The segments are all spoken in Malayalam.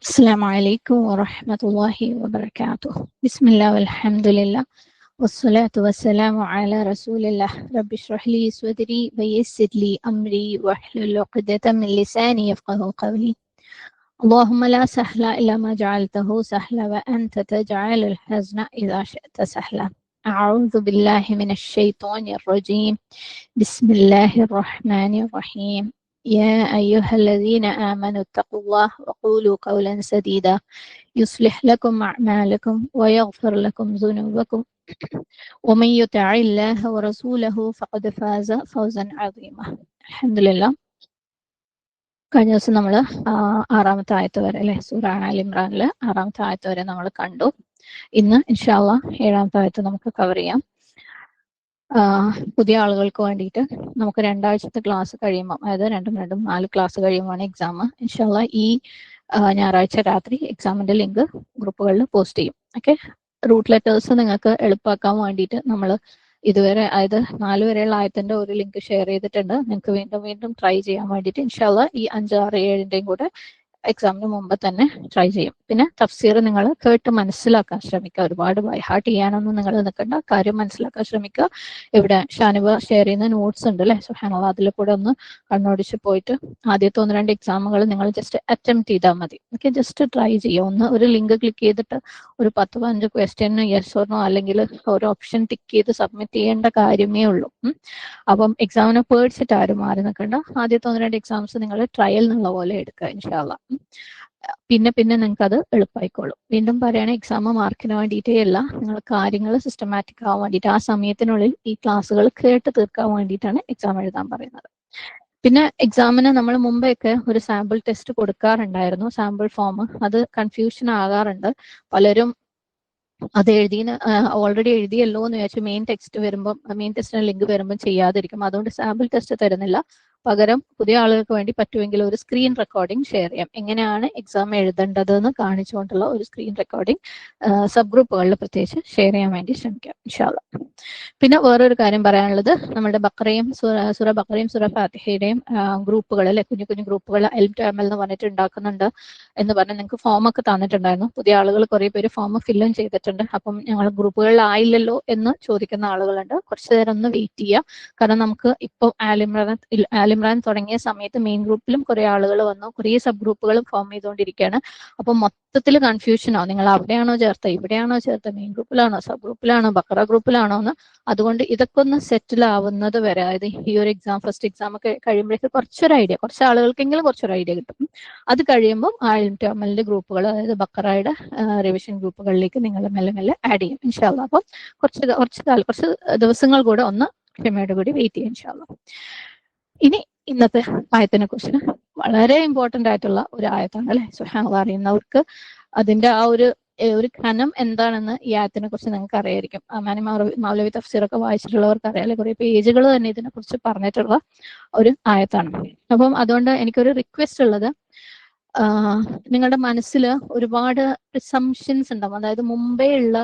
السلام عليكم ورحمة الله وبركاته. بسم الله والحمد لله والصلاة والسلام على رسول الله. رب اشرح لي صدري ويسر لي أمري واحلل عقدة من لساني يفقه قولي. اللهم لا سهل إلا ما جعلته سهلا وأنت تجعل الحزن إذا شئت سهلا. أعوذ بالله من الشيطان الرجيم. بسم الله الرحمن الرحيم. يا أيها الذين آمنوا اتقوا الله وقولوا قولا سديدا يصلح لكم أعمالكم ويغفر لكم ذنوبكم ومن يطع الله ورسوله فقد فاز فوزا عظيما. الحمد لله. കഴിഞ്ഞ ദിവസം നമ്മൾ 6ാമത്തെ ആയത്ത് വരെ അല്ലെ, സൂറ ആൽ ഇമ്രാനിലെ 6ാമത്തെ ആയത്ത് വരെ നമ്മൾ കണ്ടു. ഇന്ന് ഇൻഷാ അല്ലാഹ് 7ാമത്തെ ആയത്ത് നമുക്ക് കവർ ചെയ്യാം. പുതിയ ആളുകൾക്ക് വേണ്ടിയിട്ട് നമുക്ക് 2 ആഴ്ചത്തെ ക്ലാസ് കഴിയുമ്പോൾ, അതായത് 4 ക്ലാസ് കഴിയുമ്പോഴാണ് എക്സാം. ഇൻഷാ അല്ലാഹ് ഈ ഞായറാഴ്ച രാത്രി എക്സാമിന്റെ ലിങ്ക് ഗ്രൂപ്പുകളിൽ പോസ്റ്റ് ചെയ്യും. ഓക്കെ, റൂട്ട് ലെറ്റേഴ്സ് നിങ്ങൾക്ക് എളുപ്പമാക്കാൻ വേണ്ടിയിട്ട് നമ്മൾ ഇതുവരെ, അതായത് 4 വരെയുള്ള ആയത്തിന്റെ ഒരു ലിങ്ക് ഷെയർ ചെയ്തിട്ടുണ്ട്. നിങ്ങൾക്ക് വീണ്ടും ട്രൈ ചെയ്യാൻ വേണ്ടിയിട്ട് ഇൻഷാ അല്ലാഹ് ഈ 5, 6, 7ന്റെയും കൂടെ എക്സാമിന് മുമ്പ് തന്നെ ട്രൈ ചെയ്യും. പിന്നെ തഫ്സീർ നിങ്ങൾ കേട്ട് മനസ്സിലാക്കാൻ ശ്രമിക്കുക. ഒരുപാട് ബൈഹാർട്ട് ചെയ്യാനൊന്നും നിങ്ങൾ നിൽക്കണ്ട, കാര്യം മനസ്സിലാക്കാൻ ശ്രമിക്കുക. ഇവിടെ ഷാനിബ ഷെയർ ചെയ്യുന്ന നോട്ട്സ് ഉണ്ട് അല്ലെ, സുബ്ഹാനല്ലാഹ്, അതിൽ കൂടെ ഒന്ന് കണ്ണോടിച്ച് പോയിട്ട് ആദ്യത്തെ 1-2 എക്സാമുകൾ നിങ്ങൾ ജസ്റ്റ് അറ്റംപ്റ്റ് ചെയ്താൽ മതി. ഓക്കെ, ജസ്റ്റ് ട്രൈ ചെയ്യുക. ഒരു ലിങ്ക് ക്ലിക്ക് ചെയ്തിട്ട് ഒരു 10-15 ക്വസ്റ്റ്യന് യെസ് ഓർ നോ അല്ലെങ്കിൽ ഒരു ഓപ്ഷൻ ടിക്ക് ചെയ്ത് സബ്മിറ്റ് ചെയ്യേണ്ട കാര്യമേ ഉള്ളൂ. അപ്പം എക്സാമിനെ പേടിച്ചിട്ട് ആരും മാറി നിൽക്കണ്ട. ആദ്യത്തെ 1-2 എക്സാംസ് നിങ്ങൾ ട്രയൽ എന്നുള്ള പോലെ എടുക്കുക ഇൻഷാ അല്ലാഹ്. പിന്നെ നിങ്ങൾക്ക് അത് എളുപ്പമായിക്കോളും. വീണ്ടും പറയുകയാണെങ്കിൽ എക്സാം മാർക്കിന് വേണ്ടിയിട്ടേ അല്ല, നിങ്ങൾ കാര്യങ്ങൾ സിസ്റ്റമാറ്റിക് ആവാൻ വേണ്ടിയിട്ട്, ആ സമയത്തിനുള്ളിൽ ഈ ക്ലാസ്സുകൾ കേട്ട് തീർക്കാൻ വേണ്ടിയിട്ടാണ് എക്സാം എഴുതാൻ പറയുന്നത്. പിന്നെ എക്സാമിന് നമ്മൾ മുമ്പെയൊക്കെ ഒരു സാമ്പിൾ ടെസ്റ്റ് കൊടുക്കാറുണ്ടായിരുന്നു, സാമ്പിൾ ഫോം. അത് കൺഫ്യൂഷൻ ആകാറുണ്ട്. പലരും അത് ഓൾറെഡി എഴുതിയല്ലോ എന്ന് വിചാരിച്ചു മെയിൻ ടെസ്റ്റിന്റെ ലിങ്ക് വരുമ്പോൾ ചെയ്യാതിരിക്കും. അതുകൊണ്ട് സാമ്പിൾ ടെസ്റ്റ് തരുന്നില്ല. പകരം പുതിയ ആളുകൾക്ക് വേണ്ടി പറ്റുമെങ്കിൽ ഒരു സ്ക്രീൻ റെക്കോർഡിംഗ് ഷെയർ ചെയ്യാം. എങ്ങനെയാണ് എക്സാം എഴുതേണ്ടതെന്ന് കാണിച്ചുകൊണ്ടുള്ള ഒരു സ്ക്രീൻ റെക്കോർഡിംഗ് സബ് ഗ്രൂപ്പുകളിൽ പ്രത്യേകിച്ച് ഷെയർ ചെയ്യാൻ വേണ്ടി ശ്രമിക്കാം ഇൻഷാ അല്ലാഹ്. പിന്നെ വേറൊരു കാര്യം പറയാനുള്ളത്, നമ്മുടെ സൂറ ബഖറയും സൂറ ഫാത്തിഹയുടെയും ഗ്രൂപ്പുകൾ അല്ലെ, കുഞ്ഞു ഗ്രൂപ്പുകൾ എൽ-ടു-എം-എൽ എന്ന് പറഞ്ഞിട്ട് ഉണ്ടാക്കുന്നുണ്ട് എന്ന് പറഞ്ഞ് നിങ്ങൾക്ക് ഫോമൊക്കെ തന്നിട്ടുണ്ടായിരുന്നു. പുതിയ ആളുകൾ കുറെ പേര് ഫോം ഫില്ലും ചെയ്തിട്ടുണ്ട്. അപ്പം ഞങ്ങൾ ഗ്രൂപ്പുകളിലായില്ലല്ലോ എന്ന് ചോദിക്കുന്ന ആളുകളുണ്ട്. കുറച്ചു നേരം ഒന്ന് വെയിറ്റ് ചെയ്യുക. കാരണം നമുക്ക് ഇപ്പോൾ ആലിമ്രാൻ തുടങ്ങിയ സമയത്ത് മെയിൻ ഗ്രൂപ്പിലും കുറെ ആളുകൾ വന്നു, കുറെ സബ് ഗ്രൂപ്പുകളും ഫോം ചെയ്തുകൊണ്ടിരിക്കുകയാണ്. അപ്പം മൊത്തത്തിൽ കൺഫ്യൂഷനോ, നിങ്ങൾ അവിടെയാണോ ചേർത്തത്, ഇവിടെയാണോ ചേർത്തത്, മെയിൻ ഗ്രൂപ്പിലാണോ, സബ് ഗ്രൂപ്പിലാണോ, ബക്കറ ഗ്രൂപ്പിലാണോ എന്ന്. അതുകൊണ്ട് ഇതൊക്കെ ഒന്ന് സെറ്റിൽ ആവുന്നത് വരെ, അതായത് ഈ ഒരു ഫസ്റ്റ് എക്സാം ഒക്കെ കഴിയുമ്പോഴേക്ക് കുറച്ച് ആളുകൾക്കെങ്കിലും കുറച്ചൊരു ഐഡിയ കിട്ടും. അത് കഴിയുമ്പോൾ എൽ-ടു-എം-എല്ലിന്റെ ഗ്രൂപ്പുകൾ, അതായത് ബക്കറയുടെ റിവിഷൻ ഗ്രൂപ്പുകളിലേക്ക് നിങ്ങൾ മെല്ലെ ആഡ് ചെയ്യും ഇൻഷാ അല്ലാഹ്. അപ്പം കുറച്ച് ദിവസങ്ങൾ കൂടെ ഒന്ന് ക്ഷമയോട് കൂടി വെയിറ്റ് ചെയ്യും ഇൻഷാ അല്ലാഹ്. ഇനി ഇന്നത്തെ ആയത്തിനെ കുറിച്ച് വളരെ ഇമ്പോർട്ടന്റ് ആയിട്ടുള്ള ഒരു ആയത്താണ് അല്ലെ. സുബ്ഹാനല്ലാഹ്, അറിയുന്നവർക്ക് അതിന്റെ ആ ഒരു ഘനം എന്താണെന്ന് ഈ ആയത്തിനെ കുറിച്ച് നിങ്ങൾക്ക് അറിയായിരിക്കും. അമാനി മൗലവി തഫ്സീറൊക്കെ വായിച്ചിട്ടുള്ളവർക്ക് അറിയാം, കുറെ പേജുകൾ തന്നെ ഇതിനെ കുറിച്ച് പറഞ്ഞിട്ടുള്ള ഒരു ആയത്താണ്. അപ്പം അതുകൊണ്ട് എനിക്കൊരു റിക്വസ്റ്റ് ഉള്ളത്, നിങ്ങളുടെ മനസ്സിൽ ഒരുപാട് പ്രിസംഷൻസ് ഉണ്ടാവും. അതായത് മുമ്പേ ഉള്ള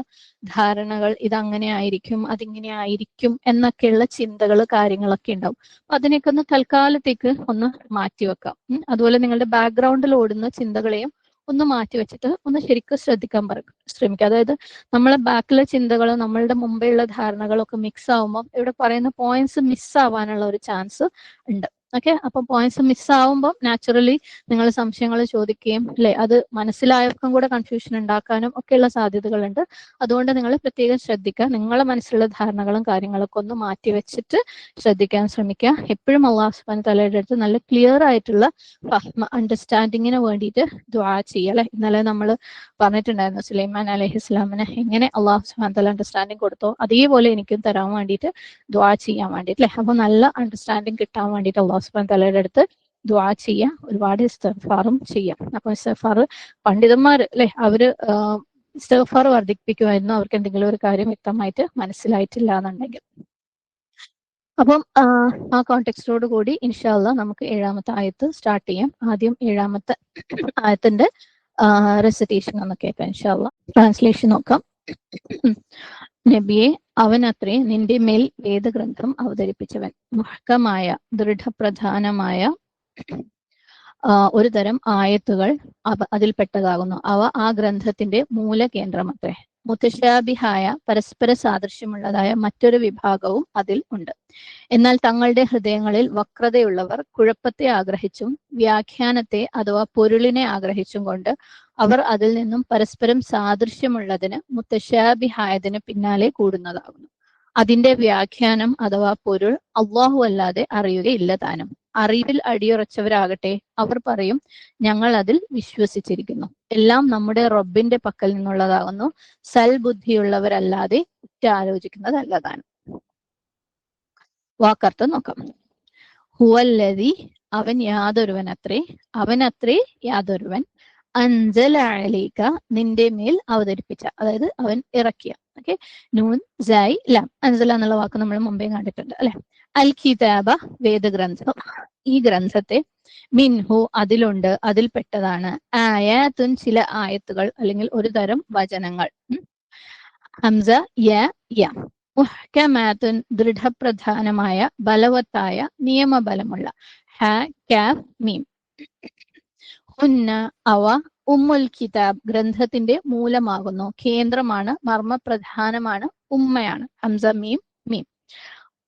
ധാരണകൾ, ഇതങ്ങനെ ആയിരിക്കും, അതിങ്ങനെ ആയിരിക്കും എന്നൊക്കെയുള്ള ചിന്തകൾ, കാര്യങ്ങളൊക്കെ ഉണ്ടാവും. അപ്പൊ അതിനെയൊക്കെ ഒന്ന് തൽക്കാലത്തേക്ക് ഒന്ന് മാറ്റിവെക്കാം. അതുപോലെ നിങ്ങളുടെ ബാക്ക്ഗ്രൗണ്ടിൽ ഓടുന്ന ചിന്തകളെയും ഒന്ന് മാറ്റി വെച്ചിട്ട് ഒന്ന് ശരിക്കും ശ്രദ്ധിക്കാൻ ശ്രമിക്കുക. അതായത് നമ്മളെ ബാക്കിലെ ചിന്തകളും നമ്മളുടെ മുമ്പേ ഉള്ള ധാരണകളൊക്കെ മിക്സ് ആവുമ്പോൾ ഇവിടെ പറയുന്ന പോയിന്റ്സ് മിസ് ആവാനുള്ള ഒരു ചാൻസ് ഉണ്ട്. ഓക്കെ, അപ്പൊ പോയിന്റ്സ് മിസ് ആവുമ്പോൾ നാച്ചുറലി നിങ്ങൾ സംശയങ്ങൾ ചോദിക്കുകയും അല്ലെ, അത് മനസ്സിലായവർക്കും കൂടെ കൺഫ്യൂഷൻ ഉണ്ടാക്കാനും ഒക്കെയുള്ള സാധ്യതകളുണ്ട്. അതുകൊണ്ട് നിങ്ങൾ പ്രത്യേകം ശ്രദ്ധിക്കുക. നിങ്ങളെ മനസ്സിലുള്ള ധാരണകളും കാര്യങ്ങളൊക്കെ ഒന്ന് മാറ്റി വെച്ചിട്ട് ശ്രദ്ധിക്കാൻ ശ്രമിക്കുക. എപ്പോഴും അല്ലാഹു സുബ്ഹാനഹു തആലയുടെ അടുത്ത് നല്ല ക്ലിയർ ആയിട്ടുള്ള അണ്ടർസ്റ്റാൻഡിങ്ങിന് വേണ്ടിയിട്ട് ദുആ ചെയ്യുക അല്ലെ. ഇന്നലെ നമ്മൾ പറഞ്ഞിട്ടുണ്ടായിരുന്നു, സുലൈമാൻ അലൈഹിസ്സലാമിന് എങ്ങനെ അല്ലാഹു സുബ്ഹാനഹു തആല അണ്ടർസ്റ്റാൻഡിങ് കൊടുത്തോ അതേപോലെ എനിക്കും തരാൻ വേണ്ടിയിട്ട് ദുആ ചെയ്യാൻ വേണ്ടിയിട്ട് അല്ലെ. അപ്പൊ നല്ല അണ്ടർസ്റ്റാൻഡിങ് കിട്ടാൻ വേണ്ടിയിട്ട് അല്ലാഹു സുബ്ഹാനഹു തആലയുടെ അടുത്ത് ദുആ ചെയ്യാം, ഒരുപാട് ഇസ്തിഗ്ഫാറും ചെയ്യാം. അപ്പൊ ഇസ്തിഗ്ഫാർ പണ്ഡിതന്മാർ അല്ലെ, അവര് ഇസ്തിഗ്ഫാർ വർദ്ധിപ്പിക്കുമായിരുന്നു അവർക്ക് എന്തെങ്കിലും ഒരു കാര്യം വ്യക്തമായിട്ട് മനസ്സിലായിട്ടില്ല എന്നുണ്ടെങ്കിൽ. അപ്പം ആ കോണ്ടെക്സ്റ്റോട് കൂടി ഇൻഷാ അല്ലാഹ് നമുക്ക് 7ാമത്തെ ആയത്ത് സ്റ്റാർട്ട് ചെയ്യാം. ആദ്യം 7ാമത്തെ ആയത്തിന്റെ റെസിറ്റേഷൻ ഒന്ന് കേൾക്കാം ഇൻഷാ അല്ലാഹ്. ട്രാൻസ്ലേഷൻ നോക്കാം. നബിയെ, അവൻ അത്രേ നിന്റെ മേൽ വേദഗ്രന്ഥം അവതരിപ്പിച്ചവൻ, മുഹ്കമായ ദൃഢപ്രധാനമായ ഒരു തരം ആയത്തുകൾ അതിൽപ്പെട്ടതാകുന്നു. അവ ആ ഗ്രന്ഥത്തിന്റെ മൂലകേന്ദ്രമത്രേ. മുത്തശാബിഹായ പരസ്പര സാദൃശ്യമുള്ളതായ മറ്റൊരു വിഭാഗവും അതിൽ ഉണ്ട്. എന്നാൽ തങ്ങളുടെ ഹൃദയങ്ങളിൽ വക്രതയുള്ളവർ കുഴപ്പത്തെ ആഗ്രഹിച്ചും വ്യാഖ്യാനത്തെ അഥവാ പൊരുളിനെ ആഗ്രഹിച്ചും കൊണ്ട് അവർ അതിൽ നിന്നും പരസ്പരം സാദൃശ്യമുള്ളതിന് മുത്തശാബിഹായതിന് പിന്നാലെ കൂടുന്നതാകുന്നു. അതിന്റെ വ്യാഖ്യാനം അഥവാ പൊരുൾ അള്ളാഹു അല്ലാതെ അറിയുകയില്ല താനും. അറിവിൽ അടിയുറച്ചവരാകട്ടെ അവർ പറയും, ഞങ്ങൾ അതിൽ വിശ്വസിച്ചിരിക്കുന്നു. എല്ലാം നമ്മുടെ റബ്ബിന്റെ പക്കൽ നിന്നുള്ളതാകുന്നു. സൽബുദ്ധിയുള്ളവരല്ലാതെ ഉറ്റാലോചിക്കുന്നതല്ല താനും. വാക്കർത്ഥം നോക്കാം. ഹുവല്ലദി അവൻ യാതൊരുവൻ അത്രേ, അവനത്രേ യാതൊരുവൻ, അൻസല അലൈക നിന്റെ മേൽ അവതരിപ്പിച്ച, അതായത് അവൻ ഇറക്കിയ. ഓക്കെ, നൂൻ സൈ ലാം. അൻസല എന്നുള്ള വാക്ക് നമ്മൾ മുമ്പേ കണ്ടിട്ടുണ്ട് അല്ലെ. അൽ കിതാബ വേദഗ്രന്ഥം, ഈ ഗ്രന്ഥത്തെ, മിൻഹു അതിലുണ്ട്, അതിൽപ്പെട്ടതാണ്, ആയാത്തുൻ ചില ആയത്തുകൾ അല്ലെങ്കിൽ ഒരു തരം വചനങ്ങൾ, ഹംസ യ മുഹ്കമാത്തുൻ ദൃഢപ്രധാനമായ ബലവത്തായ നിയമബലമുള്ള, ഹ കാഫ് മീം. ഹുന്ന അവ, ഉമ്മുൽ കിതാബ് ഗ്രന്ഥത്തിന്റെ മൂലമാകുന്നു, കേന്ദ്രമാണ്, മർമ്മപ്രധാനമാണ്, ഉമ്മയാണ്. ഹംസ മീം മീം,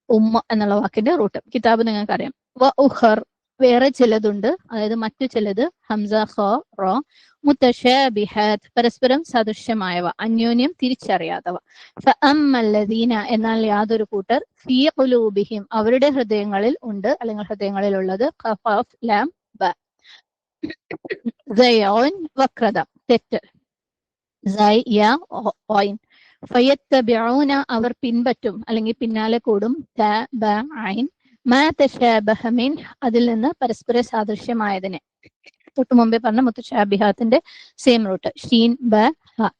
ഉമ്മ എന്നുള്ള വാക്കിന്റെ റൂട്ട്. കിതാബ് നിങ്ങൾക്കറിയാം. വ ഉഖർ വേറെ ചിലതുണ്ട്, അതായത് മറ്റു ചിലത്, ഹംസ ഖ റ, മുത്തശാബിഹാത്ത് പരസ്പരം സദൃശ്യമായവ, അന്യോന്യം തിരിച്ചറിയാത്തവ. ഫഅമ്മല്ലദീന എന്നാൽ യാതൊരു കൂട്ടർ, ഫീ ഖുലൂബിഹിം അവരുടെ ഹൃദയങ്ങളിൽ ഉണ്ട്, അല്ലെങ്കിൽ ഹൃദയങ്ങളിൽ ഉള്ളത്, ഖഫ് ലാം ബ, സയ്യോൻ വക്രത തെറ്റ്, സൈ യ ഓയിൻ, ഫയത്തബിഊന അവർ പിൻപറ്റും അല്ലെങ്കിൽ പിന്നാലെ കൂടും, ത ബ ഐൻ, മാ തശാബഹ മിൻ അതിൽ നിന്ന് പരസ്പര സാദൃശ്യമായതിനെ. തൊട്ടു മുമ്പേ പറഞ്ഞ മുത്തശാബിഹാത്തിന്റെ സെയിം റൂട്ട്, ഷീൻ ബ ഹ.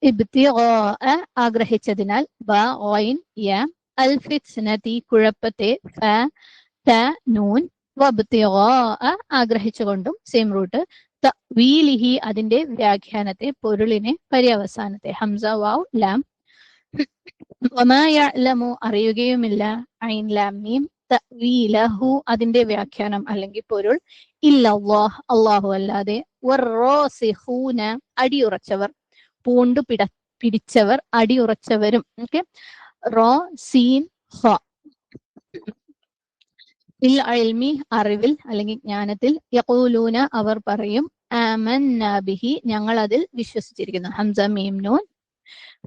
ഇബ്തിഗാഅ ആഗ്രഹിച്ചതിനാൽ, ബ ഓയിൻ യ, അൽ ഫിത്നതി കുഴപ്പത്തെ, ഫ ത നൂൻ, വബ്തിഗാഅ ആഗ്രഹിച്ചുകൊണ്ടും സെയിം റൂട്ട്, തഅ്വീലിഹി അതിന്റെ വ്യാഖ്യാനത്തെ, പൊരുളിനെ, പര്യവസാനത്തെ, ഹംസ വാവ് ലാം. വമാ യഅലമു അറിയുകയുമില്ല, ഐൻ ലാം മീം, തഅ്വീലഹു അതിന്റെ വ്യാഖ്യാനം അല്ലെങ്കിൽ പൊരുൾ, ഇല്ലല്ലാഹ് അല്ലാഹു അല്ലാതെ, വറോസിഖൂന അടിയുറച്ചവർ, പൂണ്ടു പിടിച്ചവർ, അടിയുറച്ചവരും. ഓക്കെ, റോ സീൻ ഹ. ഫിൽ ഇൽമി അറിവിൽ അല്ലെങ്കിൽ ജ്ഞാനത്തിൽ, യഖൂലൂന അവർ പറയും, ആമന്ന ബിഹി ഞങ്ങൾ അതിൽ വിശ്വസിച്ചിരിക്കുന്നു. ഹംസ മീം നൂൻ,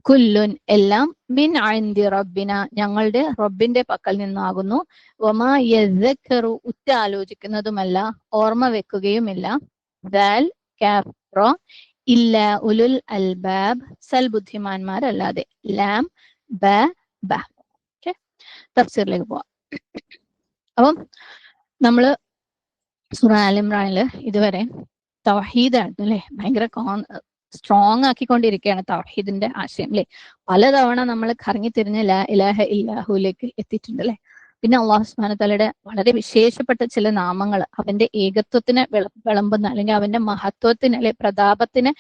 കുല്ലുൻ എല്ലാം, മിൻ ഇൻദി റബ്ബിന ഞങ്ങളുടെ റബ്ബിന്റെ പക്കൽ നിന്നാകുന്നു, വമാ യദ്ദക്കറു ഉറ്റാലോചിക്കുന്നതുമല്ല, ഓർമ്മ വെക്കുകയുമില്ല, ദാൽ കാഫ് റ, ഇല്ല ഉലുൽ അൽബാബ് സൽബുദ്ധിമാന്മാരല്ലാതെ, ലാം ബ ബ. ഓക്കെ, തഫ്സീറിലേക്ക് പോവാം. അപ്പം നമ്മള് സൂറ ആൽ ഇമ്രാനില് ഇതുവരെ തൗഹീദായിരുന്നു അല്ലെ, ഭയങ്കര സ്ട്രോങ് ആക്കിക്കൊണ്ടിരിക്കുകയാണ് തൗഹീദിന്റെ ആശയം അല്ലെ. പലതവണ നമ്മൾ കറങ്ങി തിരിഞ്ഞ് ലാ ഇലാഹ ഇല്ലാഹുലേക്ക് എത്തിയിട്ടുണ്ട് അല്ലെ. പിന്നെ അള്ളാഹു സുബ്ഹാനഹു തആലയുടെ വളരെ വിശേഷപ്പെട്ട ചില നാമങ്ങൾ, അവന്റെ ഏകത്വത്തിന് വിളമ്പുന്ന അല്ലെങ്കിൽ അവന്റെ മഹത്വത്തിന് അല്ലെ പ്രതാപത്തിന്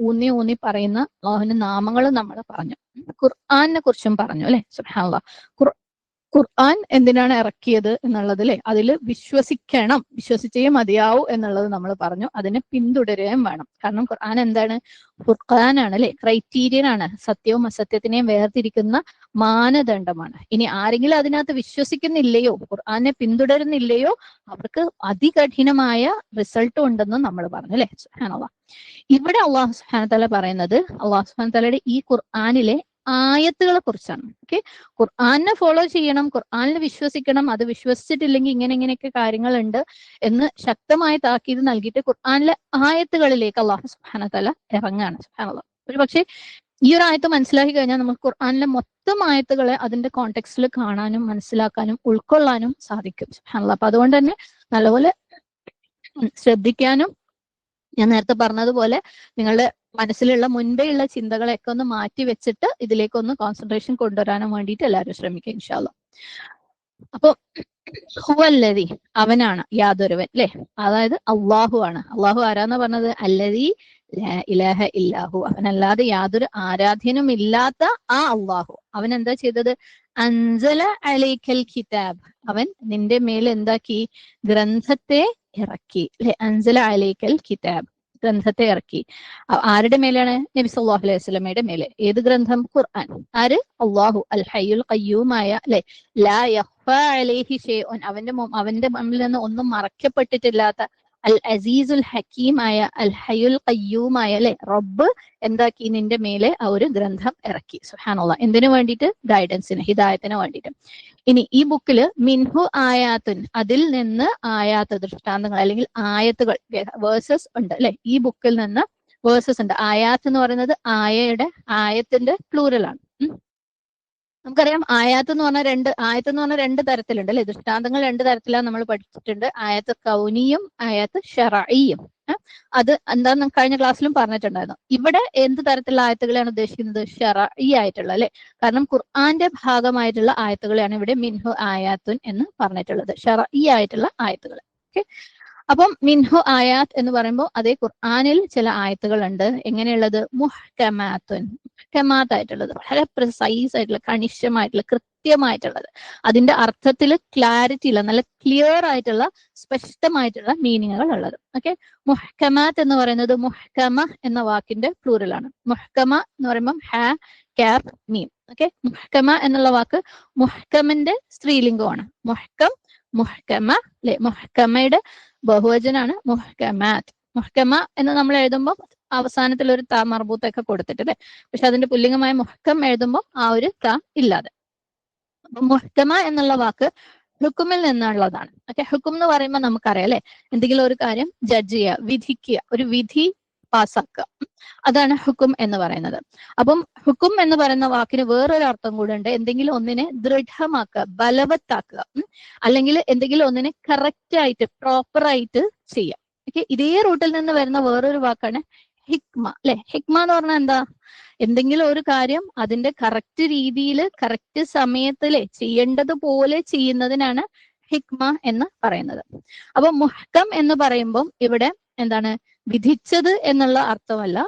ഊന്നി ഊന്നി പറയുന്ന അള്ളാഹുവിന്റെ നാമങ്ങളും നമ്മൾ പറഞ്ഞു. ഖുർആനെ കുറിച്ചും പറഞ്ഞു അല്ലെ. സുബ്ഹാനല്ലാഹ്, ഖുർആൻ എന്തിനാണ് ഇറക്കിയത് എന്നുള്ളത് അല്ലെ, അതിൽ വിശ്വസിക്കണം, വിശ്വസിച്ചേ മതിയാവൂ എന്നുള്ളത് നമ്മൾ പറഞ്ഞു. അതിനെ പിന്തുടരുകയും വേണം. കാരണം ഖുർആൻ എന്താണ്? ഫുർഖാനാണ് അല്ലെ, ക്രൈറ്റീരിയൻ ആണ്, സത്യവും അസത്യത്തിനെയും വേർതിരിക്കുന്ന മാനദണ്ഡമാണ്. ഇനി ആരെങ്കിലും അതിനകത്ത് വിശ്വസിക്കുന്നില്ലയോ, ഖുർആനെ പിന്തുടരുന്നില്ലയോ, അവർക്ക് അതികഠിനമായ റിസൾട്ടും ഉണ്ടെന്നും നമ്മൾ പറഞ്ഞു അല്ലെ. സുബ്ഹാനല്ലാഹ്, ഇവിടെ അള്ളാഹു സുബ്ഹാനഹു തആല പറയുന്നത് അള്ളാഹു സുബ്ഹാനഹു തആലയുടെ ഈ ഖുർആനിലെ ആയത്തുകളെ കുറിച്ചാണ്. ഓക്കെ, ഖുർആനെ ഫോളോ ചെയ്യണം, ഖുർആനിൽ വിശ്വസിക്കണം, അത് വിശ്വസിച്ചിട്ടില്ലെങ്കിൽ ഇങ്ങനെയൊക്കെ കാര്യങ്ങളുണ്ട് എന്ന് ശക്തമായ താക്കീത് നൽകിയിട്ട് ഖുർആനിലെ ആയത്തുകളിലേക്ക് അള്ളാഹു സുബ്ഹാനഹു തആല ഇറങ്ങാണ്. സുബ്ഹാനല്ലാഹ്, ഒരു പക്ഷേ ഈ ഒരു ആയത്ത് മനസ്സിലാക്കി കഴിഞ്ഞാൽ നമുക്ക് ഖുർആനിലെ മൊത്തം ആയത്തുകളെ അതിന്റെ കോണ്ടെക്സ്റ്റിൽ കാണാനും മനസ്സിലാക്കാനും ഉൾക്കൊള്ളാനും സാധിക്കും. സുബ്ഹാനല്ലാഹ്, അപ്പൊ അതുകൊണ്ട് തന്നെ നല്ലപോലെ ശ്രദ്ധിക്കാനും, ഞാൻ നേരത്തെ പറഞ്ഞതുപോലെ നിങ്ങളുടെ മനസ്സിലുള്ള മുൻപേയുള്ള ചിന്തകളെയൊക്കെ ഒന്ന് മാറ്റി വെച്ചിട്ട് ഇതിലേക്കൊന്ന് കോൺസെൻട്രേഷൻ കൊണ്ടുവരാനും വേണ്ടിയിട്ട് എല്ലാവരും ശ്രമിക്കുക ഇൻഷാ അല്ലാഹ്. അപ്പൊ ഹുവല്ലദി അവനാണ്, യാതൊരുവൻ അല്ലെ, അതായത് അള്ളാഹു ആണ്. അള്ളാഹു ആരാന്ന് പറഞ്ഞത്? അല്ലദീ ലാ ഇലാഹ ഇല്ലാഹു, അവനല്ലാതെ യാതൊരു ആരാധ്യനും ഇല്ലാത്ത ആ അള്ളാഹു. അവൻ എന്താ ചെയ്തത്? അൻസല അലൈക്കൽ കിതാബ്, അവൻ നിന്റെ മേൽ എന്താക്കി? ഗ്രന്ഥത്തെ ഇറക്കി അല്ലെ, അൻസല അലൈക്കൽ കിതാബ്, ഗ്രന്ഥത്തെ ഇറക്കി. ആരുടെ മേലാണ്? നബി സല്ലല്ലാഹു അലൈഹി വസല്ലമയുടെ മേലെ. ഏത് ഗ്രന്ഥം? ഖുർആൻ. ആര്? അള്ളാഹു അൽ ഹയ്യുൽ ഖയ്യൂമായ അല്ലെ, ലാ യഖ്ഫാ അലൈഹി ഷൈഉൻ, അവന്റെ മുമ്പിൽ നിന്ന് ഒന്നും മറക്കപ്പെട്ടിട്ടില്ലാത്ത അൽ അസീസുൽ ഹക്കീമായ അൽ ഹയ്യുൽ ഖയ്യൂമായ അല്ലെ റബ്ബ് എന്താക്കി? നിന്റെ മേലെ ആ ഒരു ഗ്രന്ഥം ഇറക്കി. സുബ്ഹാനല്ലാഹ്. എന്തിനു വേണ്ടിയിട്ട്? ഗൈഡൻസിന്, ഹിദായത്തിന് വേണ്ടിയിട്ട്. ഇനി ഈ ബുക്കില് മിൻഹു ആയാത്തുൻ, അതിൽ നിന്ന് ആയാത്ത്, ദൃഷ്ടാന്തങ്ങൾ അല്ലെങ്കിൽ ആയത്തുകൾ, വേഴ്സസ് ഉണ്ട് അല്ലെ. ഈ ബുക്കിൽ നിന്ന് വേഴ്സസ് ഉണ്ട്. ആയാത്ത് എന്ന് പറയുന്നത് ആയത്തിന്റെ പ്ലൂറലാണ്. നമുക്കറിയാം ആയത്ത് എന്ന് പറഞ്ഞാൽ രണ്ട് തരത്തിലുണ്ട് അല്ലെ. ദൃഷ്ടാന്തങ്ങൾ രണ്ട് തരത്തിലാണ് നമ്മൾ പഠിച്ചിട്ടുണ്ട്. ആയത്ത് കൗനിയും ആയത്ത് ഷറഈയും. അത് എന്താന്ന് കഴിഞ്ഞ ക്ലാസ്സിലും പറഞ്ഞിട്ടുണ്ടായിരുന്നു. ഇവിടെ എന്ത് തരത്തിലുള്ള ആയത്തുകളെയാണ് ഉദ്ദേശിക്കുന്നത്? ഷറഈ ആയിട്ടുള്ള അല്ലെ. കാരണം ഖുർആന്റെ ഭാഗമായിട്ടുള്ള ആയത്തുകളെയാണ് ഇവിടെ മിൻഹു ആയാത്തുൻ എന്ന് പറഞ്ഞിട്ടുള്ളത്, ഷറഈ ആയിട്ടുള്ള ആയത്തുകൾ. ഓക്കെ, അപ്പം മിൻഹു ആയാത്ത് എന്ന് പറയുമ്പോൾ അതേ ഖുർആനിൽ ചില ആയത്തുകൾ ഉണ്ട്. എങ്ങനെയുള്ളത്? മുഹ്കമാത്തുൻ, മുഹ്കമാത്തായിട്ടുള്ളത്, വളരെ പ്രിസൈസ് ആയിട്ടുള്ള, കണിശമായിട്ടുള്ള, കൃത്യമായിട്ടുള്ളത്, അതിന്റെ അർത്ഥത്തിൽ ക്ലാരിറ്റി ഉള്ള, നല്ല ക്ലിയർ ആയിട്ടുള്ള, സ്പഷ്ടമായിട്ടുള്ള മീനിങ്ങുകൾ ഉള്ളത്. ഓക്കെ, മുഹ്കമാത്ത് എന്ന് പറയുന്നത് മുഹ്കമ എന്ന വാക്കിന്റെ പ്ലൂറലാണ്. മുഹ്കമ എന്ന് പറയുമ്പോൾ ഹാ കാഫ് മീം. ഓക്കെ, മുഹ്കമ എന്നുള്ള വാക്ക് മുഹ്കമിന്റെ സ്ത്രീലിംഗമാണ്. മുഹ്കം, മുഹ്കമ അല്ലെ. മുഹ്കമയുടെ ബഹുവചനാണ് മുഹ്കമാത്ത്. മുഹ്കമ എന്ന് നമ്മൾ എഴുതുമ്പോൾ അവസാനത്തിൽ ഒരു ത മർബൂത്തൊക്കെ കൊടുത്തിട്ട് അല്ലെ. പക്ഷെ അതിന്റെ പുല്ലിംഗമായ മുഹ്കം എഴുതുമ്പോൾ ആ ഒരു ത ഇല്ലാതെ. അപ്പൊ മുഹ്കമ എന്നുള്ള വാക്ക് ഹുക്കുമിൽ നിന്നുള്ളതാണ്. ഓക്കെ, ഹുക്കും എന്ന് പറയുമ്പോൾ നമുക്കറിയാം അല്ലെ, എന്തെങ്കിലും ഒരു കാര്യം ജഡ്ജ് ചെയ്യുക, വിധിക്കുക, ഒരു വിധി പാസ്സാക്കുക, അതാണ് ഹുക്കും എന്ന് പറയുന്നത്. അപ്പം ഹുക്കും എന്ന് പറയുന്ന വാക്കിന് വേറൊരു അർത്ഥം കൂടെ ഉണ്ട്. എന്തെങ്കിലും ഒന്നിനെ ദൃഢമാക്കുക, ബലവത്താക്കുക, അല്ലെങ്കിൽ എന്തെങ്കിലും ഒന്നിനെ കറക്റ്റ് ആയിട്ട്, പ്രോപ്പർ ആയിട്ട് ചെയ്യുക. ഓക്കെ, ഇതേ റൂട്ടിൽ നിന്ന് വരുന്ന വേറൊരു വാക്കാണ് ഹിക്മ അല്ലെ. ഹിക്മ എന്ന് പറഞ്ഞാൽ എന്താ? എന്തെങ്കിലും ഒരു കാര്യം അതിന്റെ കറക്റ്റ് രീതിയിൽ, കറക്റ്റ് സമയത്തിലെ ചെയ്യേണ്ടതുപോലെ ചെയ്യുന്നതിനാണ് ഹിക്മ എന്ന് പറയുന്നത്. അപ്പൊ മുഹ്കം എന്ന് പറയുമ്പോൾ ഇവിടെ എന്താണ്? വിധിച്ചത് എന്നുള്ള അർത്ഥമല്ല,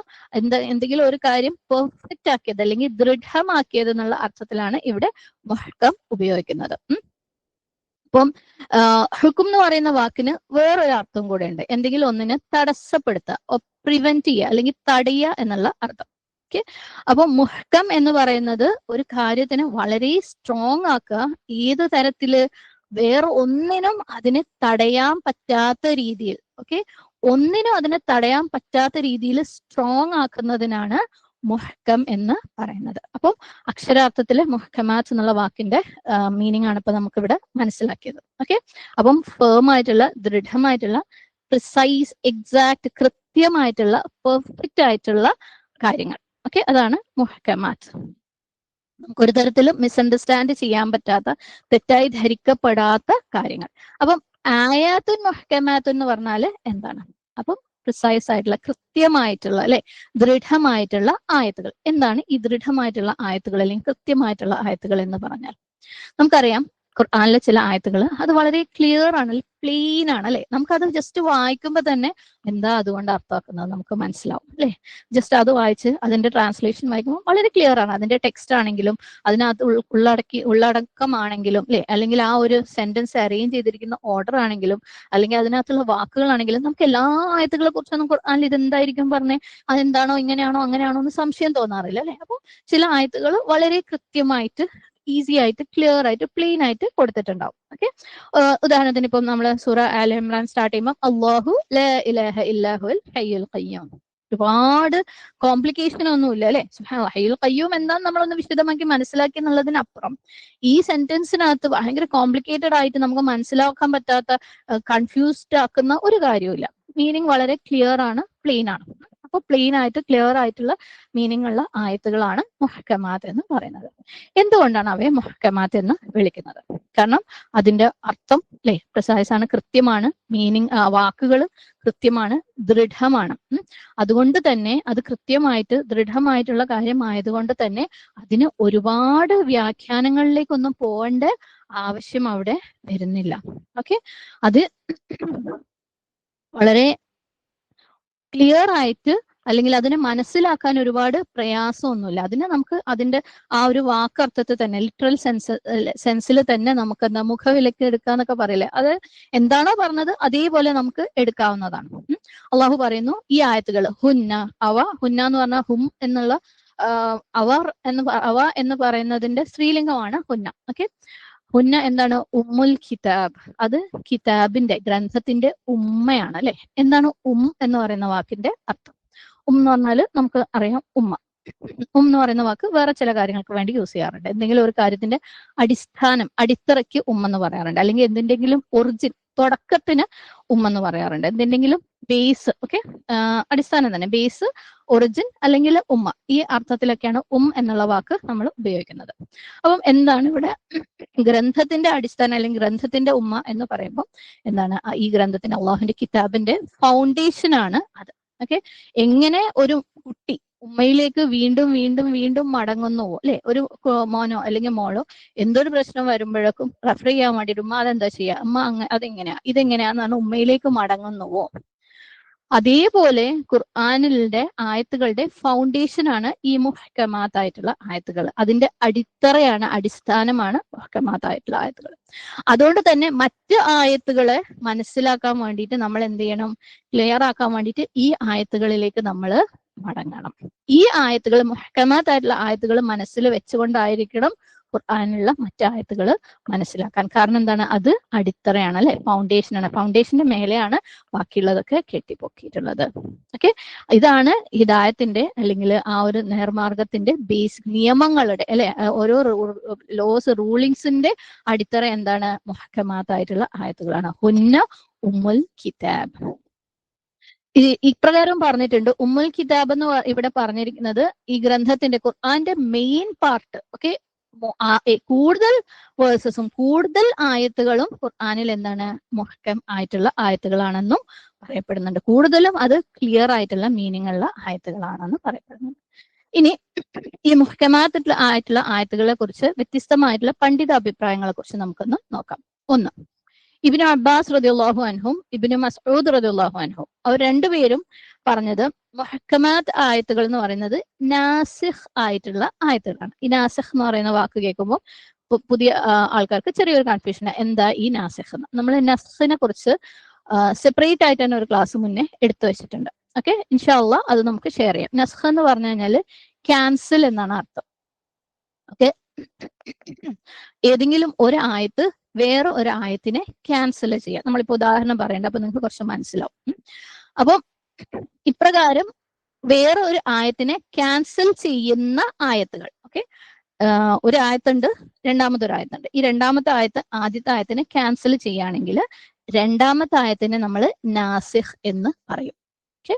എന്തെങ്കിലും ഒരു കാര്യം പെർഫെക്റ്റ് ആക്കിയത് അല്ലെങ്കിൽ ദൃഢമാക്കിയത് എന്നുള്ള അർത്ഥത്തിലാണ് ഇവിടെ മുഹ്കം ഉപയോഗിക്കുന്നത്. അപ്പം ഹുക്കും എന്ന് പറയുന്ന വാക്കിന് വേറൊരു അർത്ഥം കൂടെ ഉണ്ട്. എന്തെങ്കിലും ഒന്നിനെ തടസ്സപ്പെടുത്തുക, പ്രിവെന്റ് ചെയ്യുക, അല്ലെങ്കിൽ തടയുക എന്നുള്ള അർത്ഥം. ഓക്കെ, അപ്പൊ മുഹ്കം എന്ന് പറയുന്നത് ഒരു കാര്യത്തിനെ വളരെ സ്ട്രോങ് ആക്കുക. ഏത് തരത്തില്? വേറെ ഒന്നിനും അതിനെ തടയാൻ പറ്റാത്ത രീതിയിൽ. ഓക്കെ, ഒന്നിനും അതിനെ തടയാൻ പറ്റാത്ത രീതിയിൽ സ്ട്രോങ് ആക്കുന്നതിനാണ് മുഹ്കം എന്ന് പറയുന്നത്. അപ്പം അക്ഷരാർത്ഥത്തില് മുഹ്കമാത്ത് എന്നുള്ള വാക്കിന്റെ മീനിങ് ആണ് ഇപ്പൊ നമുക്കിവിടെ മനസ്സിലാക്കിയത്. ഓക്കെ, അപ്പം ഫേം ആയിട്ടുള്ള, ദൃഢമായിട്ടുള്ള, പ്രിസൈസ്, എക്സാക്ട്, കൃത്യമായിട്ടുള്ള, പെർഫെക്റ്റ് ആയിട്ടുള്ള കാര്യങ്ങൾ. ഓക്കെ, അതാണ് മുഹ്കമാത്ത്. നമുക്കൊരു തരത്തിലും മിസ്അണ്ടർസ്റ്റാൻഡ് ചെയ്യാൻ പറ്റാത്ത, തെറ്റായി ധരിക്കപ്പെടാത്ത കാര്യങ്ങൾ. അപ്പം ആയാത്തുൻ മുഹ്കമാത്തുൻ എന്ന് പറഞ്ഞാല് എന്താണ്? അപ്പം പ്രിസൈസ് ആയിട്ടുള്ള, കൃത്യമായിട്ടുള്ള അല്ലെ, ദൃഢമായിട്ടുള്ള ആയത്തുകൾ. എന്താണ് ഈ ദൃഢമായിട്ടുള്ള ആയത്തുകൾ അല്ലെങ്കിൽ കൃത്യമായിട്ടുള്ള ആയത്തുകൾ എന്ന് പറഞ്ഞാൽ? നമുക്കറിയാം ഖുർആനിലെ ചില ആയത്തുകൾ അത് വളരെ ക്ലിയർ ആണ്, പ്ലെയിൻ ആണ് അല്ലെ. നമുക്കത് ജസ്റ്റ് വായിക്കുമ്പോൾ തന്നെ എന്താ അതുകൊണ്ട് അർത്ഥമാക്കുന്നത് നമുക്ക് മനസ്സിലാവും അല്ലെ. ജസ്റ്റ് അത് വായിച്ച് അതിന്റെ ട്രാൻസ്ലേഷൻ വായിക്കുമ്പോൾ വളരെ ക്ലിയർ ആണ്. അതിന്റെ ടെക്സ്റ്റ് ആണെങ്കിലും അതിനകത്ത് ഉള്ളടക്കമാണെങ്കിലും അല്ലെ, അല്ലെങ്കിൽ ആ ഒരു സെന്റൻസ് അറേഞ്ച് ചെയ്തിരിക്കുന്ന ഓർഡർ ആണെങ്കിലും, അല്ലെങ്കിൽ അതിനകത്തുള്ള വാക്കുകളാണെങ്കിലും, നമുക്ക് എല്ലാ ആയത്തുകളെ കുറിച്ചൊന്നും ഖുർആനിൽ ഇതെന്തായിരിക്കും പറഞ്ഞേ, അതെന്താണോ ഇങ്ങനെയാണോ അങ്ങനെയാണോ എന്ന് സംശയം തോന്നാറില്ല അല്ലെ. അപ്പോൾ ചില ആയത്തുകൾ വളരെ കൃത്യമായിട്ട്, ഈസി ആയിട്ട്, ക്ലിയർ ആയിട്ട്, പ്ലെയിൻ ആയിട്ട് കൊടുത്തിട്ടുണ്ടാവും. ഓക്കെ, ഉദാഹരണത്തിന് ഇപ്പം നമ്മൾ സൂറ ആൽ ഇമ്രാൻ സ്റ്റാർട്ട് ചെയ്യുമ്പോൾ അല്ലാഹു ലാ ഇലാഹ ഇല്ലാഹുൽ ഹയ്യുൽ ഖയ്യൂം, ഒരുപാട് കോംപ്ലിക്കേഷൻ ഒന്നുമില്ല അല്ലെ. ഹയ്യുൽ ഖയ്യൂം എന്താന്ന് നമ്മളൊന്ന് വിശദമാക്കി മനസ്സിലാക്കി എന്നുള്ളതിനപ്പുറം ഈ സെന്റൻസിനകത്ത് ഭയങ്കര കോംപ്ലിക്കേറ്റഡ് ആയിട്ട് നമുക്ക് മനസ്സിലാക്കാൻ പറ്റാത്ത, കൺഫ്യൂസ്ഡ് ആക്കുന്ന ഒരു കാര്യമില്ല. മീനിങ് വളരെ ക്ലിയർ ആണ്, പ്ലെയിൻ ആണ്. അപ്പോൾ പ്ലെയിൻ ആയിട്ട്, ക്ലിയർ ആയിട്ടുള്ള മീനിങ് ഉള്ള ആയത്തുകളാണ് മുഹ്കമാത്ത് എന്ന് പറയുന്നത്. എന്തുകൊണ്ടാണ് അവയെ മുഹ്കമാത്ത് എന്ന് വിളിക്കുന്നത്? കാരണം അതിന്റെ അർത്ഥം അല്ലെ പ്രിസൈസ് ആണ്, കൃത്യമാണ്, മീനിങ് വാക്കുകൾ കൃത്യമാണ്, ദൃഢമാണ്. അതുകൊണ്ട് തന്നെ അത് കൃത്യമായിട്ട്, ദൃഢമായിട്ടുള്ള കാര്യം ആയതുകൊണ്ട് തന്നെ അതിന് ഒരുപാട് വ്യാഖ്യാനങ്ങളിലേക്കൊന്നും പോകേണ്ട ആവശ്യം അവിടെ വരുന്നില്ല. ഓക്കെ, അത് വളരെ ക്ലിയർ ആയിട്ട് അല്ലെങ്കിൽ അതിനെ മനസ്സിലാക്കാൻ ഒരുപാട് പ്രയാസമൊന്നുമില്ല. അതിനെ നമുക്ക് അതിന്റെ ആ ഒരു വാക്കർത്ഥത്തിൽ തന്നെ ലിറ്ററൽ സെൻസിൽ തന്നെ നമുക്ക് എന്താ മുഖവിലക്ക് എടുക്കാന്നൊക്കെ പറയില്ലേ, അത് എന്താണോ പറഞ്ഞത് അതേപോലെ നമുക്ക് എടുക്കാവുന്നതാണ്. അള്ളാഹു പറയുന്നു ഈ ആയത്തുകൾ ഹുന്ന ഹുന്ന എന്ന് പറഞ്ഞാൽ ഹും എന്നുള്ള അവ എന്ന് പറയുന്നതിന്റെ സ്ത്രീലിംഗമാണ് ഹുന്ന. ഓക്കെ, ഹുന്ന എന്താണ്? ഉമ്മുൽ കിതാബ്. അത് കിതാബിന്റെ ഗ്രന്ഥത്തിന്റെ ഉമ്മയാണ് അല്ലെ. എന്താണ് എന്ന് പറയുന്ന വാക്കിന്റെ അർത്ഥം? എന്ന് പറഞ്ഞാൽ നമുക്ക് അറിയാം ഉമ്മ. എന്ന് പറയുന്ന വാക്ക് വേറെ ചില കാര്യങ്ങൾക്ക് വേണ്ടി യൂസ് ചെയ്യാറുണ്ട്. എന്തെങ്കിലും ഒരു കാര്യത്തിന്റെ അടിസ്ഥാനം, അടിത്തറയ്ക്ക് എന്ന് പറയാറുണ്ട്. അല്ലെങ്കിൽ എന്തിന്റെങ്കിലും ഒറിജിൻ, തുടക്കത്തിന് എന്ന് പറയാറുണ്ട്. എന്തിന്റെങ്കിലും ബേസ്, ഓക്കെ, അടിസ്ഥാനം തന്നെ, ബേസ്, ഒറിജിൻ അല്ലെങ്കിൽ ഉമ്മ, ഈ അർത്ഥത്തിലൊക്കെയാണ് എന്നുള്ള വാക്ക് നമ്മൾ ഉപയോഗിക്കുന്നത്. അപ്പം എന്താണ് ഇവിടെ ഗ്രന്ഥത്തിന്റെ അടിസ്ഥാനം അല്ലെങ്കിൽ ഗ്രന്ഥത്തിന്റെ ഉമ്മ എന്ന് പറയുമ്പോൾ എന്താണ്? ഈ ഗ്രന്ഥത്തിന്റെ, അള്ളാഹുവിന്റെ കിതാബിന്റെ ഫൗണ്ടേഷൻ ആണ് അത്. ഓക്കെ, എങ്ങനെ ഒരു കുട്ടി ഉമ്മയിലേക്ക് വീണ്ടും വീണ്ടും വീണ്ടും മടങ്ങുന്നുവോ അല്ലെ, ഒരു മോനോ അല്ലെങ്കിൽ മോളോ എന്തൊരു പ്രശ്നം വരുമ്പോഴേക്കും റെഫർ ചെയ്യാൻ വേണ്ടിയിട്ട് ഉമ്മ അതെന്താ ചെയ്യുക, അമ്മ അതെങ്ങനെയാ ഇതെങ്ങനെയാന്നാണ് ഉമ്മയിലേക്ക് മടങ്ങുന്നുവോ, അതേപോലെ ഖുർആനിലെ ആയത്തുകളുടെ ഫൗണ്ടേഷൻ ആണ് ഈ മുഹ്കമാത്തായിട്ടുള്ള ആയത്തുകൾ. അതിന്റെ അടിത്തറയാണ്, അടിസ്ഥാനമാണ് മുഹ്കമാത്തായിട്ടുള്ള ആയത്തുകൾ. അതുകൊണ്ട് തന്നെ മറ്റ് ആയത്തുകളെ മനസ്സിലാക്കാൻ വേണ്ടിയിട്ട് നമ്മൾ എന്ത് ചെയ്യണം? ക്ലിയർ ആക്കാൻ വേണ്ടിയിട്ട് ഈ ആയത്തുകളിലേക്ക് നമ്മൾ മടങ്ങണം. ഈ ആയത്തുകൾ, മുഹ്കമാത്തായിട്ടുള്ള ആയത്തുകൾ മനസ്സിൽ വെച്ചുകൊണ്ടായിരിക്കണം ഖുർആനിലുള്ള മറ്റായത്തുകൾ മനസ്സിലാക്കാൻ. കാരണം എന്താണ്? അത് അടിത്തറയാണ് അല്ലെ, ഫൗണ്ടേഷനാണ്. ഫൗണ്ടേഷന്റെ മേലെയാണ് ബാക്കിയുള്ളതൊക്കെ കെട്ടിപ്പൊക്കിയിട്ടുള്ളത്. ഓക്കെ, ഇതാണ് ഹിദായത്തിന്റെ അല്ലെങ്കിൽ ആ ഒരു നേർമാർഗത്തിന്റെ ബേസിക് നിയമങ്ങളുടെ അല്ലെ, ഓരോ റൂളിങ്സിന്റെ അടിത്തറ എന്താണ്? മുഹ്കമാത്തായിട്ടുള്ള ആയത്തുകളാണ്. ഹുന്ന ഉമ്മുൽ കിതാബ്. ഇപ്രകാരം പറഞ്ഞിട്ടുണ്ട്. ഉമ്മുൽ കിതാബ് എന്ന് ഇവിടെ പറഞ്ഞിരിക്കുന്നത് ഈ ഗ്രന്ഥത്തിന്റെ, ഖുർആന്റെ മെയിൻ പാർട്ട്. ഓക്കെ, കൂടുതൽ വേഴ്സസും കൂടുതൽ ആയത്തുകളും ഖുർആനിൽ എന്താണ്? മുഹ്കം ആയിട്ടുള്ള ആയത്തുകളാണെന്നും പറയപ്പെടുന്നുണ്ട്. കൂടുതലും അത് ക്ലിയർ ആയിട്ടുള്ള മീനിങ് ഉള്ള ആയത്തുകളാണെന്ന് പറയപ്പെടുന്നുണ്ട്. ഇനി ഈ മുഹ്കമായിട്ടുള്ള ആയത്തുകളെ കുറിച്ച് വ്യത്യസ്തമായിട്ടുള്ള പണ്ഡിത അഭിപ്രായങ്ങളെ കുറിച്ച് നമുക്കൊന്ന് നോക്കാം. ഒന്ന്, ഇബ്നു അബ്ബാസ് റളിയല്ലാഹു അൻഹും ഇബ്നു മസ്ഊദ് റളിയല്ലാഹു അൻഹും, അവർ രണ്ടുപേരും പറഞ്ഞത് മുഹ്കമാത്ത് ആയത്തുകൾ എന്ന് പറയുന്നത് നാസിഖ് ആയിട്ടുള്ള ആയത്തുകളാണ്. ഈ നാസിഖ് എന്ന് പറയുന്ന വാക്ക് കേൾക്കുമ്പോൾ പുതിയ ആൾക്കാർക്ക് ചെറിയൊരു കൺഫ്യൂഷൻ, എന്താ ഈ നാസിഖ് എന്ന്. നമ്മൾ നസ്ഖിനെ കുറിച്ച് സെപ്പറേറ്റ് ആയിട്ട് തന്നെ ഒരു ക്ലാസ് മുന്നേ എടുത്തു വെച്ചിട്ടുണ്ട്. ഓക്കെ, ഇൻഷാ അല്ലാഹ് അത് നമുക്ക് ഷെയർ ചെയ്യാം. നസ്ഖ് എന്ന് പറഞ്ഞു കഴിഞ്ഞാൽ ക്യാൻസൽ എന്നാണ് അർത്ഥം. ഓക്കെ, ഏതെങ്കിലും ഒരു ആയത്ത് വേറെ ഒരു ആയത്തിനെ ക്യാൻസൽ ചെയ്യാം. നമ്മളിപ്പോ ഉദാഹരണം പറയണ്ട, അപ്പൊ നിങ്ങൾക്ക് കുറച്ച് മനസ്സിലാവും. അപ്പം ഇപ്രകാരം വേറെ ഒരു ആയത്തിനെ ക്യാൻസൽ ചെയ്യുന്ന ആയത്തുകൾ. ഓക്കെ, ഒരു ആയത്തുണ്ട്, രണ്ടാമത്തെ ഒരു ആയത്തുണ്ട്. ഈ രണ്ടാമത്തെ ആയത്ത് ആദ്യത്തെ ആയത്തിനെ ക്യാൻസൽ ചെയ്യുകയാണെങ്കിൽ രണ്ടാമത്തെ ആയത്തിനെ നമ്മൾ നാസിഖ് എന്ന് പറയും. ഓക്കെ,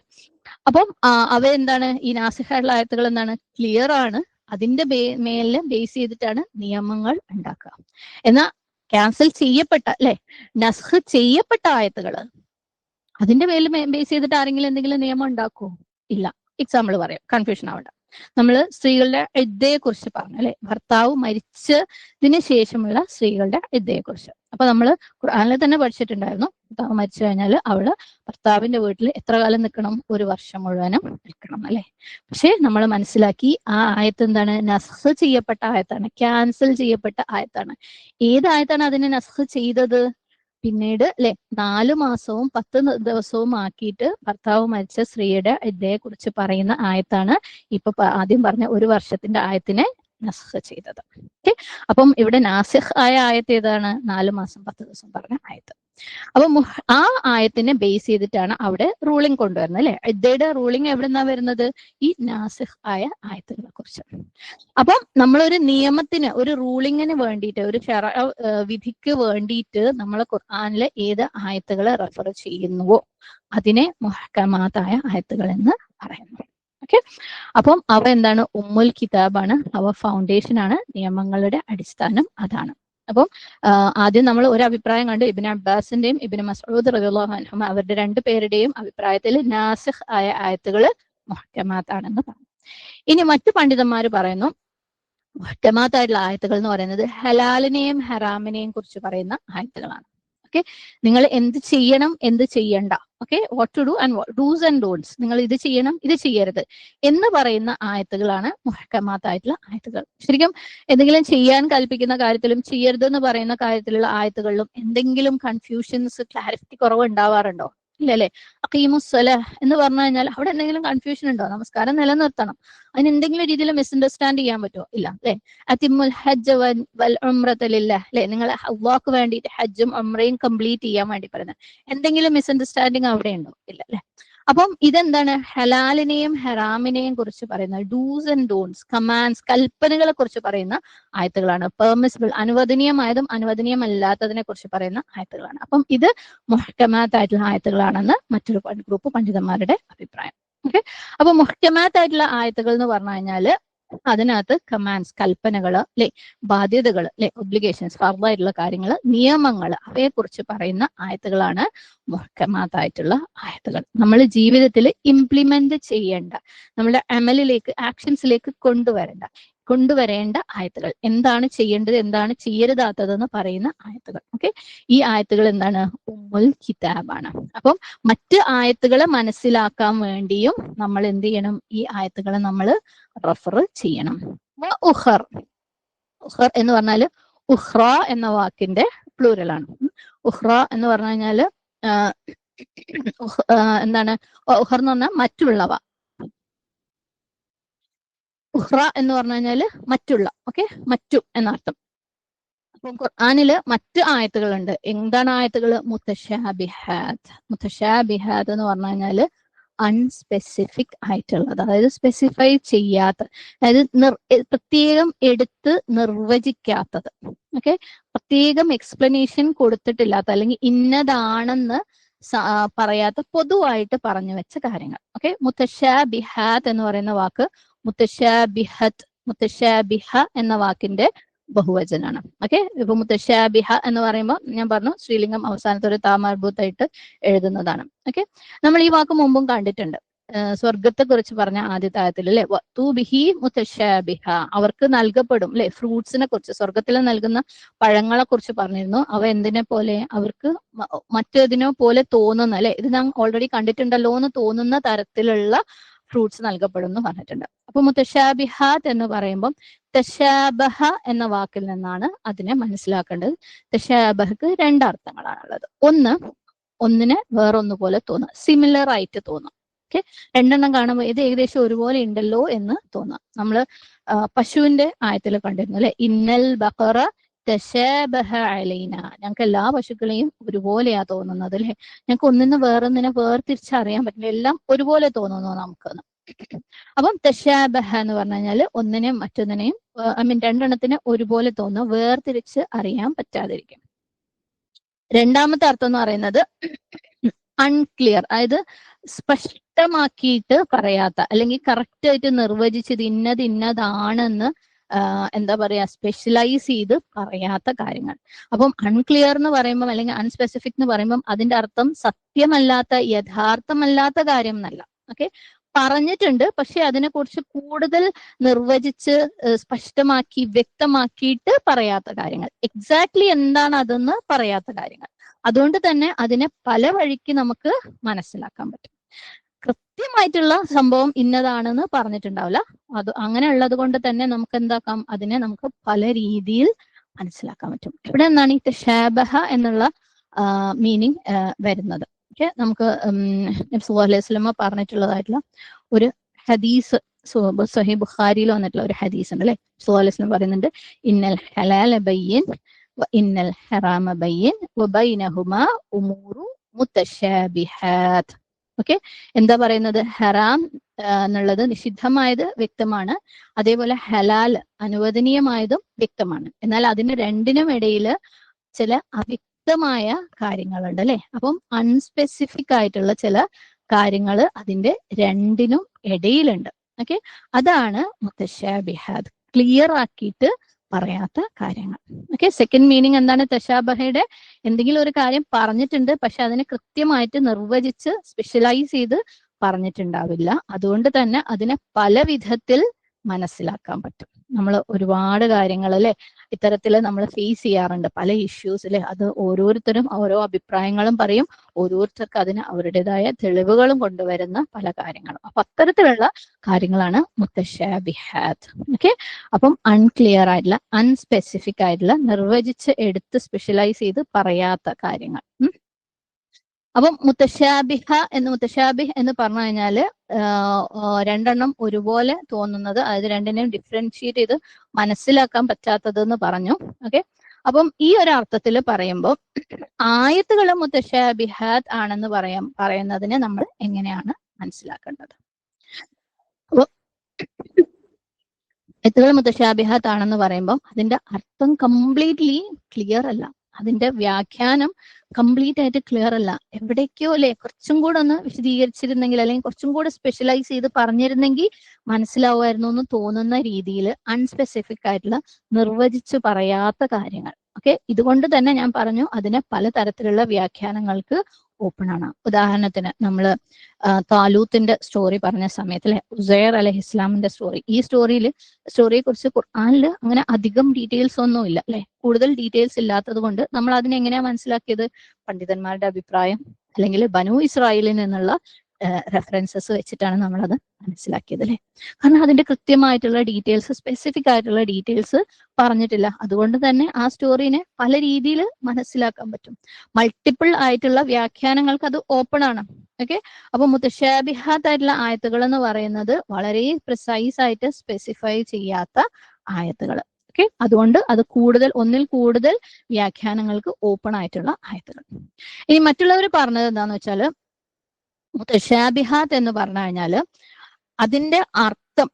അപ്പം അവ എന്താണ്? ഈ നാസിഖായിട്ടുള്ള ആയത്തുകൾ എന്താണ്? ക്ലിയർ ആണ്, അതിന്റെ മേലിൽ ബേസ് ചെയ്തിട്ടാണ് നിയമങ്ങൾ ഉണ്ടാക്കുക. എന്നാൽ ക്യാൻസൽ ചെയ്യപ്പെട്ട അല്ലെ, നസ്ഖ് ചെയ്യപ്പെട്ട ആയത്തുകൾ, അതിന്റെ പേരിൽ ബേസ് ചെയ്തിട്ട് ആരെങ്കിലും എന്തെങ്കിലും നിയമം ഉണ്ടാക്കുമോ? ഇല്ല. എക്സാമ്പിൾ പറയാം, കൺഫ്യൂഷൻ ആവണ്ട. നമ്മൾ സ്ത്രീകളുടെ ഇദ്ദയെ കുറിച്ച് പറഞ്ഞു അല്ലെ, ഭർത്താവ് മരിച്ചതിന് ശേഷമുള്ള സ്ത്രീകളുടെ ഇദ്ദയെ കുറിച്ച്. അപ്പൊ നമ്മൾ ഖുർആനിൽ തന്നെ പഠിച്ചിട്ടുണ്ടായിരുന്നു, ഭർത്താവ് മരിച്ചു കഴിഞ്ഞാൽ അവള് ഭർത്താവിന്റെ വീട്ടിൽ എത്ര കാലം നിൽക്കണം? 1 വർഷം മുഴുവനും നിൽക്കണം അല്ലെ. പക്ഷെ നമ്മൾ മനസ്സിലാക്കി ആ ആയത്ത് എന്താണ്? നസ്ഖ് ചെയ്യപ്പെട്ട ആയത്താണ്, ക്യാൻസൽ ചെയ്യപ്പെട്ട ആയത്താണ്. ഏത് ആയത്താണ് അതിനെ നസ്ഖ് ചെയ്തത്? പിന്നീട് അല്ലെ 4 മാസവും 10 ദിവസവും ആക്കിയിട്ട് ഭർത്താവ് മരിച്ച സ്ത്രീയുടെ ഇദ്ദയെ കുറിച്ച് പറയുന്ന ആയത്താണ് ഇപ്പൊ ആദ്യം പറഞ്ഞ 1 വർഷത്തിന്റെ ആയത്തിനെ നസ്ഖ് ചെയ്തത്. ഓക്കെ, അപ്പം ഇവിടെ നാസിഖ് ആയ ആയത്ത് ഏതാണ്? 4 മാസം 10 ദിവസം പറഞ്ഞ ആയത്ത്. അപ്പം ആ ആയത്തിനെ ബേസ് ചെയ്തിട്ടാണ് അവിടെ റൂളിംഗ് കൊണ്ടുവരുന്നത് അല്ലെ. ഇദ്ദയുടെ റൂളിംഗ് എവിടെന്നാ വരുന്നത്? ഈ നാസിഖ് ആയ ആയത്തുകളെ കുറിച്ച്. അപ്പം നമ്മളൊരു നിയമത്തിന്, ഒരു റൂളിങ്ങിന് വേണ്ടിയിട്ട്, ഒരു വിധിക്ക് വേണ്ടിയിട്ട് നമ്മൾ ഖുർആനിലെ ഏത് ആയത്തുകളെ റെഫർ ചെയ്യുന്നുവോ അതിനെ മുഹ്കമാത്തായ ആയത്തുകൾ എന്ന് പറയുന്നു. ഓക്കെ, അപ്പം അവ എന്താണ്? ഉമ്മുൽ കിതാബാണ്, അവ ഫൗണ്ടേഷൻ ആണ്, നിയമങ്ങളുടെ അടിസ്ഥാനം അതാണ്. അപ്പം ആദ്യം നമ്മൾ ഒരു അഭിപ്രായം കണ്ടു, ഇബ്നു അബ്ബാസിന്റെയും ഇബ്നു മസ്ഊദ് റളിയല്ലാഹു അൻഹും, അവരുടെ രണ്ടുപേരുടെയും അഭിപ്രായത്തിൽ നാസിഖ് ആയ ആയത്തുകൾ മുഹ്കമാത്താണെന്ന് പറഞ്ഞു. ഇനി മറ്റു പണ്ഡിതന്മാർ പറയുന്നു മുഹ്കമാത്തായിട്ടുള്ള ആയത്തുകൾ എന്ന് പറയുന്നത് ഹലാലിനെയും ഹറാമിനെയും കുറിച്ച് പറയുന്ന ആയത്തുകളാണ്. ഓക്കെ, നിങ്ങൾ എന്ത് ചെയ്യണം, എന്ത് ചെയ്യണ്ട, okay, what to do and dos and don'ts, നിങ്ങൾ ഇത് ചെയ്യണം ഇത് ചെയ്യരുത് എന്ന് പറയുന്ന ആയത്തുകളാണ് മുഹക്കമാത്ത് ആയിട്ടുള്ള ആയത്തുകൾ. ശരിക്കും എന്തെങ്കിലും ചെയ്യാൻ കൽപ്പിക്കുന്ന കാര്യത്തിലും ചെയ്യരുതെന്ന് പറയുന്ന കാര്യത്തിലുള്ള ആയത്തുകളിലും എന്തെങ്കിലും കൺഫ്യൂഷൻസ്, ക്ലാരിറ്റി കുറവ് ഉണ്ടാവാറുണ്ടോ? ഇല്ലല്ലേ. അഖീമുസ്സല എന്ന് പറഞ്ഞു കഴിഞ്ഞാൽ അവിടെ എന്തെങ്കിലും കൺഫ്യൂഷൻ ഉണ്ടോ? നമസ്കാരം നിലനിർത്തണം, അതിന് എന്തെങ്കിലും രീതിയിൽ മിസ്അണ്ടർസ്റ്റാൻഡ് ചെയ്യാൻ പറ്റുമോ? ഇല്ല അല്ലെ. അതിമുൽ ഹജ്ജ് വൽ ഉംറത ലില്ലാഹ് അല്ലെ, നിങ്ങൾ അല്ലാഹുക്ക് വേണ്ടിയിട്ട് ഹജ്ജും ഉംറയും കംപ്ലീറ്റ് ചെയ്യാൻ വേണ്ടി പറയുന്നത്. എന്തെങ്കിലും മിസ്അണ്ടർസ്റ്റാൻഡിങ് അവിടെ ഉണ്ടോ? ഇല്ല അല്ലെ. അപ്പം ഇതെന്താണ്? ഹലാലിനെയും ഹറാമിനെയും കുറിച്ച് പറയുന്ന ഡൂസ് ആൻഡ് ഡോൺസ്, കമാൻഡ്സ്, കൽപ്പനകളെ കുറിച്ച് പറയുന്ന ആയത്തുകളാണ്. പെർമിസിബിൾ, അനുവദനീയമായതും അനുവദനീയമല്ലാത്തതിനെ കുറിച്ച് പറയുന്ന ആയത്തുകളാണ്. അപ്പം ഇത് മുഹ്കമാത്ത് ആയിട്ടുള്ള ആയത്തുകളാണെന്ന് മറ്റൊരു ഗ്രൂപ്പ് പണ്ഡിതന്മാരുടെ അഭിപ്രായം. ഓക്കെ, അപ്പൊ മുഹ്കമാത്ത് ആയിട്ടുള്ള ആയത്തുകൾ എന്ന് പറഞ്ഞു കഴിഞ്ഞാല് അതിനകത്ത് കമാൻഡ്സ്, കൽപ്പനകള് അല്ലെ, ബാധ്യതകള് അല്ലെ, ഒബ്ലിഗേഷൻസ്, ഫർദായിട്ടുള്ള കാര്യങ്ങള്, അവയെ അവയെക്കുറിച്ച് പറയുന്ന ആയത്തുകളാണ് മുഹ്കമാത്ത് ആയിട്ടുള്ള ആയത്തുകൾ. നമ്മൾ ജീവിതത്തിൽ ഇംപ്ലിമെന്റ് ചെയ്യേണ്ട, നമ്മുടെ അമലിലേക്ക്, ആക്ഷൻസിലേക്ക് കൊണ്ടുവരേണ്ട ആയത്തുകൾ, എന്താണ് ചെയ്യേണ്ടത് എന്താണ് ചെയ്യരുതാത്തതെന്ന് പറയുന്ന ആയത്തുകൾ. ഓക്കെ, ഈ ആയത്തുകൾ എന്താണ്? ഉമ്മുൽ കിതാബാണ്. അപ്പം മറ്റ് ആയത്തുകളെ മനസ്സിലാക്കാൻ വേണ്ടിയും നമ്മൾ എന്ത് ചെയ്യണം? ഈ ആയത്തുകളെ നമ്മൾ റെഫർ ചെയ്യണം. ഉഖർ, ഉഖർ എന്ന് പറഞ്ഞാല് ഉഹ്റ എന്ന വാക്കിന്റെ പ്ലൂരലാണ്. ഉഹ്റ എന്ന് പറഞ്ഞു കഴിഞ്ഞാല് എന്താണ്? ഉഹർ എന്ന് പറഞ്ഞാൽ മറ്റുള്ളവ. ഉഹ്റ എന്ന് പറഞ്ഞു കഴിഞ്ഞാല് മറ്റുള്ള, ഓക്കെ, മറ്റു എന്നർത്ഥം. അപ്പം ഖുർആനില് മറ്റ് ആയത്തുകളുണ്ട്. എന്താണ് ആയത്തുകൾ? മുത്തശാബിഹാത്ത്. മുത്തശാബിഹാത്ത് എന്ന് പറഞ്ഞു കഴിഞ്ഞാല് അൺസ്പെസിഫിക് ആയിട്ടുള്ളത്, അതായത് സ്പെസിഫൈ ചെയ്യാത്ത, അതായത് പ്രത്യേകം എടുത്ത് നിർവചിക്കാത്തത്. ഓക്കെ, പ്രത്യേകം എക്സ്പ്ലനേഷൻ കൊടുത്തിട്ടില്ലാത്ത, അല്ലെങ്കിൽ ഇന്നതാണെന്ന് പറയാത്ത, പൊതുവായിട്ട് പറഞ്ഞു വെച്ച കാര്യങ്ങൾ. ഓക്കെ, മുത്തശാബിഹാത്ത് എന്ന് പറയുന്ന വാക്ക് മുത്തശാബിഹത്ത്, മുത്തശാബിഹ എന്ന വാക്കിന്റെ ബഹുവചനാണ്. ഓക്കെ, ഇപ്പൊ മുത്തശാബിഹ എന്ന് പറയുമ്പോൾ ഞാൻ പറഞ്ഞു സ്ത്രീലിംഗം അവസാനത്തെ ഒരു താമർഭൂത്തായിട്ട് എഴുതുന്നതാണ്. ഓക്കെ, നമ്മൾ ഈ വാക്ക് മുമ്പും കണ്ടിട്ടുണ്ട്. സ്വർഗത്തെ കുറിച്ച് പറഞ്ഞ ആദ്യത്തെ ആയത്തിൽ അല്ലെ, വതൂബിഹി മുത്തശാബിഹ, അവർക്ക് നൽകപ്പെടും അല്ലെ, ഫ്രൂട്ട്സിനെ കുറിച്ച്, സ്വർഗത്തിൽ നൽകുന്ന പഴങ്ങളെ കുറിച്ച് പറഞ്ഞിരുന്നു. അവ എന്തിനെ പോലെ? അവർക്ക് മറ്റേതിനോ പോലെ തോന്നുന്ന അല്ലെ, ഇത് ഞാൻ ഓൾറെഡി കണ്ടിട്ടുണ്ടല്ലോ എന്ന് തോന്നുന്ന തരത്തിലുള്ള ഫ്രൂട്ട്സ് നൽകപ്പെടും എന്ന് പറഞ്ഞിട്ടുണ്ട്. അപ്പൊ മുത്തശാബിഹാത്ത് എന്ന് പറയുമ്പോൾ തശാബഹ എന്ന വാക്കിൽ നിന്നാണ് അതിനെ മനസ്സിലാക്കേണ്ടത്. തശാബഹക്ക് രണ്ടർത്ഥങ്ങളാണുള്ളത്. ഒന്നിനെ വേറൊന്നു പോലെ തോന്നുക, സിമിലർ ആയിട്ട് തോന്നുക. ഓക്കെ, രണ്ടെണ്ണം കാണുമ്പോൾ ഇത് ഏകദേശം ഒരുപോലെ ഉണ്ടല്ലോ എന്ന് തോന്നാം. നമ്മള് പശുവിന്റെ ആയത്തിൽ കണ്ടിരുന്നു അല്ലെ, ഇന്നൽ ബഖറ തശാബഹ അലൈന, ഞങ്ങൾക്ക് എല്ലാ പശുക്കളെയും ഒരുപോലെയാ തോന്നുന്നത് അല്ലെ, ഞങ്ങൾക്ക് ഒന്നിന്ന് വേറൊന്നിനെ വേർതിരിച്ചറിയാൻ പറ്റില്ല, എല്ലാം ഒരുപോലെ തോന്നുന്നു നമുക്ക്. അപ്പം തശാബഹ എന്ന് പറഞ്ഞു കഴിഞ്ഞാൽ ഒന്നിനെയും മറ്റൊന്നിനെയും രണ്ടെണ്ണത്തിന് ഒരുപോലെ തോന്നുന്നു, വേർതിരിച്ച് അറിയാൻ പറ്റാതിരിക്കും. രണ്ടാമത്തെ അർത്ഥം എന്ന് പറയുന്നത് അൺക്ലിയർ, അതായത് സ്പഷ്ടമാക്കിയിട്ട് പറയാത്ത, അല്ലെങ്കിൽ കറക്റ്റ് ആയിട്ട് നിർവചിച്ചത് ഇന്നതാണെന്ന് എന്താ പറയാ, സ്പെഷ്യലൈസ് ചെയ്ത് പറയാത്ത കാര്യങ്ങൾ. അപ്പം അൺക്ലിയർ എന്ന് പറയുമ്പോൾ, അല്ലെങ്കിൽ അൺസ്പെസിഫിക് എന്ന് പറയുമ്പോൾ അതിന്റെ അർത്ഥം സത്യമല്ലാത്ത, യഥാർത്ഥമല്ലാത്ത കാര്യം എന്നല്ല. ഓക്കെ, പറഞ്ഞിട്ടുണ്ട്, പക്ഷെ അതിനെക്കുറിച്ച് കൂടുതൽ നിർവചിച്ച് സ്പഷ്ടമാക്കി വ്യക്തമാക്കിയിട്ട് പറയാത്ത കാര്യങ്ങൾ, എക്സാക്ട്ലി എന്താണ് അതെന്ന് പറയാത്ത കാര്യങ്ങൾ. അതുകൊണ്ട് തന്നെ അതിനെ പല വഴിക്ക് നമുക്ക് മനസ്സിലാക്കാൻ പറ്റും. കൃത്യമായിട്ടുള്ള സംഭവം ഇന്നതാണെന്ന് പറഞ്ഞിട്ടുണ്ടാവില്ല. അത് അങ്ങനെ ഉള്ളത് കൊണ്ട് തന്നെ നമുക്ക് എന്താക്കാം, അതിനെ നമുക്ക് പല രീതിയിൽ മനസ്സിലാക്കാൻ പറ്റും. ഇവിടെ എന്താണ് ഈ തശാബഹ എന്നുള്ള മീനിങ് വരുന്നത്? ഓക്കെ, നമുക്ക് നബി സല്ലല്ലാഹു അലൈഹി വസല്ലം പറഞ്ഞിട്ടുള്ളതായിട്ടുള്ള ഒരു ഹദീസ്, സഹീഹ് ബുഖാരിയിൽ വന്നിട്ടുള്ള ഒരു ഹദീസ് ഉണ്ട് അല്ലെ. സല്ലല്ലാഹു അലൈഹി വസല്ലം പറയുന്നുണ്ട്, ഇന്നൽ ഹലാല ബയ്യിൻ വ ഇന്നൽ ഹറാമ ബയ്യിൻ വ ബൈനഹുമാ ഉമൂറു മുതശാബിഹാത്ത്. ഓക്കെ, എന്താ പറയുന്നത്? ഹറാം എന്നുള്ളത്, നിഷിദ്ധമായത് വ്യക്തമാണ്, അതേപോലെ ഹലാൽ അനുവദനീയമായതും വ്യക്തമാണ്. എന്നാൽ അതിന് രണ്ടിനും ഇടയിൽ ചില അവ്യക്തമായ കാര്യങ്ങളുണ്ട് അല്ലെ. അപ്പം അൺസ്പെസിഫിക് ആയിട്ടുള്ള ചില കാര്യങ്ങൾ അതിന്റെ രണ്ടിനും ഇടയിലുണ്ട്. ഓക്കെ, അതാണ് മുത്തശാബിഹാത്ത്, ക്ലിയർ ആക്കിയിട്ട് പറയാത്ത കാര്യങ്ങൾ. ഓക്കെ, സെക്കൻഡ് മീനിങ് എന്താണ് തശാബഹയുടെ? എന്തെങ്കിലും ഒരു കാര്യം പറഞ്ഞിട്ടുണ്ട്, പക്ഷെ അതിനെ കൃത്യമായിട്ട് നിർവചിച്ച് സ്പെഷ്യലൈസ് ചെയ്ത് പറഞ്ഞിട്ടുണ്ടാവില്ല, അതുകൊണ്ട് തന്നെ അതിനെ പല വിധത്തിൽ മനസ്സിലാക്കാൻ പറ്റും. നമ്മൾ ഒരുപാട് കാര്യങ്ങൾ അല്ലെ ഇത്തരത്തിൽ നമ്മൾ ഫേസ് ചെയ്യാറുണ്ട്, പല ഇഷ്യൂസ് അല്ലെ. അത് ഓരോരുത്തരും ഓരോ അഭിപ്രായങ്ങളും പറയും, ഓരോരുത്തർക്ക് അതിന് അവരുടേതായ തെളിവുകളും കൊണ്ടുവരുന്ന പല കാര്യങ്ങളും. അപ്പൊ അത്തരത്തിലുള്ള കാര്യങ്ങളാണ് മുത്തശാബിഹാത്ത്. ഓക്കെ, അപ്പം അൺക്ലിയർ ആയിട്ടുള്ള, അൺസ്പെസിഫിക് ആയിട്ടുള്ള, നിർവചിച്ച് എടുത്ത് സ്പെഷ്യലൈസ് ചെയ്ത് പറയാത്ത കാര്യങ്ങൾ. അപ്പം മുത്തശാബിഹ് എന്ന് പറഞ്ഞു കഴിഞ്ഞാല് രണ്ടെണ്ണം ഒരുപോലെ തോന്നുന്നത്, അതായത് രണ്ടിനെയും ഡിഫറൻഷിയേറ്റ് ചെയ്ത് മനസ്സിലാക്കാൻ പറ്റാത്തത് എന്ന് പറഞ്ഞു. ഓക്കെ, അപ്പം ഈ ഒരു അർത്ഥത്തിൽ പറയുമ്പോൾ ആയത്തുകൾ മുത്തശാബിഹാത്ത് ആണെന്ന് പറയുന്നതിനെ നമ്മൾ എങ്ങനെയാണ് മനസ്സിലാക്കേണ്ടത്? അപ്പൊ ആയത്തുകൾ മുത്തശാബിഹാത്ത് ആണെന്ന് പറയുമ്പോൾ അതിന്റെ അർത്ഥം കംപ്ലീറ്റ്ലി ക്ലിയർ അല്ല, അതിന്റെ വ്യാഖ്യാനം കംപ്ലീറ്റ് ആയിട്ട് ക്ലിയർ അല്ല. എവിടേക്കോ അല്ലെ കുറച്ചും കൂടെ ഒന്ന് വിശദീകരിച്ചിരുന്നെങ്കിൽ, അല്ലെങ്കിൽ കുറച്ചും കൂടെ സ്പെഷ്യലൈസ് ചെയ്ത് പറഞ്ഞിരുന്നെങ്കിൽ മനസ്സിലാവുമായിരുന്നു എന്ന് തോന്നുന്ന രീതിയിൽ അൺസ്പെസിഫിക് ആയിട്ടുള്ള, നിർവചിച്ച് പറയാത്ത കാര്യങ്ങൾ. ഓക്കെ, ഇതുകൊണ്ട് തന്നെ ഞാൻ പറഞ്ഞു അതിന് പലതരത്തിലുള്ള വ്യാഖ്യാനങ്ങൾക്ക് ഓപ്പൺ ആണ്. ഉദാഹരണത്തിന് നമ്മള് താലൂത്തിന്റെ സ്റ്റോറി പറഞ്ഞ സമയത്ത് അല്ലെ, ഉസൈർ അലൈഹി ഇസ്ലാമിന്റെ സ്റ്റോറി, ഈ സ്റ്റോറിയെ കുറിച്ച് ഖുർആനിൽ അങ്ങനെ അധികം ഡീറ്റെയിൽസ് ഒന്നും ഇല്ല അല്ലെ. കൂടുതൽ ഡീറ്റെയിൽസ് ഇല്ലാത്തത് കൊണ്ട് നമ്മൾ അതിനെ എങ്ങനെയാ മനസ്സിലാക്കിയത്? പണ്ഡിതന്മാരുടെ അഭിപ്രായം അല്ലെങ്കിൽ ബനു ഇസ്രായേലിൽ നിന്നുള്ള റെഫറൻസസ് വെച്ചിട്ടാണ് നമ്മളത് മനസ്സിലാക്കിയത് അല്ലെ. കാരണം അതിന്റെ കൃത്യമായിട്ടുള്ള ഡീറ്റെയിൽസ്, സ്പെസിഫിക് ആയിട്ടുള്ള ഡീറ്റെയിൽസ് പറഞ്ഞിട്ടില്ല. അതുകൊണ്ട് തന്നെ ആ സ്റ്റോറിനെ പല രീതിയിൽ മനസ്സിലാക്കാൻ പറ്റും. മൾട്ടിപ്പിൾ ആയിട്ടുള്ള വ്യാഖ്യാനങ്ങൾക്ക് അത് ഓപ്പൺ ആണ്. ഓക്കെ, അപ്പൊ മുത്തശാബിഹാത്ത് ആയിട്ടുള്ള ആയത്തുകൾ എന്ന് പറയുന്നത് വളരെ പ്രിസൈസ് ആയിട്ട് സ്പെസിഫൈ ചെയ്യാത്ത ആയത്തുകൾ. ഓക്കെ, അതുകൊണ്ട് അത് ഒന്നിൽ കൂടുതൽ വ്യാഖ്യാനങ്ങൾക്ക് ഓപ്പൺ ആയിട്ടുള്ള ആയത്തുകൾ. ഇനി മറ്റുള്ളവർ പറഞ്ഞത് എന്താന്ന് വെച്ചാല്, മുത്തശാബിഹാത്ത് എന്ന് പറഞ്ഞു കഴിഞ്ഞാല് അതിന്റെ അർത്ഥം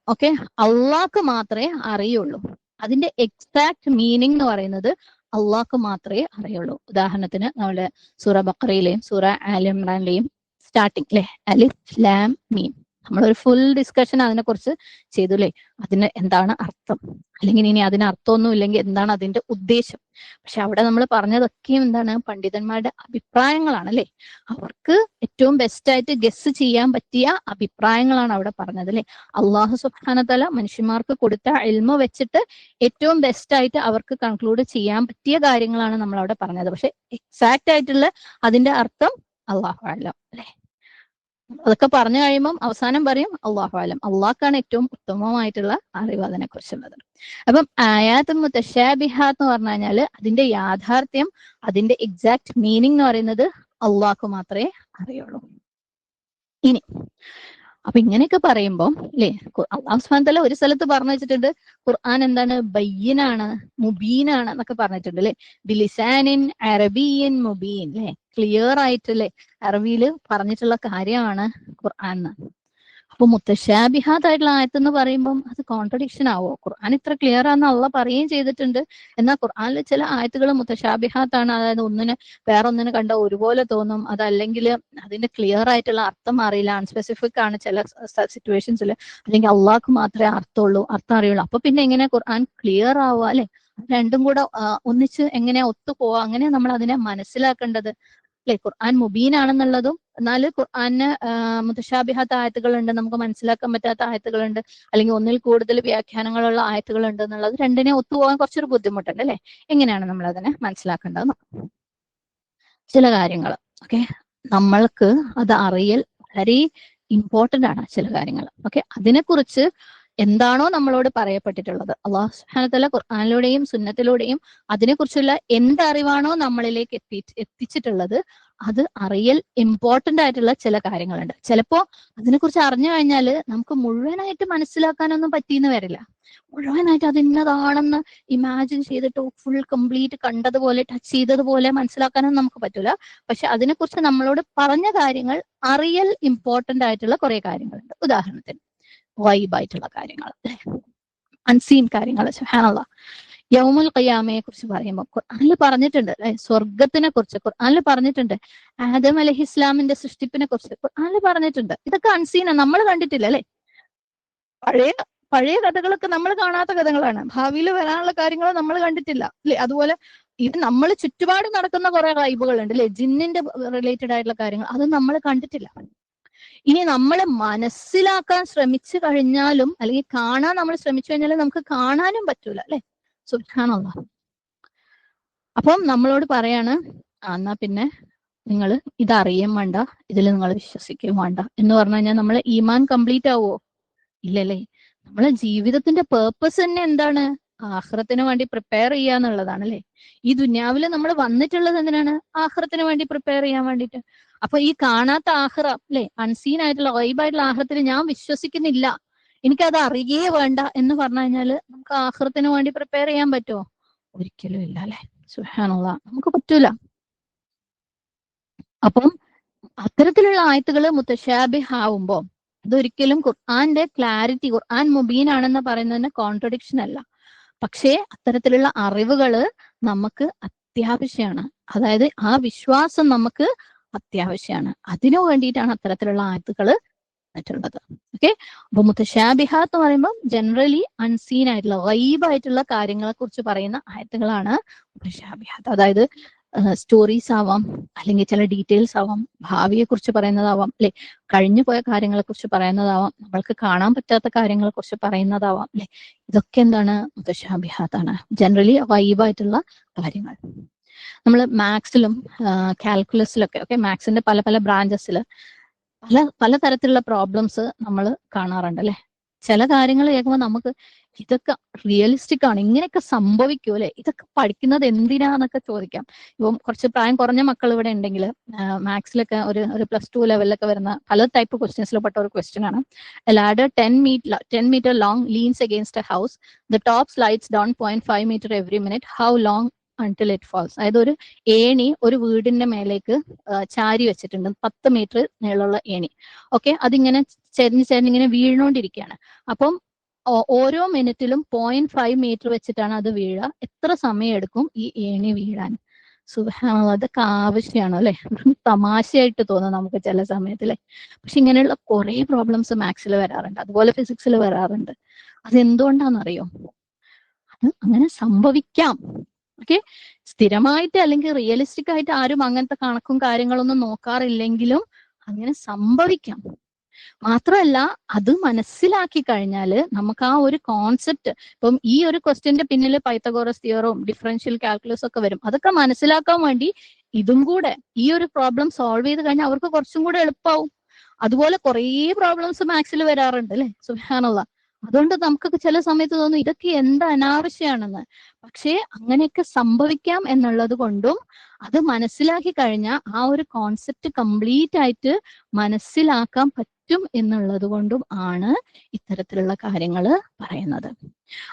അള്ളാഹ്ക്ക് മാത്രമേ അറിയുള്ളൂ. അതിന്റെ എക്സാക്ട് മീനിങ് എന്ന് പറയുന്നത് അള്ളാഹ്ക്ക് മാത്രമേ അറിയുള്ളൂ. ഉദാഹരണത്തിന് നമ്മുടെ സൂറ ബഖറയിലെയും സൂറ ആൽ ഇമ്രാനിലെയും സ്റ്റാർട്ടിങ് അല്ലെ, അലിഫ് ലാം മീം, നമ്മളൊരു ഫുൾ ഡിസ്കഷൻ അതിനെക്കുറിച്ച് ചെയ്തു അല്ലെ. അതിന് എന്താണ് അർത്ഥം, അല്ലെങ്കിൽ ഇനി അതിന് അർത്ഥമൊന്നും ഇല്ലെങ്കിൽ എന്താണ് അതിന്റെ ഉദ്ദേശം. പക്ഷെ അവിടെ നമ്മൾ പറഞ്ഞതൊക്കെയും എന്താണ്, പണ്ഡിതന്മാരുടെ അഭിപ്രായങ്ങളാണ് അല്ലെ. അവർക്ക് ഏറ്റവും ബെസ്റ്റ് ആയിട്ട് ഗസ് ചെയ്യാൻ പറ്റിയ അഭിപ്രായങ്ങളാണ് അവിടെ പറഞ്ഞത് അല്ലെ. അള്ളാഹു സുബ്ഹാനഹു തആല മനുഷ്യന്മാർക്ക് കൊടുത്ത ഇൽമ വെച്ചിട്ട് ഏറ്റവും ബെസ്റ്റ് ആയിട്ട് അവർക്ക് കൺക്ലൂഡ് ചെയ്യാൻ പറ്റിയ കാര്യങ്ങളാണ് നമ്മൾ അവിടെ പറഞ്ഞത്. പക്ഷെ എക്സാക്ട് ആയിട്ടുള്ള അതിന്റെ അർത്ഥം അള്ളാഹു അഅലം അല്ലെ. അതൊക്കെ പറഞ്ഞു കഴിയുമ്പം അവസാനം പറയും അള്ളാഹു അഅലം, അള്ളാഹ്ക്കാണ് ഏറ്റവും ഉത്തമമായിട്ടുള്ള അറിവ് അതിനെ കുറിച്ചുള്ളത്. അപ്പം ആയാത്ത് മുത്തശാബിഹാത്ത് എന്ന് പറഞ്ഞു കഴിഞ്ഞാല് അതിന്റെ യാഥാർത്ഥ്യം, അതിന്റെ എക്സാക്ട് മീനിങ് എന്ന് പറയുന്നത് അള്ളാഹ്ക്ക് മാത്രമേ അറിയുള്ളൂ. ഇനി അപ്പൊ ഇങ്ങനെയൊക്കെ പറയുമ്പോൾ അല്ലെ, അള്ളാഹു സുബ്ഹാനഹു തആല ഒരു സ്ഥലത്ത് പറഞ്ഞു വെച്ചിട്ടുണ്ട് ഖുർആൻ എന്താണ്, ബയ്യിനാണ്, മുബീനാണ് എന്നൊക്കെ പറഞ്ഞിട്ടുണ്ട് അല്ലെ. ബിലിസാനിൻ അറബിയൻ മുബീൻ അല്ലെ, ക്ലിയർ ആയിട്ടല്ലേ അറബിയിൽ പറഞ്ഞിട്ടുള്ള കാര്യമാണ് ഖുർആൻ. അപ്പൊ മുത്തശാബിഹാത്ത് ആയിട്ടുള്ള ആയത്ത് എന്ന് പറയുമ്പോൾ അത് കോൺട്രഡിക്ഷൻ ആവോ? ഖുർആൻ ഇത്ര ക്ലിയർ ആണെന്ന് അള്ളാഹ് പറയുകയും ചെയ്തിട്ടുണ്ട്, എന്നാൽ ഖുർആനിൽ ചില ആയത്തുകൾ മുത്തശാബിഹാത്താണ്, അതായത് വേറൊന്നിന് കണ്ട ഒരുപോലെ തോന്നും, അതല്ലെങ്കിൽ അതിന്റെ ക്ലിയർ ആയിട്ടുള്ള അർത്ഥം അറിയില്ല, അൺസ്പെസിഫിക് ആണ് ചില സിറ്റുവേഷൻസിൽ, അല്ലെങ്കിൽ അള്ളാഹ്ക്ക് മാത്രമേ അർത്ഥം അറിയുള്ളൂ. അപ്പൊ പിന്നെ എങ്ങനെ ഖുർആൻ ക്ലിയർ ആവുക അല്ലെ? രണ്ടും കൂടെ ഒന്നിച്ച് എങ്ങനെയാ ഒത്തുപോവാ? അങ്ങനെ നമ്മൾ അതിനെ മനസ്സിലാക്കേണ്ടത് അല്ലെ. ഖുർആൻ മുബീൻ ആണെന്നുള്ളതും, എന്നാൽ ഖുർആന് മുത്തശാബിഹാത്ത് ആയത്തുകളുണ്ട്, നമുക്ക് മനസ്സിലാക്കാൻ പറ്റാത്ത ആയത്തുകളുണ്ട്, അല്ലെങ്കിൽ ഒന്നിൽ കൂടുതൽ വ്യാഖ്യാനങ്ങളുള്ള ആയത്തുകളുണ്ട് എന്നുള്ളത് രണ്ടിനെ ഒത്തുപോകാൻ കുറച്ചൊരു ബുദ്ധിമുട്ടുണ്ട് അല്ലെ. എങ്ങനെയാണ് നമ്മൾ അതിനെ മനസ്സിലാക്കേണ്ടത്? ചില കാര്യങ്ങൾ നമ്മൾക്ക് അത് അറിയൽ വളരെ ഇമ്പോർട്ടന്റ് ആണ്. ചില കാര്യങ്ങൾ അതിനെക്കുറിച്ച് എന്താണോ നമ്മളോട് പറയപ്പെട്ടിട്ടുള്ളത്, അള്ളാഹു സുബ്ഹാനഹു വ തആല ഖുർആനിലൂടെയും സുന്നത്തിലൂടെയും അതിനെക്കുറിച്ചുള്ള എന്തറിവാണോ നമ്മളിലേക്ക് എത്തിച്ചിട്ടുള്ളത്, അത് അറിയൽ ഇമ്പോർട്ടന്റ് ആയിട്ടുള്ള ചില കാര്യങ്ങളുണ്ട്. ചിലപ്പോ അതിനെക്കുറിച്ച് അറിഞ്ഞു കഴിഞ്ഞാൽ നമുക്ക് മുഴുവനായിട്ട് മനസ്സിലാക്കാനൊന്നും പറ്റിയെന്ന് വരില്ല. മുഴുവനായിട്ട് അത് ഇന്നതാണെന്ന് ഇമാജിൻ ചെയ്തിട്ട് ഫുൾ കംപ്ലീറ്റ് കണ്ടതുപോലെ ടച്ച് ചെയ്തതുപോലെ മനസ്സിലാക്കാനൊന്നും നമുക്ക് പറ്റൂല. പക്ഷെ അതിനെക്കുറിച്ച് നമ്മളോട് പറഞ്ഞ കാര്യങ്ങൾ അറിയൽ ഇമ്പോർട്ടന്റ് ആയിട്ടുള്ള കുറെ കാര്യങ്ങളുണ്ട്. ഉദാഹരണത്തിന് വൈബായിട്ടുള്ള കാര്യങ്ങൾ, അൺസീൻ കാര്യങ്ങൾ. സുബ്ഹാനല്ലാഹ്, യൗമുൽ ഖിയാമയെ കുറിച്ച് പറയുമ്പോൾ ഖുർആനിൽ പറഞ്ഞിട്ടുണ്ട് അല്ലെ. സ്വർഗത്തിനെ കുറിച്ച് ഖുർആനിൽ പറഞ്ഞിട്ടുണ്ട്. ആദം അലൈഹി ഇസ്ലാമിന്റെ സൃഷ്ടിപ്പിനെ കുറിച്ച് ഖുർആനിൽ പറഞ്ഞിട്ടുണ്ട്. ഇതൊക്കെ അൺസീനാണ്, നമ്മൾ കണ്ടിട്ടില്ല അല്ലെ. പഴയ കഥകളൊക്കെ നമ്മൾ കാണാത്ത കഥകളാണ്, ഭാവിയിൽ വരാനുള്ള കാര്യങ്ങൾ നമ്മൾ കണ്ടിട്ടില്ല അല്ലെ. അതുപോലെ ഇത് നമ്മൾ ചുറ്റുപാട് നടക്കുന്ന കുറെ ഗൈബുകളുണ്ട് അല്ലെ, ജിന്നിന്റെ റിലേറ്റഡ് ആയിട്ടുള്ള കാര്യങ്ങൾ, അത് നമ്മൾ കണ്ടിട്ടില്ല. ഇനി നമ്മൾ മനസ്സിലാക്കാൻ ശ്രമിച്ചു കഴിഞ്ഞാലും അല്ലെങ്കിൽ കാണാൻ നമ്മൾ ശ്രമിച്ചു കഴിഞ്ഞാലും നമുക്ക് കാണാനും പറ്റൂല അല്ലെ? സുബ്ഹാനല്ലാഹ്. അപ്പം നമ്മളോട് പറയാണ് എന്നാ പിന്നെ നിങ്ങൾ ഇതറിയാൻ വേണ്ട, ഇതിൽ നിങ്ങൾ വിശ്വസിക്കുകയും വേണ്ട എന്ന് പറഞ്ഞു കഴിഞ്ഞാൽ നമ്മളെ ഈമാൻ കംപ്ലീറ്റ് ആവുമോ? ഇല്ലല്ലേ. നമ്മളെ ജീവിതത്തിന്റെ പേർപ്പസ് തന്നെ എന്താണ്? ആഖിറത്തിന് വേണ്ടി പ്രിപ്പയർ ചെയ്യുക എന്നുള്ളതാണ് അല്ലെ. ഈ ദുനിയാവിൽ നമ്മൾ വന്നിട്ടുള്ളത് എന്തിനാണ്? ആഖിറത്തിന് വേണ്ടി പ്രിപ്പയർ ചെയ്യാൻ വേണ്ടിയിട്ട്. അപ്പൊ ഈ കാണാത്ത ആഖിറ അല്ലെ, അൺസീൻ ആയിട്ടുള്ള ഗൈബായിട്ടുള്ള ആഖിറത്തിൽ ഞാൻ വിശ്വസിക്കുന്നില്ല, എനിക്കത് അറിയേ വേണ്ട എന്ന് പറഞ്ഞു കഴിഞ്ഞാല് നമുക്ക് ആഖിറത്തിന് വേണ്ടി പ്രിപ്പയർ ചെയ്യാൻ പറ്റുമോ? ഒരിക്കലും ഇല്ല അല്ലെ. സുബ്ഹാനല്ലാഹ്, നമുക്ക് പറ്റൂല. അപ്പം അത്തരത്തിലുള്ള ആയത്തുകൾ മുത്തശാബിഹ് ആവുമ്പോ അതൊരിക്കലും ഖുർആന്റെ ക്ലാരിറ്റി, ഖുർആൻ മുബീൻ ആണെന്ന് പറയുന്നതിന് കോൺട്രഡിക്ഷൻ അല്ല. പക്ഷേ അത്തരത്തിലുള്ള അറിവുകൾ നമുക്ക് അത്യാവശ്യമാണ്. അതായത് ആ വിശ്വാസം നമുക്ക് അത്യാവശ്യമാണ്. അതിനു വേണ്ടിയിട്ടാണ് അത്തരത്തിലുള്ള ആയത്തുകൾ വന്നിട്ടുള്ളത്. ഓക്കെ. അപ്പൊ മുത്തശാബിഹാത്ത് എന്ന് പറയുമ്പോൾ ജനറലി അൺസീൻ ആയിട്ടുള്ള ഗൈബായിട്ടുള്ള കാര്യങ്ങളെ കുറിച്ച് പറയുന്ന ആയത്തുകളാണ് മുത്തശാബിഹാത്ത്. അതായത് സ്റ്റോറീസ് ആവാം, അല്ലെങ്കിൽ ചില ഡീറ്റെയിൽസ് ആവാം, ഭാവിയെ കുറിച്ച് പറയുന്നതാവാം അല്ലെ, കഴിഞ്ഞു പോയ കാര്യങ്ങളെ കുറിച്ച് പറയുന്നതാവാം, നമ്മൾക്ക് കാണാൻ പറ്റാത്ത കാര്യങ്ങളെ കുറിച്ച് പറയുന്നതാവാം അല്ലെ. ഇതൊക്കെ എന്താണ്? മുത്തശാബിഹാത്താണ്. ജനറലി ഗൈബായിട്ടുള്ള കാര്യങ്ങൾ. നമ്മൾ മാത്സിലും കാൽക്കുലസിലൊക്കെ, ഓക്കെ, മാത്സിന്റെ പല പല ബ്രാഞ്ചസിൽ പല തരത്തിലുള്ള പ്രോബ്ലംസ് നമ്മൾ കാണാറുണ്ട് അല്ലെ. ചില കാര്യങ്ങൾ കേൾക്കുമ്പോൾ നമുക്ക് ഇതൊക്കെ റിയലിസ്റ്റിക് ആണ്, ഇങ്ങനെയൊക്കെ സംഭവിക്കും അല്ലെ, ഇതൊക്കെ പഠിക്കുന്നത് എന്തിനാന്നൊക്കെ ചോദിക്കാം. ഇപ്പം കുറച്ച് പ്രായം കുറഞ്ഞ മക്കൾ ഇവിടെ ഉണ്ടെങ്കിൽ മാത്സിലൊക്കെ ഒരു +2 ലെവലിലൊക്കെ വരുന്ന പല ടൈപ്പ് ക്വസ്റ്റ്യൻസിൽ പെട്ട ഒരു ക്വസ്റ്റ്യൻ ആണ്. A ladder 10 meter long leans against a house. The top slides down 0.5 meter every minute. How long until it falls? അതായത് ഒരു ഏണി ഒരു വീടിന്റെ മേലേക്ക് ചാരി വെച്ചിട്ടുണ്ട്, 10 മീറ്റർ നീളമുള്ള ഏണി. ഓക്കെ, അതിങ്ങനെ ചെരിഞ്ഞിങ്ങനെ വീഴുകൊണ്ടിരിക്കുകയാണ്. അപ്പം ഓരോ മിനിറ്റിലും 0.5 മീറ്റർ വെച്ചിട്ടാണ് അത് വീഴുക. എത്ര സമയം എടുക്കും ഈ ഏണി വീഴാൻ? സുബ്ഹാനല്ലാഹ്, അതൊക്കെ ആവശ്യമാണോ അല്ലെ? തമാശയായിട്ട് തോന്നും നമുക്ക് ചില സമയത്തിലെ. പക്ഷെ ഇങ്ങനെയുള്ള കുറെ പ്രോബ്ലംസ് മാത്സിൽ വരാറുണ്ട്, അതുപോലെ ഫിസിക്സിൽ വരാറുണ്ട്. അതെന്തുകൊണ്ടാണെന്നറിയോ? അത് അങ്ങനെ സംഭവിക്കാം. ഓക്കെ, സ്ഥിരമായിട്ട് അല്ലെങ്കിൽ റിയലിസ്റ്റിക് ആയിട്ട് ആരും അങ്ങനത്തെ കണക്കും കാര്യങ്ങളൊന്നും നോക്കാറില്ലെങ്കിലും അങ്ങനെ സംഭവിക്കാം. മാത്രമല്ല അത് മനസ്സിലാക്കി കഴിഞ്ഞാല് നമുക്ക് ആ ഒരു കോൺസെപ്റ്റ്, ഇപ്പം ഈ ഒരു ക്വസ്റ്റ്യന്റെ പിന്നിൽ പൈത്തഗോറസ് തിയറവും ഡിഫറൻഷ്യൽ കാൽക്കുലസ് ഒക്കെ വരും. അതൊക്കെ മനസ്സിലാക്കാൻ വേണ്ടി ഇതും കൂടെ, ഈ ഒരു പ്രോബ്ലം സോൾവ് ചെയ്ത് കഴിഞ്ഞാൽ അവർക്ക് കുറച്ചും കൂടെ എളുപ്പമാവും. അതുപോലെ കുറേ പ്രോബ്ലംസ് മാത്സിൽ വരാറുണ്ട് അല്ലെ. സുബ്ഹാനല്ലാഹ്. അതുകൊണ്ട് നമുക്കൊക്കെ ചില സമയത്ത് തോന്നും ഇതൊക്കെ എന്ത് അനാവശ്യമാണെന്ന്. പക്ഷേ അങ്ങനെയൊക്കെ സംഭവിക്കാം എന്നുള്ളത് കൊണ്ടും അത് മനസ്സിലാക്കി കഴിഞ്ഞാൽ ആ ഒരു കോൺസെപ്റ്റ് കംപ്ലീറ്റ് ആയിട്ട് മനസ്സിലാക്കാൻ പറ്റും എന്നുള്ളത് കൊണ്ടും ആണ് ഇത്തരത്തിലുള്ള കാര്യങ്ങൾ പറയുന്നത്.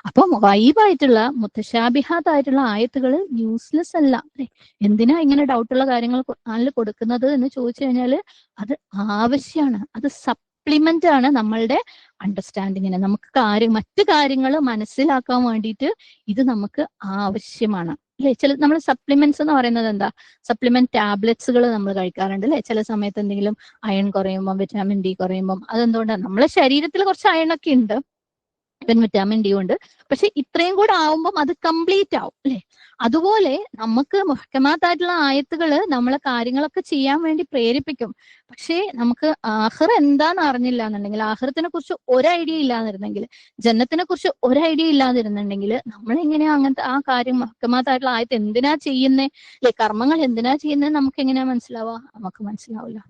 അപ്പം ഗൈബായിട്ടുള്ള മുത്തശാബിഹാത്തായിട്ടുള്ള ആയത്തുകൾ യൂസ്ലെസ് അല്ല അല്ലെ. എന്തിനാ ഇങ്ങനെ ഡൗട്ടുള്ള കാര്യങ്ങൾ ഖുർആനിൽ കൊടുക്കുന്നത് എന്ന് ചോദിച്ചു കഴിഞ്ഞാൽ അത് ആവശ്യമാണ്, അത് സപ്ലിമെന്റ് ആണ് നമ്മളുടെ അണ്ടർസ്റ്റാൻഡിങ്ങിന്. നമുക്ക് മറ്റു കാര്യങ്ങൾ മനസ്സിലാക്കാൻ വേണ്ടിയിട്ട് ഇത് നമുക്ക് ആവശ്യമാണ് അല്ലെ. നമ്മൾ സപ്ലിമെന്റ്സ് എന്ന് പറയുന്നത് എന്താ? സപ്ലിമെന്റ് ടാബ്ലറ്റ്സുകൾ നമ്മൾ കഴിക്കാറുണ്ട് അല്ലെ. ചില സമയത്ത് എന്തെങ്കിലും അയൺ കുറയുമ്പോൾ, വിറ്റാമിൻ ഡി കുറയുമ്പോൾ, അതെന്തുകൊണ്ടാണ്? നമ്മളെ ശരീരത്തിൽ കുറച്ച് അയണൊക്കെ ഉണ്ട്, വിറ്റാമിൻ ഡി ഉണ്ട്. പക്ഷെ ഇത്രയും കൂടെ ആവുമ്പം അത് കംപ്ലീറ്റ് ആവും അല്ലെ. അതുപോലെ നമുക്ക് മുഹ്കമാത്തായിട്ടുള്ള ആയത്തുകൾ നമ്മളെ കാര്യങ്ങളൊക്കെ ചെയ്യാൻ വേണ്ടി പ്രേരിപ്പിക്കും. പക്ഷേ നമുക്ക് ആഖിറ എന്താന്ന് അറിഞ്ഞില്ല എന്നുണ്ടെങ്കിൽ, ആഖിറത്തിനെ കുറിച്ച് ഒരു ഐഡിയ ഇല്ലാതിരുന്നെങ്കിൽ, ജന്നത്തിനെ കുറിച്ച് ഒരു ഐഡിയ ഇല്ലാതിരുന്നുണ്ടെങ്കിൽ നമ്മളെങ്ങനെയാ അങ്ങനത്തെ ആ കാര്യം മുഹ്കമാത്തായിട്ടുള്ള ആയത്ത് എന്തിനാ ചെയ്യുന്നേ അല്ലെ, കർമ്മങ്ങൾ എന്തിനാ ചെയ്യുന്നത് നമുക്ക് എങ്ങനെയാ മനസ്സിലാവുക? നമുക്ക് മനസ്സിലാവില്ല.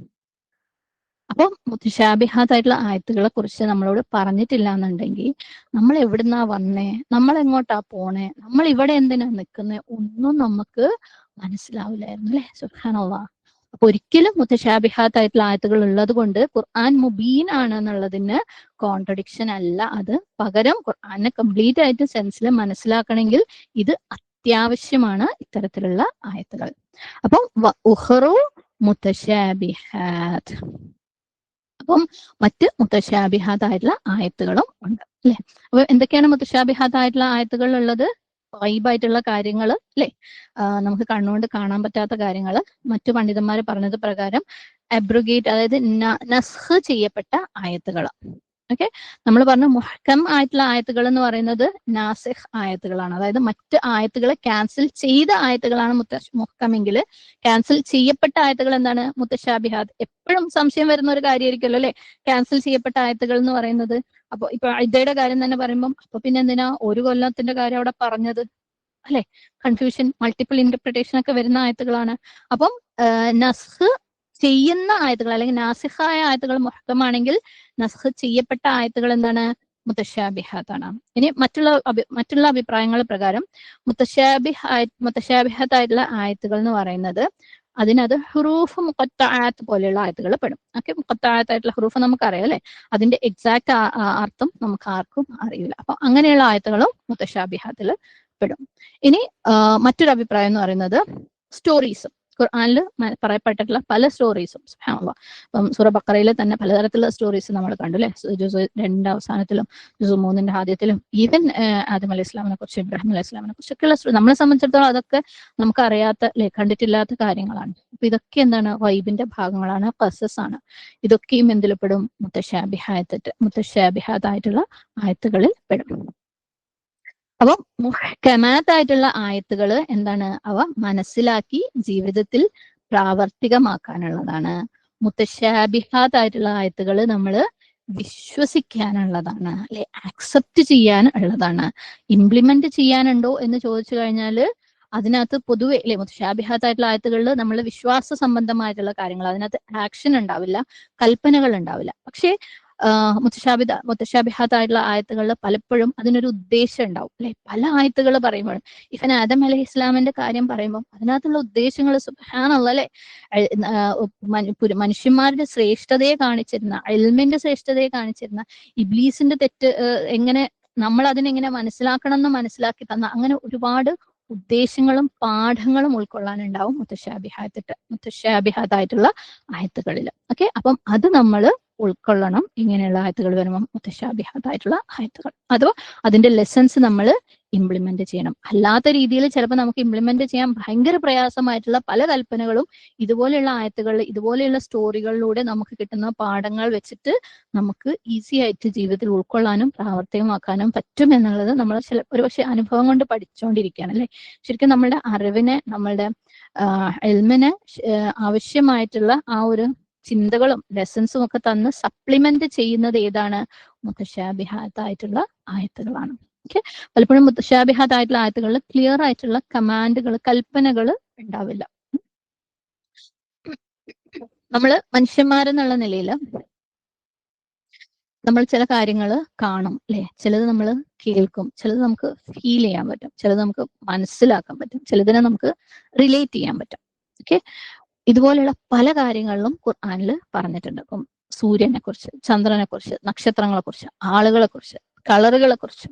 അപ്പം മുത്തശാബിഹാത്തായിട്ടുള്ള ആയത്തുകളെ കുറിച്ച് നമ്മളോട് പറഞ്ഞിട്ടില്ല എന്നുണ്ടെങ്കിൽ നമ്മൾ എവിടുന്നാ വന്നേ, നമ്മൾ എങ്ങോട്ടാ പോണേ, നമ്മൾ ഇവിടെ എന്തിനാ നിൽക്കുന്നേ, ഒന്നും നമുക്ക് മനസ്സിലാവില്ലായിരുന്നു അല്ലെ. സുബ്ഹാനല്ലാഹ്. അപ്പൊ ഒരിക്കലും മുത്തശാബിഹാത്തായിട്ടുള്ള ആയത്തുകൾ ഉള്ളത് കൊണ്ട് ഖുർആൻ മുബീൻ ആണ് എന്നുള്ളതിന് കോൺട്രഡിക്ഷൻ അല്ല. അത് പകരം ഖുർആനെ കംപ്ലീറ്റ് ആയിട്ട് സെൻസിൽ മനസ്സിലാക്കണമെങ്കിൽ ഇത് അത്യാവശ്യമാണ്, ഇത്തരത്തിലുള്ള ആയത്തുകൾ. അപ്പം ഉഖറു മുത്തശാബിഹാത്ത്, അപ്പം മറ്റ് മുത്തശാബിഹാത്തായിട്ടുള്ള ആയത്തുകളും ഉണ്ട് അല്ലെ. അപ്പൊ എന്തൊക്കെയാണ് മുത്തശാബിഹാത്തായിട്ടുള്ള ആയത്തുകൾ ഉള്ളത്? ഗൈബായിട്ടുള്ള കാര്യങ്ങൾ അല്ലെ, നമുക്ക് കണ്ണുകൊണ്ട് കാണാൻ പറ്റാത്ത കാര്യങ്ങൾ. മറ്റു പണ്ഡിതന്മാർ പറഞ്ഞത് പ്രകാരം അബ്രോഗേറ്റ്, അതായത് നസ്ഖ് ചെയ്യപ്പെട്ട ആയത്തുകൾ. ഓക്കെ, നമ്മൾ പറഞ്ഞ മുഹ്കം ആയിട്ടുള്ള ആയത്തുകൾ എന്ന് പറയുന്നത് നാസിഖ് ആയത്തുകളാണ്. അതായത് മറ്റ് ആയത്തുകളെ ക്യാൻസൽ ചെയ്ത ആയത്തുകളാണ് മുഹ്കമെങ്കിൽ, ക്യാൻസൽ ചെയ്യപ്പെട്ട ആയത്തുകൾ എന്താണ്? മുത്തശാബിഹാത്ത്. എപ്പോഴും സംശയം വരുന്ന ഒരു കാര്യമായിരിക്കുമല്ലോ അല്ലെ, ക്യാൻസൽ ചെയ്യപ്പെട്ട ആയത്തുകൾ എന്ന് പറയുന്നത്. അപ്പൊ ഇപ്പൊ ഇദ്ദയുടെ കാര്യം തന്നെ പറയുമ്പോൾ അപ്പൊ പിന്നെ എന്തിനാ ഒരു കൊല്ലത്തിന്റെ കാര്യം അവിടെ പറഞ്ഞത് അല്ലെ? കൺഫ്യൂഷൻ, മൾട്ടിപ്പിൾ ഇന്റർപ്രിട്ടേഷൻ ഒക്കെ വരുന്ന ആയത്തുകളാണ്. അപ്പം നസ്ഖ് ചെയ്യുന്ന ആയത്തുകൾ അല്ലെങ്കിൽ നാസിഖായ ആയത്തുകൾ മുഹ്കമാണെങ്കിൽ, നസ്ഖ് ചെയ്യപ്പെട്ട ആയത്തുകൾ എന്താണ്? മുത്തശാബിഹാത്താണ്. ഇനി മറ്റുള്ള അഭിപ്രായങ്ങൾ പ്രകാരം മുത്തശാബിഹാത്തായിട്ടുള്ള ആയത്തുകൾ എന്ന് പറയുന്നത്, അതിനത് ഹുറൂഫ് മുഖത്തായത്ത് പോലെയുള്ള ആയത്തുകൾ പെടും. ഓക്കെ, മുഖത്തായത്തായിട്ടുള്ള ഹുറൂഫ് നമുക്കറിയാം അല്ലെ, അതിന്റെ എക്സാക്ട് അർത്ഥം നമുക്ക് ആർക്കും അറിയില്ല. അപ്പൊ അങ്ങനെയുള്ള ആയത്തുകളും മുത്തശാബിഹാത്തിൽ പെടും. ഇനി മറ്റൊരു അഭിപ്രായം എന്ന് പറയുന്നത് സ്റ്റോറീസ്. ഖുർആനിൽ പറയപ്പെട്ടിട്ടുള്ള പല സ്റ്റോറീസും സുബ്ഹാനല്ലാഹ്, ഇപ്പം സൂറ ബഖറയിൽ തന്നെ പലതരത്തിലുള്ള സ്റ്റോറീസ് നമ്മൾ കണ്ടു അല്ലെ. ജുസ് 2 അവസാനത്തിലും ജുസ് 3 ആദ്യത്തിലും ഈവൻ ആദം അലൈഹി ഇസ്ലാമിനെ കുറിച്ച്, ഇബ്രാഹിം അലൈഹി ഇസ്ലാമിനെ കുറിച്ചൊക്കെയുള്ള നമ്മളെ സംബന്ധിച്ചിടത്തോളം അതൊക്കെ നമുക്ക് അറിയാത്ത അല്ലെ, കണ്ടിട്ടില്ലാത്ത കാര്യങ്ങളാണ്. അപ്പൊ ഇതൊക്കെ എന്താണ്? വൈബിന്റെ ഭാഗങ്ങളാണ്, ഖസസ് ആണ്. ഇതൊക്കെയും എന്തിൽ പെടും? മുത്തശാബിഹാത്തായിട്ടുള്ള ആയത്തുകളിൽ പെടും. അപ്പൊ മുഹ്കമാത്തായിട്ടുള്ള ആയത്തുകൾ എന്താണ്? അവ മനസ്സിലാക്കി ജീവിതത്തിൽ പ്രാവർത്തികമാക്കാനുള്ളതാണ്. മുത്തശാബിഹാത്തായിട്ടുള്ള ആയത്തുകൾ നമ്മൾ വിശ്വസിക്കാനുള്ളതാണ് അല്ലെ, ആക്സെപ്റ്റ് ചെയ്യാൻ ഉള്ളതാണ്. ഇംപ്ലിമെന്റ് ചെയ്യാനുണ്ടോ എന്ന് ചോദിച്ചു കഴിഞ്ഞാൽ അതിനകത്ത് പൊതുവെ അല്ലെ, മുത്തശാബിഹാത്തായിട്ടുള്ള ആയത്തുകളിൽ നമ്മൾ വിശ്വാസ സംബന്ധമായിട്ടുള്ള കാര്യങ്ങൾ, അതിനകത്ത് ആക്ഷൻ ഉണ്ടാവില്ല, കൽപ്പനകൾ ഉണ്ടാവില്ല. പക്ഷേ മുത്തശാബിഹാത്തായിട്ടുള്ള ആയത്തുകളിൽ പലപ്പോഴും അതിനൊരു ഉദ്ദേശം ഉണ്ടാവും അല്ലെ. പല ആയത്തുകൾ പറയുമ്പോഴും ഇവൻ ആദം അലൈഹി ഇസ്ലാമിന്റെ കാര്യം പറയുമ്പോൾ അതിനകത്തുള്ള ഉദ്ദേശങ്ങൾ സുബ്ഹാനല്ലാഹ് അല്ലെ, മനുഷ്യന്മാരുടെ ശ്രേഷ്ഠതയെ കാണിച്ചിരുന്ന, ഇൽമിന്റെ ശ്രേഷ്ഠതയെ കാണിച്ചിരുന്ന, ഇബ്ലീസിന്റെ തെറ്റ് എങ്ങനെ നമ്മൾ അതിനെങ്ങനെ മനസ്സിലാക്കണം എന്ന് മനസ്സിലാക്കി തന്ന, അങ്ങനെ ഒരുപാട് ഉദ്ദേശങ്ങളും പാഠങ്ങളും ഉൾക്കൊള്ളാനുണ്ടാവും മുത്തശാബിഹാത്തായിട്ടുള്ള ആയത്തുകളിൽ. ഓക്കെ, അപ്പം അത് നമ്മൾ ഉൾക്കൊള്ളണം. ഇങ്ങനെയുള്ള ആയത്തുകൾ വരുമ്പോൾ മുത്തശാബിഹാത്തായിട്ടുള്ള ആയത്തുകൾ, അഥവാ അതിന്റെ ലെസൺസ് നമ്മൾ ഇംപ്ലിമെന്റ് ചെയ്യണം. അല്ലാത്ത രീതിയിൽ ചിലപ്പോൾ നമുക്ക് ഇംപ്ലിമെന്റ് ചെയ്യാൻ ഭയങ്കര പ്രയാസമായിട്ടുള്ള പല കൽപ്പനകളും ഇതുപോലെയുള്ള ആയത്തുകൾ, ഇതുപോലെയുള്ള സ്റ്റോറികളിലൂടെ നമുക്ക് കിട്ടുന്ന പാഠങ്ങൾ വെച്ചിട്ട് നമുക്ക് ഈസി ആയിട്ട് ജീവിതത്തിൽ ഉൾക്കൊള്ളാനും പ്രാവർത്തികമാക്കാനും പറ്റും എന്നുള്ളത് നമ്മൾ ഒരുപക്ഷെ അനുഭവം കൊണ്ട് പഠിച്ചുകൊണ്ടിരിക്കുകയാണ് അല്ലെ. ശരിക്കും നമ്മളുടെ അറിവിനെ, നമ്മളുടെ ഇൽമിന് ആവശ്യമായിട്ടുള്ള ആ ഒരു ചിന്തകളും ലെസൺസും ഒക്കെ തന്ന് സപ്ലിമെന്റ് ചെയ്യുന്നത് ഏതാണ്? മുത്തശാബിഹാത്തായിട്ടുള്ള ആയത്തുകളാണ്. ഓക്കെ, പലപ്പോഴും മുത്തശാബിഹാത്തായിട്ടുള്ള ആയത്തുകളിൽ ക്ലിയർ ആയിട്ടുള്ള കമാൻഡുകൾ, കൽപ്പനകൾ ഉണ്ടാവില്ല. നമ്മൾ മനുഷ്യന്മാരെന്നുള്ള നിലയിൽ നമ്മൾ ചില കാര്യങ്ങൾ കാണും അല്ലെ, ചിലത് നമ്മൾ കേൾക്കും, ചിലത് നമുക്ക് ഫീൽ ചെയ്യാൻ പറ്റും, ചിലത് നമുക്ക് മനസ്സിലാക്കാൻ പറ്റും, ചിലതിനെ നമുക്ക് റിലേറ്റ് ചെയ്യാൻ പറ്റും. ഓക്കെ, ഇതുപോലെയുള്ള പല കാര്യങ്ങളിലും ഖുർആനിൽ പറഞ്ഞിട്ടുണ്ട്. ഇപ്പം സൂര്യനെ കുറിച്ച്, ചന്ദ്രനെ കുറിച്ച്, നക്ഷത്രങ്ങളെ കുറിച്ച്, ആളുകളെ കുറിച്ച്, കളറുകളെ കുറിച്ച്.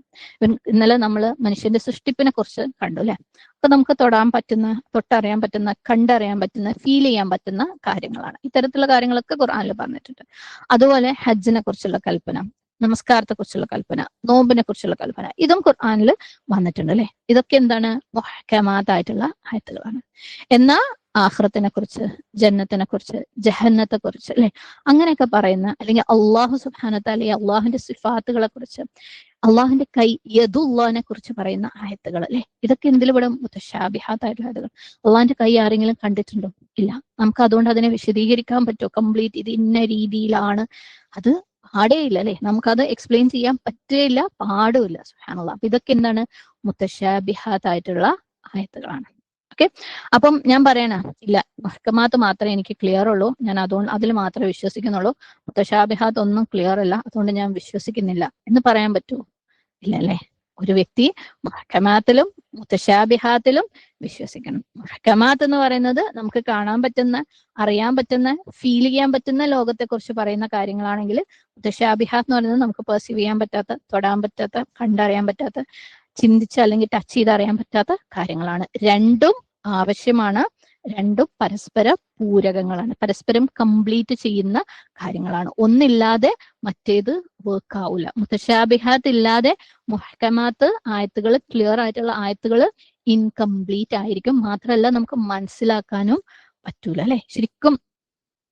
ഇന്നലെ നമ്മൾ മനുഷ്യന്റെ സൃഷ്ടിപ്പിനെ കുറിച്ച് കണ്ടു അല്ലെ. അപ്പൊ നമുക്ക് തൊട്ടറിയാൻ പറ്റുന്ന, കണ്ടറിയാൻ പറ്റുന്ന, ഫീൽ ചെയ്യാൻ പറ്റുന്ന കാര്യങ്ങളാണ്. ഇത്തരത്തിലുള്ള കാര്യങ്ങളൊക്കെ ഖുർആനിൽ പറഞ്ഞിട്ടുണ്ട്. അതുപോലെ ഹജ്ജിനെ കുറിച്ചുള്ള കൽപ്പന, നമസ്കാരത്തെ കുറിച്ചുള്ള കൽപ്പന, നോമ്പിനെ കുറിച്ചുള്ള കൽപ്പന, ഇതും ഖുർആനിൽ വന്നിട്ടുണ്ട് അല്ലെ. ഇതൊക്കെ എന്താണ്? മുഹ്കമാത്തായിട്ടുള്ള ആയത്തുകളാണ്. എന്നാൽ ആഖിറത്തിനെ കുറിച്ച്, ജന്നത്തിനെ കുറിച്ച്, ജഹന്നത്തെ കുറിച്ച് അല്ലെ, അങ്ങനെയൊക്കെ പറയുന്ന, അല്ലെങ്കിൽ അള്ളാഹു സുബ്ഹാനഹു വതആല അള്ളാഹുവിന്റെ സിഫാത്തുകളെ കുറിച്ച്, അള്ളാഹുവിന്റെ കൈ യദുല്ലാഹിനെ കുറിച്ച് പറയുന്ന ആയത്തുകൾ അല്ലെ, ഇതൊക്കെ എന്തിൽ പെടും? മുത്തശാബിഹാത്തായിട്ടുള്ള ആയത്തുകൾ. അള്ളാഹിന്റെ കൈ ആരെങ്കിലും കണ്ടിട്ടുണ്ടോ? ഇല്ല. നമുക്ക് അതുകൊണ്ട് അതിനെ വിശദീകരിക്കാൻ പറ്റുമോ? കംപ്ലീറ്റ് ഇത് ഇന്ന രീതിയിലാണ്, അത് പാടേയില്ല അല്ലെ. നമുക്കത് എക്സ്പ്ലെയിൻ ചെയ്യാൻ പറ്റുകയില്ല, പാടുമില്ല. സുബ്ഹാനല്ലാഹ്. അപ്പൊ ഇതൊക്കെ എന്താണ്? മുത്തശാബിഹാത്തായിട്ടുള്ള ആയത്തുകളാണ്. ഓക്കെ, അപ്പം ഞാൻ പറയണ ഇല്ല, മുഹ്കമാത്ത് മാത്രമേ എനിക്ക് ക്ലിയർ ഉള്ളൂ, ഞാൻ അതുകൊണ്ട് അതിൽ മാത്രമേ വിശ്വസിക്കുന്നുള്ളൂ, മുത്തശാബിഹാത്ത് ഒന്നും ക്ലിയർ അല്ല, അതുകൊണ്ട് ഞാൻ വിശ്വസിക്കുന്നില്ല എന്ന് പറയാൻ പറ്റുമോ? ഇല്ല അല്ലെ. ഒരു വ്യക്തി മുഹ്കമാത്തിലും മുത്തശാബിഹാത്തിലും വിശ്വസിക്കണം. മുഹ്കമാത്ത് എന്ന് പറയുന്നത് നമുക്ക് കാണാൻ പറ്റുന്ന, അറിയാൻ പറ്റുന്ന, ഫീൽ ചെയ്യാൻ പറ്റുന്ന ലോകത്തെ കുറിച്ച് പറയുന്ന കാര്യങ്ങളാണെങ്കിൽ, മുത്തശാബിഹാത്ത് എന്ന് പറയുന്നത് നമുക്ക് പെർസീവ് ചെയ്യാൻ പറ്റാത്ത, തൊടാൻ പറ്റാത്ത, കണ്ടറിയാൻ പറ്റാത്ത, ചിന്തിച്ച് അല്ലെങ്കിൽ ടച്ച് ചെയ്ത് അറിയാൻ പറ്റാത്ത കാര്യങ്ങളാണ്. രണ്ടും ആവശ്യമാണ്, രണ്ടും പരസ്പര പൂരകങ്ങളാണ്, പരസ്പരം കംപ്ലീറ്റ് ചെയ്യുന്ന കാര്യങ്ങളാണ്. ഒന്നില്ലാതെ മറ്റേത് വർക്ക് ആവില്ല. മുത്തശാബിഹാത്ത് ഇല്ലാതെ മുഹ്കമാത്ത് ആയത്തുകൾ, ക്ലിയർ ആയിട്ടുള്ള ആയത്തുകൾ ഇൻകംപ്ലീറ്റ് ആയിരിക്കും. മാത്രമല്ല നമുക്ക് മനസ്സിലാക്കാനും പറ്റൂല അല്ലെ. ശരിക്കും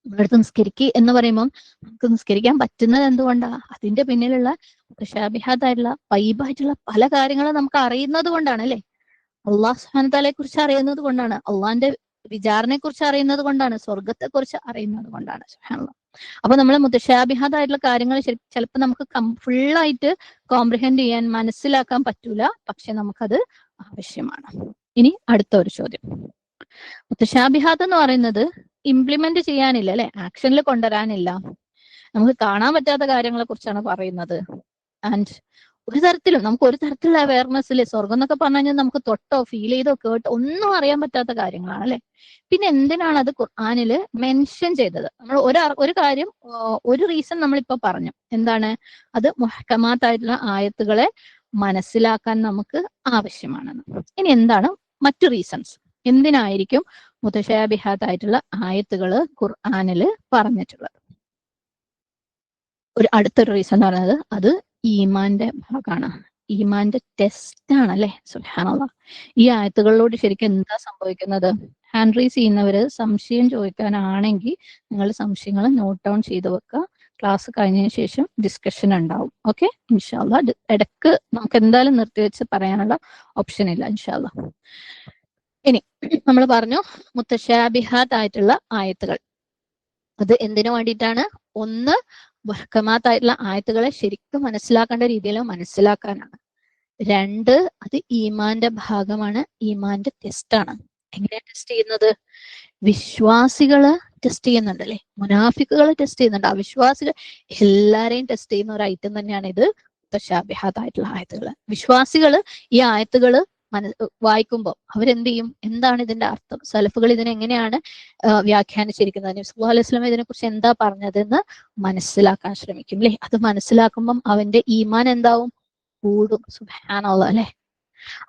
നമ്മളടുത്ത് നിസ്കരിക്കുക എന്ന് പറയുമ്പോൾ നമുക്ക് നിസ്കരിക്കാൻ പറ്റുന്നത് എന്തുകൊണ്ടാണ്? അതിന്റെ പിന്നിലുള്ള മുതശാബിഹാത്തായിട്ടുള്ള വൈബായിട്ടുള്ള പല കാര്യങ്ങളും നമുക്ക് അറിയുന്നത് കൊണ്ടാണ് അല്ലെ? അള്ളാഹു സുബ്ഹാനഹു വതആലയെ കുറിച്ച് അറിയുന്നത് കൊണ്ടാണ്, അള്ളാഹിന്റെ വിചാരണയെ കുറിച്ച് അറിയുന്നത് കൊണ്ടാണ്, സ്വർഗത്തെ കുറിച്ച് അറിയുന്നത് കൊണ്ടാണ്. സുബ്ഹാനല്ലാഹ്. അപ്പൊ നമ്മൾ മുതശാബിഹാത്തായിട്ടുള്ള കാര്യങ്ങൾ ചിലപ്പോൾ നമുക്ക് ഫുള്ളായിട്ട് കോംപ്രിഹെൻഡ് ചെയ്യാൻ, മനസ്സിലാക്കാൻ പറ്റൂല. പക്ഷെ നമുക്കത് ആവശ്യമാണ്. ഇനി അടുത്ത ഒരു ചോദ്യം. മുതശാബിഹാത്ത് എന്ന് പറയുന്നത് ഇംപ്ലിമെന്റ് ചെയ്യാനില്ല അല്ലെ, ആക്ഷനിൽ കൊണ്ടുവരാനില്ല. നമുക്ക് കാണാൻ പറ്റാത്ത കാര്യങ്ങളെ കുറിച്ചാണ് പറയുന്നത്. ആൻഡ് നമുക്ക് ഒരു തരത്തിലുള്ള അവയർനെസ് ഇല്ലേ? സ്വർഗം എന്നൊക്കെ പറഞ്ഞു കഴിഞ്ഞാൽ നമുക്ക് തൊട്ടോ ഫീൽ ചെയ്തോ കേട്ടോ ഒന്നും അറിയാൻ പറ്റാത്ത കാര്യങ്ങളാണ് അല്ലെ. പിന്നെ എന്തിനാണ് അത് ഖുർആനില് മെൻഷൻ ചെയ്തത്? നമ്മൾ ഒരു കാര്യം, ഒരു റീസൺ നമ്മളിപ്പോ പറഞ്ഞു. എന്താണ് അത്? മുഹ്കമാത്തായിട്ടുള്ള ആയത്തുകളെ മനസ്സിലാക്കാൻ നമുക്ക് ആവശ്യമാണെന്ന്. ഇനി എന്താണ് മറ്റു റീസൺസ്? എന്തിനായിരിക്കും മുതശാബിഹാത്തായിട്ടുള്ള ആയത്തുകള് ഖുർആനില് പറഞ്ഞിട്ടുള്ളത്? അടുത്തൊരു റീസൺ എന്ന് പറയുന്നത് അത് ഈമാന്റെ ഭാഗമാണ്, ഈമാന്റെ ടെസ്റ്റ് ആണ് അല്ലെ. സുബ്ഹാനല്ലാഹ്. ഈ ആയത്തുകളിലോട് ശരിക്കും എന്താ സംഭവിക്കുന്നത്? ഹാൻഡ് റൈസ് ചെയ്യുന്നവര് സംശയം ചോദിക്കാനാണെങ്കിൽ നിങ്ങൾ സംശയങ്ങൾ നോട്ട് ഡൗൺ ചെയ്ത് വെക്കുക. ക്ലാസ് കഴിഞ്ഞതിന് ശേഷം ഡിസ്കഷൻ ഉണ്ടാവും. ഓക്കെ, ഇൻഷാല്ലാഹ്. ഇടക്ക് നമുക്ക് എന്തായാലും നിർത്തിവെച്ച് പറയാനുള്ള ഓപ്ഷൻ ഇല്ല, ഇൻഷാല്ലാഹ്. ഇനി നമ്മൾ പറഞ്ഞു മുത്തശാബിഹാത്ത് ആയിട്ടുള്ള ആയത്തുകൾ അത് എന്തിനു വേണ്ടിയിട്ടാണ്? ഒന്ന്, മുഹ്കമാത്തായിട്ടുള്ള ആയത്തുകളെ ശരിക്കും മനസ്സിലാക്കേണ്ട രീതിയിൽ മനസ്സിലാക്കാനാണ്. രണ്ട്, അത് ഈമാന്റെ ഭാഗമാണ്, ഈമാന്റെ ടെസ്റ്റാണ്. എങ്ങനെയാ ടെസ്റ്റ് ചെയ്യുന്നത്? വിശ്വാസികള് ടെസ്റ്റ് ചെയ്യുന്നുണ്ട് അല്ലെ, മുനാഫിക്കുകളെ ടെസ്റ്റ് ചെയ്യുന്നുണ്ട്, അവിശ്വാസികൾ എല്ലാരെയും ടെസ്റ്റ് ചെയ്യുന്ന ഒരു ഐറ്റം തന്നെയാണ് ഇത് മുത്തശാബിഹാത്തായിട്ടുള്ള ആയത്തുകൾ. വിശ്വാസികള് ഈ ആയത്തുകള് വായിക്കുമ്പോൾ അവരെന്ത് ചെയ്യും? എന്താണ് ഇതിന്റെ അർത്ഥം? സലഫുകൾ ഇതിനെ എങ്ങനെയാണ് വ്യാഖ്യാനിച്ചിരിക്കുന്നത്? നബി സല്ലല്ലാഹു അലൈഹി വസല്ലം ഇതിനെ കുറിച്ച് എന്താ പറഞ്ഞതെന്ന് മനസ്സിലാക്കാൻ ശ്രമിക്കും അല്ലെ. അത് മനസ്സിലാക്കുമ്പം അവന്റെ ഈമാൻ എന്താവും? കൂടും. സുബ്ഹാനല്ലാഹ് അല്ലെ.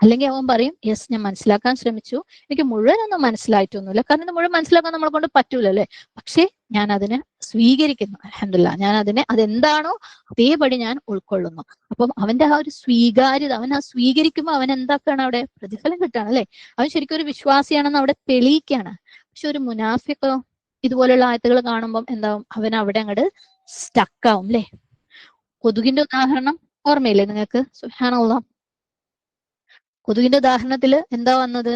അല്ലെങ്കിൽ അവൻ പറയും, യെസ്, ഞാൻ മനസ്സിലാക്കാൻ ശ്രമിച്ചു, എനിക്ക് മുഴുവനൊന്നും മനസ്സിലായിട്ടൊന്നുമില്ല, കാരണം ഇത് മുഴുവൻ മനസ്സിലാക്കാൻ നമ്മളെ കൊണ്ട് പറ്റൂല അല്ലെ. പക്ഷെ ഞാൻ അതിനെ സ്വീകരിക്കുന്നു, അൽഹംദുലില്ലാഹ്. ഞാൻ അതെന്താണോ അതേപടി ഞാൻ ഉൾക്കൊള്ളുന്നു. അപ്പം അവന്റെ ആ ഒരു സ്വീകാര്യത, അവൻ ആ സ്വീകരിക്കുമ്പോൾ അവൻ എന്താക്കാണ്? അവിടെ പ്രതിഫലം കിട്ടാണ് അല്ലെ. അവൻ ശരിക്കും ഒരു വിശ്വാസിയാണെന്ന് അവിടെ തെളിയിക്കാണ്. പക്ഷെ ഒരു മുനാഫിക്കോ ഇതുപോലുള്ള ആയത്തുകൾ കാണുമ്പോൾ എന്താവും? അവൻ അവിടെ അങ്ങോട്ട് സ്റ്റക്കാവും അല്ലെ. കൊതുകിന്റെ ഉദാഹരണം ഓർമ്മയില്ലേ നിങ്ങൾക്ക്? സുബ്ഹാനല്ലാഹ്. കൊതുകിന്റെ ഉദാഹരണത്തില് എന്താ വന്നത്?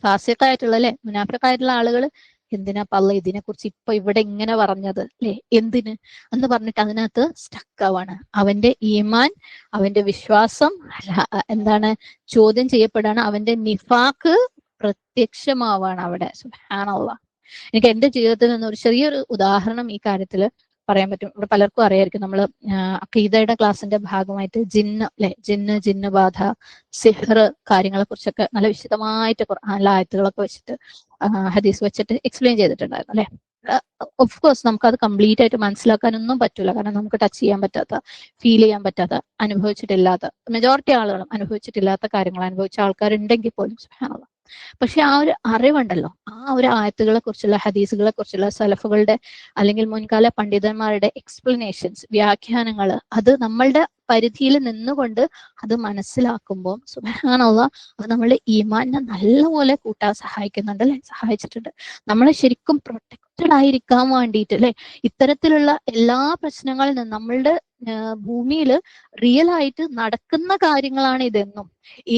ഫാസിഖായിട്ടുള്ള അല്ലെ, മുനാഫിഖായിട്ടുള്ള ആളുകൾ എന്തിനാ അള്ളാ ഇതിനെ കുറിച്ച് ഇപ്പൊ ഇവിടെ ഇങ്ങനെ പറഞ്ഞത് അല്ലെ, എന്തിന് എന്ന് പറഞ്ഞിട്ട് അതിനകത്ത് സ്റ്റക്കാവാണ്. അവന്റെ ഈമാൻ, അവന്റെ വിശ്വാസം എന്താണ്? ചോദ്യം ചെയ്യപ്പെടാണ്. അവന്റെ നിഫാഖ് പ്രത്യക്ഷമാവാണ് അവിടെ. സുബ്ഹാനല്ലാഹ്. എനിക്ക് എന്റെ ജീവിതത്തിൽ നിന്ന് ഒരു ചെറിയൊരു ഉദാഹരണം ഈ കാര്യത്തില് പറയാൻ പറ്റും. ഇവിടെ പലർക്കും അറിയായിരിക്കും, നമ്മൾ അഖീദയുടെ ക്ലാസിന്റെ ഭാഗമായിട്ട് ജിന്ന് ബാധ, സിഹ്ർ കാര്യങ്ങളെ കുറിച്ചൊക്കെ നല്ല വിശദമായിട്ട് ഖുർആനിലെ ആയത്തുകളൊക്കെ വെച്ചിട്ട് ഹദീസ് വെച്ചിട്ട് എക്സ്പ്ലെയിൻ ചെയ്തിട്ടുണ്ടായിരുന്നു അല്ലെ. ഓഫ് കോഴ്സ് നമുക്കത് കംപ്ലീറ്റ് ആയിട്ട് മനസ്സിലാക്കാനൊന്നും പറ്റൂല, കാരണം നമുക്ക് ടച്ച് ചെയ്യാൻ പറ്റാത്ത, ഫീൽ ചെയ്യാൻ പറ്റാത്ത, അനുഭവിച്ചിട്ടില്ലാത്ത, മെജോറിറ്റി ആളുകളും അനുഭവിച്ചിട്ടില്ലാത്ത കാര്യങ്ങൾ അനുഭവിച്ച ആൾക്കാരുണ്ടെങ്കിൽ പോലും സുബ്ഹാനല്ലാഹ്. പക്ഷെ ആ ഒരു അറിവുണ്ടല്ലോ, ആ ഒരു ആയത്തുകളെ കുറിച്ചുള്ള, ഹദീസുകളെ കുറിച്ചുള്ള സലഫുകളുടെ അല്ലെങ്കിൽ മുൻകാല പണ്ഡിതന്മാരുടെ എക്സ്പ്ലനേഷൻസ്, വ്യാഖ്യാനങ്ങൾ, അത് നമ്മളുടെ പരിധിയിൽ നിന്നുകൊണ്ട് അത് മനസ്സിലാക്കുമ്പോൾ സുബ്ഹാനല്ലാഹ് അത് നമ്മളുടെ ഈമാനിനെ നല്ലപോലെ കൂട്ടാൻ സഹായിക്കുന്നുണ്ട് അല്ലെ, സഹായിച്ചിട്ടുണ്ട്. നമ്മളെ ശരിക്കും പ്രൊട്ടക്റ്റഡ് ആയിരിക്കാൻ വേണ്ടിയിട്ട് അല്ലെ, ഇത്തരത്തിലുള്ള എല്ലാ പ്രശ്നങ്ങളിൽ നിന്നും നമ്മളുടെ ഭൂമിയിൽ റിയൽ ആയിട്ട് നടക്കുന്ന കാര്യങ്ങളാണ് ഇതെന്നും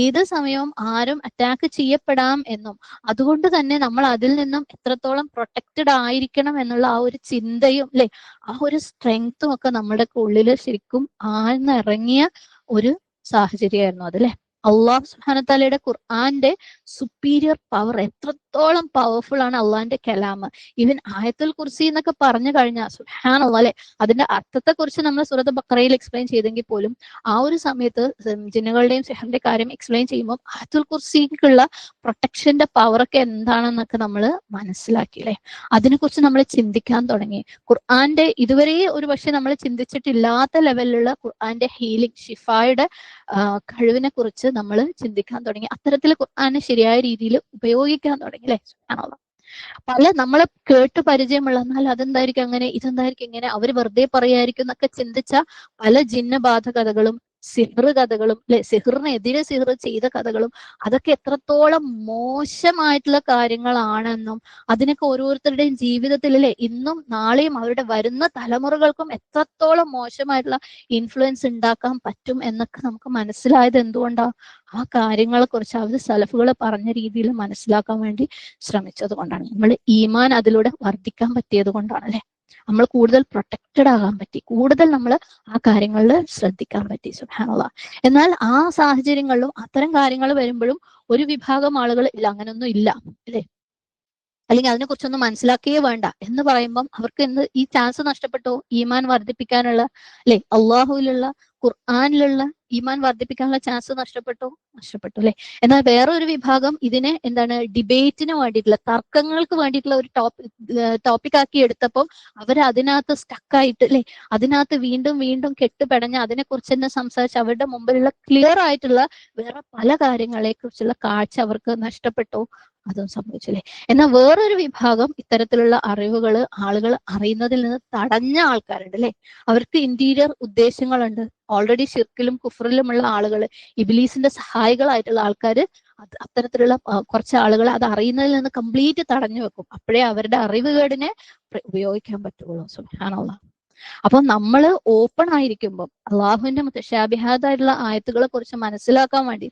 ഏത് സമയവും ആരും അറ്റാക്ക് ചെയ്യപ്പെടാം എന്നും അതുകൊണ്ട് തന്നെ നമ്മൾ അതിൽ നിന്നും എത്രത്തോളം പ്രൊട്ടക്റ്റഡ് ആയിരിക്കണം എന്നുള്ള ആ ഒരു ചിന്തയും അല്ലെ, ആ ഒരു സ്ട്രെങ്ത്തും ഒക്കെ നമ്മുടെ ഉള്ളിൽ ശരിക്കും ആഴ്ന്നിറങ്ങിയ ഒരു സാഹചര്യമായിരുന്നു അതല്ലേ. അള്ളാഹു സുബ്ഹാനഹു വ തആലയുടെ ഖുർആന്റെ സുപ്പീരിയർ പവർ, എത്രത്തോളം പവർഫുൾ ആണ് അള്ളാഹിന്റെ കലാമ്. ഈവൻ ആയത്തുൽ കുർസി എന്നൊക്കെ പറഞ്ഞു കഴിഞ്ഞാൽ സുബ്ഹാനല്ലാഹ് അല്ലെ, അതിന്റെ അർത്ഥത്തെ കുറിച്ച് നമ്മൾ സൂറത്ത് ബഖറയിൽ എക്സ്പ്ലെയിൻ ചെയ്തെങ്കിൽ പോലും ആ ഒരു സമയത്ത് ജിന്നുകളുടെയും സിഹറിന്റെ കാര്യം എക്സ്പ്ലെയിൻ ചെയ്യുമ്പോൾ ആയത്തുൽ കുർസിക്കുള്ള പ്രൊട്ടക്ഷന്റെ പവറൊക്കെ എന്താണെന്നൊക്കെ നമ്മൾ മനസ്സിലാക്കി അല്ലെ. അതിനെക്കുറിച്ച് നമ്മൾ ചിന്തിക്കാൻ തുടങ്ങി. ഖുർആന്റെ ഇതുവരെ ഒരു പക്ഷെ നമ്മൾ ചിന്തിച്ചിട്ടില്ലാത്ത ലെവലിലുള്ള ഖുർആന്റെ ഹീലിംഗ്, ഷിഫായുടെ കഴിവിനെ കുറിച്ച് നമ്മൾ ചിന്തിക്കാൻ തുടങ്ങി. അത്തരത്തിൽ ഖുർആനെ ശരിയായ രീതിയിൽ ഉപയോഗിക്കാൻ തുടങ്ങി അല്ലെ. സുബ്ഹാനല്ലാഹ്. പല നമ്മളെ കേട്ട് പരിചയമുള്ള, എന്നാൽ അതെന്തായിരിക്കും അങ്ങനെ, ഇതെന്തായിരിക്കും ഇങ്ങനെ, അവർ വെറുതെ പറയായിരിക്കും എന്നൊക്കെ ചിന്തിച്ച പല ജിന്നബാധ കഥകളും സിഹ്ർ കഥകളും അല്ലെ, സിഹ്റിനെതിരെ സിഹ്ർ ചെയ്ത കഥകളും അതൊക്കെ എത്രത്തോളം മോശമായിട്ടുള്ള കാര്യങ്ങളാണെന്നും അതിനൊക്കെ ഓരോരുത്തരുടെയും ജീവിതത്തിൽ അല്ലെ ഇന്നും നാളെയും അവരുടെ വരുന്ന തലമുറകൾക്കും എത്രത്തോളം മോശമായിട്ടുള്ള ഇൻഫ്ലുവൻസ് ഉണ്ടാക്കാൻ പറ്റും എന്നൊക്കെ നമുക്ക് മനസ്സിലായത് എന്തുകൊണ്ടാ? ആ കാര്യങ്ങളെ കുറിച്ച് അവർ സലഫുകൾ പറഞ്ഞ രീതിയിൽ മനസ്സിലാക്കാൻ വേണ്ടി ശ്രമിച്ചത് കൊണ്ടാണ്. നമ്മൾ ഈമാൻ അതിലൂടെ വർദ്ധിക്കാൻ പറ്റിയത് കൊണ്ടാണ് അല്ലെ. നമ്മൾ കൂടുതൽ പ്രൊട്ടക്റ്റഡ് ആകാൻ പറ്റി, കൂടുതൽ നമ്മൾ ആ കാര്യങ്ങളിൽ ശ്രദ്ധിക്കാൻ പറ്റി. സുബ്ഹാനല്ലാഹ്. എന്നാൽ ആ സാഹചര്യങ്ങളിലും അത്തരം കാര്യങ്ങൾ വരുമ്പോഴും ഒരു വിഭാഗം ആളുകൾ ഇല്ല, അങ്ങനൊന്നും ഇല്ല അല്ലെ, അല്ലെങ്കിൽ അതിനെ കുറിച്ചൊന്നും മനസ്സിലാക്കിയേ വേണ്ട എന്ന് പറയുമ്പം അവർക്ക് എന്ത് ഈ ചാൻസ് നഷ്ടപ്പെട്ടു ഈമാൻ വർദ്ധിപ്പിക്കാനുള്ള അല്ലെ, അള്ളാഹുവിലുള്ള ഖുർആനിലുള്ള ഈമാൻ വർദ്ധിപ്പിക്കാനുള്ള ചാൻസ് നഷ്ടപ്പെട്ടു അല്ലെ. എന്നാൽ വേറൊരു വിഭാഗം ഇതിനെ എന്താണ് ഡിബേറ്റിന് വേണ്ടിയിട്ടുള്ള, തർക്കങ്ങൾക്ക് വേണ്ടിയിട്ടുള്ള ഒരു ടോപ്പിക് ആക്കി എടുത്തപ്പോൾ അവർ അതിനകത്ത് സ്റ്റക്കായിട്ട് അല്ലെ, അതിനകത്ത് വീണ്ടും വീണ്ടും കെട്ടുപെടഞ്ഞ് അതിനെക്കുറിച്ച് തന്നെ സംസാരിച്ച് അവരുടെ മുമ്പിലുള്ള ക്ലിയർ ആയിട്ടുള്ള വേറെ പല കാര്യങ്ങളെ കുറിച്ചുള്ള കാഴ്ച അവർക്ക് നഷ്ടപ്പെട്ടു. അതും സംഭവിച്ചില്ലേ. എന്നാൽ വേറൊരു വിഭാഗം ഇത്തരത്തിലുള്ള അറിവുകൾ ആളുകൾ അറിയുന്നതിൽ നിന്ന് തടഞ്ഞ ആൾക്കാരുണ്ട് അല്ലെ. അവർക്ക് ഇന്റീരിയർ ഉദ്ദേശങ്ങളുണ്ട്. ഓൾറെഡി ഷിർക്കിലും കുഫറിലുമുള്ള ആളുകൾ, ഇബ്ലീസിന്റെ സഹായികളായിട്ടുള്ള ആൾക്കാർ അത്തരത്തിലുള്ള കുറച്ച് ആളുകൾ അത് അറിയുന്നതിൽ നിന്ന് കംപ്ലീറ്റ് തടഞ്ഞു വെക്കും. അപ്പോഴേ അവരുടെ അറിവുകേടിനെ ഉപയോഗിക്കാൻ പറ്റുള്ളൂ. സുബ്ഹാനല്ലാഹ്. അപ്പൊ നമ്മൾ ഓപ്പൺ ആയിരിക്കുമ്പോൾ അള്ളാഹുവിന്റെ മുത്തശാബിഹാതായിട്ടുള്ള ആയത്തുകളെ കുറിച്ച് മനസ്സിലാക്കാൻ വേണ്ടി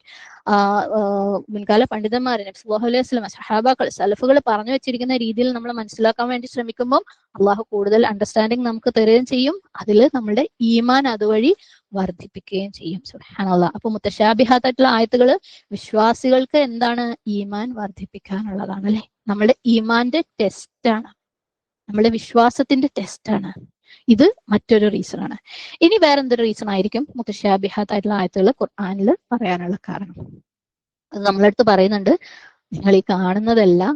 മുൻകാല പണ്ഡിതന്മാർ നബി സല്ലല്ലാഹു അലൈഹി വസല്ലം, സഹാബാക്കൾ, സലഫുകൾ പറഞ്ഞു വെച്ചിരിക്കുന്ന രീതിയിൽ നമ്മൾ മനസ്സിലാക്കാൻ വേണ്ടി ശ്രമിക്കുമ്പോൾ അള്ളാഹു കൂടുതൽ അണ്ടർസ്റ്റാൻഡിങ് നമുക്ക് തരുകയും ചെയ്യും. അതിൽ നമ്മുടെ ഈമാൻ അതുവഴി വർദ്ധിപ്പിക്കുകയും ചെയ്യും. സുബ്ഹാനല്ലാഹ്. അപ്പൊ മുത്തശാബിഹാതായിട്ടുള്ള ആയത്തുകൾ വിശ്വാസികൾക്ക് എന്താണ്? ഈമാൻ വർദ്ധിപ്പിക്കാനുള്ളതാണ് അല്ലെ. നമ്മുടെ ഈമാന്റെ ടെസ്റ്റാണ്, നമ്മുടെ വിശ്വാസത്തിന്റെ ടെസ്റ്റാണ്. ഇത് മറ്റൊരു റീസൺ ആണ്. ഇനി വേറെന്തൊരു റീസൺ ആയിരിക്കും മുത്തശാബിഹാത്തായിട്ടുള്ള ആയത്തുകൾ ഖുർആനിൽ പറയാനുള്ള കാരണം? അത് നമ്മളടുത്ത് പറയുന്നുണ്ട്, നിങ്ങൾ ഈ കാണുന്നതെല്ലാം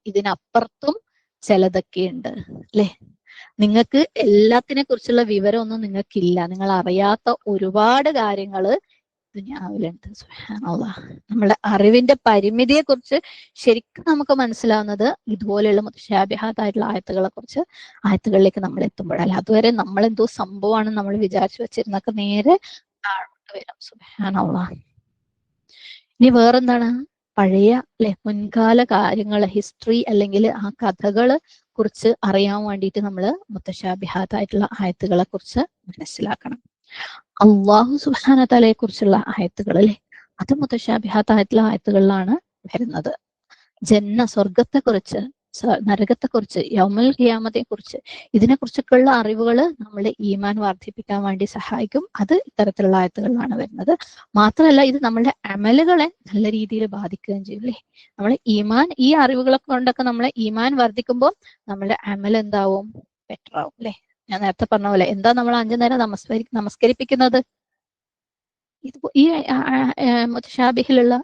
ഇതിനപ്പുറത്തും ചിലതൊക്കെ ഉണ്ട് അല്ലെ. നിങ്ങൾക്ക് എല്ലാത്തിനെ കുറിച്ചുള്ള വിവരമൊന്നും നിങ്ങൾക്കില്ല. നിങ്ങൾ അറിയാത്ത ഒരുപാട് കാര്യങ്ങള് ദുനിയാവിലുണ്ട്. സുബ്ഹാനല്ലാഹ്. നമ്മുടെ അറിവിന്റെ പരിമിതിയെ കുറിച്ച് ശരിക്കും നമുക്ക് മനസ്സിലാവുന്നത് ഇതുപോലെയുള്ള മുത്തശാബിഹാത്തായിട്ടുള്ള ആയത്തുകളിലേക്ക് നമ്മൾ എത്തുമ്പോഴല്ല. അതുവരെ നമ്മൾ എന്തോ സംഭവമാണ് നമ്മൾ വിചാരിച്ചു വെച്ചിരുന്നൊക്കെ നേരെ താഴോട്ട് വരും. സുബ്ഹാനല്ലാഹ്. ഇനി വേറെന്താണ്? പഴയ അല്ലെ മുൻകാല കാര്യങ്ങള്, ഹിസ്റ്ററി അല്ലെങ്കിൽ ആ കഥകള് കുറിച്ച് അറിയാൻ വേണ്ടിയിട്ട് നമ്മൾ മുത്തശാബിഹാത്തായിട്ടുള്ള ആയത്തുകളെ കുറിച്ച് മനസ്സിലാക്കണം. അള്ളാഹു സുബ്ഹാനഹു വ തആലയെ കുറിച്ചുള്ള ആയത്തുകൾ അല്ലെ, അത് മുത്തശാബിഹാത്തായിട്ടുള്ള ആയത്തുകളിലാണ് വരുന്നത്. സ്വർഗത്തെ കുറിച്ച്, നരകത്തെ കുറിച്ച്, യൗമുൽ ഖിയാമത്തെ കുറിച്ച്, ഇതിനെക്കുറിച്ചൊക്കെയുള്ള അറിവുകൾ നമ്മുടെ ഈമാൻ വർദ്ധിപ്പിക്കാൻ വേണ്ടി സഹായിക്കും. അത് ഇത്തരത്തിലുള്ള ആയത്തുകളിലാണ് വരുന്നത്. മാത്രമല്ല ഇത് നമ്മുടെ അമലുകളെ നല്ല രീതിയിൽ ബാധിക്കുകയും ചെയ്യും അല്ലെ. നമ്മളെ ഈമാൻ, ഈ അറിവുകളൊക്കെ കൊണ്ടൊക്കെ നമ്മളെ ഈമാൻ വർദ്ധിക്കുമ്പോൾ നമ്മുടെ അമൽ എന്താവും? ബെറ്റർ ആവും അല്ലെ. ഞാൻ നേരത്തെ പറഞ്ഞ പോലെ എന്താ നമ്മൾ 5 നേരം നമസ്കരിപ്പിക്കുന്നത്? ഇത് ഈ മുത്തശാബിഹിലുള്ള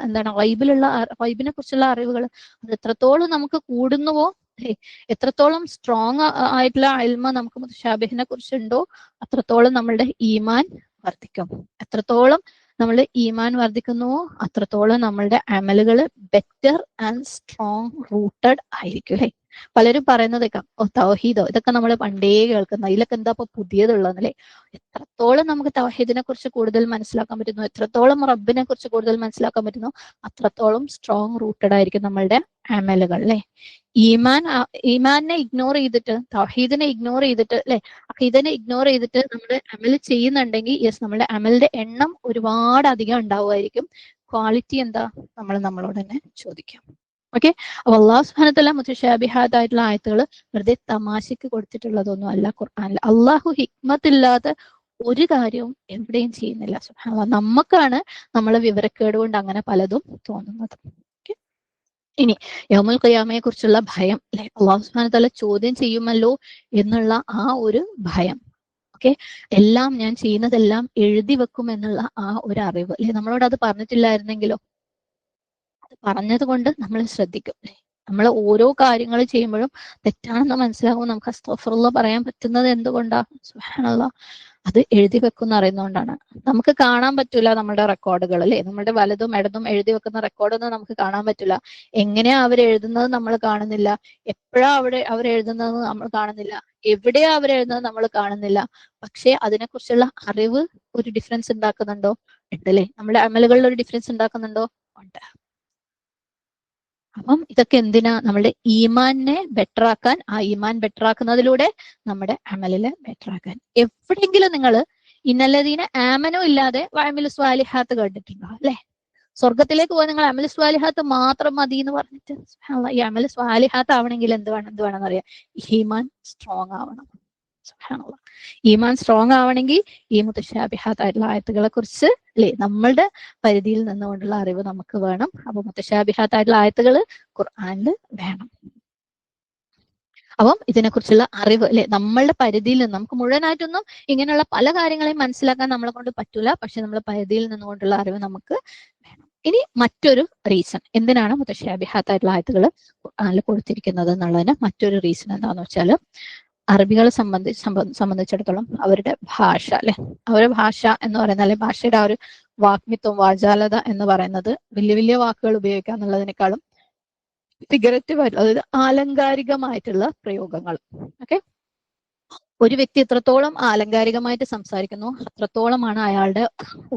എന്താണ് ഗൈബിനെ കുറിച്ചുള്ള അറിവുകൾ അത് എത്രത്തോളം നമുക്ക് കൂടുന്നുവോ അല്ലെ, എത്രത്തോളം സ്ട്രോങ് ആയിട്ടുള്ള ഇൽമ നമുക്ക് മുത്തശാബിഹിനെ കുറിച്ചുണ്ടോ അത്രത്തോളം നമ്മളുടെ ഈമാൻ വർദ്ധിക്കും. എത്രത്തോളം നമ്മളുടെ ഈമാൻ വർദ്ധിക്കുന്നുവോ അത്രത്തോളം നമ്മളുടെ അമലുകൾ ബെറ്റർ ആൻഡ് സ്ട്രോങ് റൂട്ടഡ് ആയിരിക്കും അല്ലെ. പലരും പറയുന്നത് കേൾക്കാം, തൗഹീദോ, ഇതൊക്കെ നമ്മൾ പണ്ടേ കേൾക്കുന്ന, ഇതിലൊക്കെ എന്താ ഇപ്പൊ പുതിയതുള്ളതല്ലേ. എത്രത്തോളം നമുക്ക് തൗഹീദിനെ കുറിച്ച് കൂടുതൽ മനസ്സിലാക്കാൻ പറ്റുന്നു, എത്രത്തോളം റബ്ബിനെ കുറിച്ച് കൂടുതൽ മനസ്സിലാക്കാൻ പറ്റുന്നു, അത്രത്തോളം സ്ട്രോങ് റൂട്ടഡ് ആയിരിക്കും നമ്മളുടെ അമലുകൾ അല്ലെ. ഈമാനെ ഇഗ്നോർ ചെയ്തിട്ട്, തൗഹീദിനെ ഇഗ്നോർ ചെയ്തിട്ട് അല്ലെ, അഖീദനെ ഇഗ്നോർ ചെയ്തിട്ട് നമ്മുടെ അമൽ ചെയ്യുന്നുണ്ടെങ്കിൽ യെസ്, നമ്മുടെ അമലിന്റെ എണ്ണം ഒരുപാട് അധികം ഉണ്ടാവുമായിരിക്കും. ക്വാളിറ്റി എന്താ? നമ്മളോട് തന്നെ ചോദിക്കാം. ഓക്കെ. അപ്പൊ അള്ളാഹു സുബ്ഹാനഹു വ തആല മുത്തശാബിഹാത്തായിട്ടുള്ള ആയത്തുകൾ വെറുതെ തമാശക്ക് കൊടുത്തിട്ടുള്ളതൊന്നും അല്ല ഖുർആനിൽ. അള്ളാഹു ഹിക്മത്തില്ലാതെ ഒരു കാര്യവും എവിടെയും ചെയ്യുന്നില്ല. സുബ്ഹാനല്ലാഹ്. നമുക്കാണ് നമ്മളെ വിവരക്കേട് കൊണ്ട് അങ്ങനെ പലതും തോന്നുന്നത്. ഇനി യൗമുൽ ഖിയാമയെ കുറിച്ചുള്ള ഭയം അല്ലെ, അള്ളാഹു സുബ്ഹാനഹു വ തആല ചോദ്യം ചെയ്യുമല്ലോ എന്നുള്ള ആ ഒരു ഭയം. ഓക്കെ. എല്ലാം ഞാൻ ചെയ്യുന്നതെല്ലാം എഴുതി വെക്കും എന്നുള്ള ആ ഒരു അറിവ് അല്ലെ. നമ്മളോട് അത് പറഞ്ഞിട്ടില്ലായിരുന്നെങ്കിലോ? അത് പറഞ്ഞത് കൊണ്ട് നമ്മൾ ശ്രദ്ധിക്കും അല്ലെ. നമ്മൾ ഓരോ കാര്യങ്ങൾ ചെയ്യുമ്പോഴും തെറ്റാണെന്ന് മനസ്സിലാകുമ്പോൾ നമുക്ക് അസ്തഗ്ഫിറുല്ലാഹ് പറയാൻ പറ്റുന്നത് എന്തുകൊണ്ടാ? സുബ്ഹാനല്ലാഹ്. അത് എഴുതി വെക്കുന്ന അറിയുന്നതുകൊണ്ടാണ്. നമുക്ക് കാണാൻ പറ്റൂല നമ്മുടെ റെക്കോർഡുകൾ അല്ലെ. നമ്മുടെ വലതും ഇടതും എഴുതി വെക്കുന്ന റെക്കോർഡൊന്നും നമുക്ക് കാണാൻ പറ്റില്ല. എങ്ങനെയാ അവർ എഴുതുന്നത് നമ്മൾ കാണുന്നില്ല, എപ്പോഴാ അവർ എഴുതുന്നത് നമ്മൾ കാണുന്നില്ല. എവിടെയാ അവരെഴുതുന്നത് നമ്മൾ കാണുന്നില്ല. പക്ഷെ അതിനെക്കുറിച്ചുള്ള അറിവ് ഒരു ഡിഫറൻസ് ഉണ്ടാക്കുന്നുണ്ടോ? ഉണ്ടല്ലേ. നമ്മുടെ അമലുകളിൽ ഒരു ഡിഫറൻസ് ഉണ്ടാക്കുന്നുണ്ടോ? ഉണ്ട്. അപ്പം ഇതൊക്കെ എന്തിനാ? നമ്മുടെ ഈമാനെ ബെറ്റർ ആക്കാൻ, ആ ഈമാൻ ബെറ്റർ ആക്കുന്നതിലൂടെ നമ്മുടെ അമലിനെ ബെറ്റർ ആക്കാൻ. എവിടെയെങ്കിലും നിങ്ങൾ ഇന്നല്ലതീന ആമനോ ഇല്ലാതെ വഅമിലു സ്വാലിഹാത്ത് കേട്ടിട്ടുണ്ടോ? അല്ലെ? സ്വർഗത്തിലേക്ക് പോകാൻ നിങ്ങൾ അമലു സ്വാലിഹാത്ത് മാത്രം മതി എന്ന് പറഞ്ഞിട്ട്, ഈ അമലു സ്വാലിഹാത്ത് ആവണമെങ്കിൽ എന്ത് വേണമെന്ന് അറിയാം? ഈമാൻ സ്ട്രോങ് ആവണം. ഈമാൻ സ്ട്രോങ് ആവണമെങ്കിൽ ഈ മുത്തശാബിഹാത്തായിട്ടുള്ള ആയത്തുകളെ കുറിച്ച് അല്ലെ നമ്മളുടെ പരിധിയിൽ നിന്നുകൊണ്ടുള്ള അറിവ് നമുക്ക് വേണം. അപ്പൊ മുത്തശാബിഹാത്തായിട്ടുള്ള ആയത്തുകൾ ഖുർആനിൽ വേണം. അപ്പം ഇതിനെക്കുറിച്ചുള്ള അറിവ് അല്ലെ നമ്മളുടെ പരിധിയിൽ നിന്ന്, നമുക്ക് മുഴുവനായിട്ടൊന്നും ഇങ്ങനെയുള്ള പല കാര്യങ്ങളെയും മനസ്സിലാക്കാൻ നമ്മളെ കൊണ്ട് പറ്റൂല. പക്ഷെ നമ്മുടെ പരിധിയിൽ നിന്നുകൊണ്ടുള്ള അറിവ് നമുക്ക് വേണം. ഇനി മറ്റൊരു റീസൺ എന്തിനാണ് മുത്തശാബിഹാത്തായിട്ടുള്ള ആയത്തുകൾ ഖുർആനിൽ കൊടുത്തിരിക്കുന്നത് എന്നുള്ളതിന് മറ്റൊരു റീസൺ എന്താണെന്ന് വെച്ചാൽ, അറബികളെ സംബന്ധിച്ചിടത്തോളം അവരുടെ ഭാഷ അല്ലെ, അവരുടെ ഭാഷ എന്ന് പറയുന്നത്, അല്ലെ ഭാഷയുടെ ആ ഒരു വാഗ്മിത്വം, വാചാലത എന്ന് പറയുന്നത് വലിയ വലിയ വാക്കുകൾ ഉപയോഗിക്കുക എന്നുള്ളതിനേക്കാളും ഫിഗറേറ്റീവ് ആയിട്ടുള്ള, അതായത് ആലങ്കാരികമായിട്ടുള്ള പ്രയോഗങ്ങൾ. ഓക്കെ, ഒരു വ്യക്തി എത്രത്തോളം ആലങ്കാരികമായിട്ട് സംസാരിക്കുന്നു അത്രത്തോളമാണ് അയാളുടെ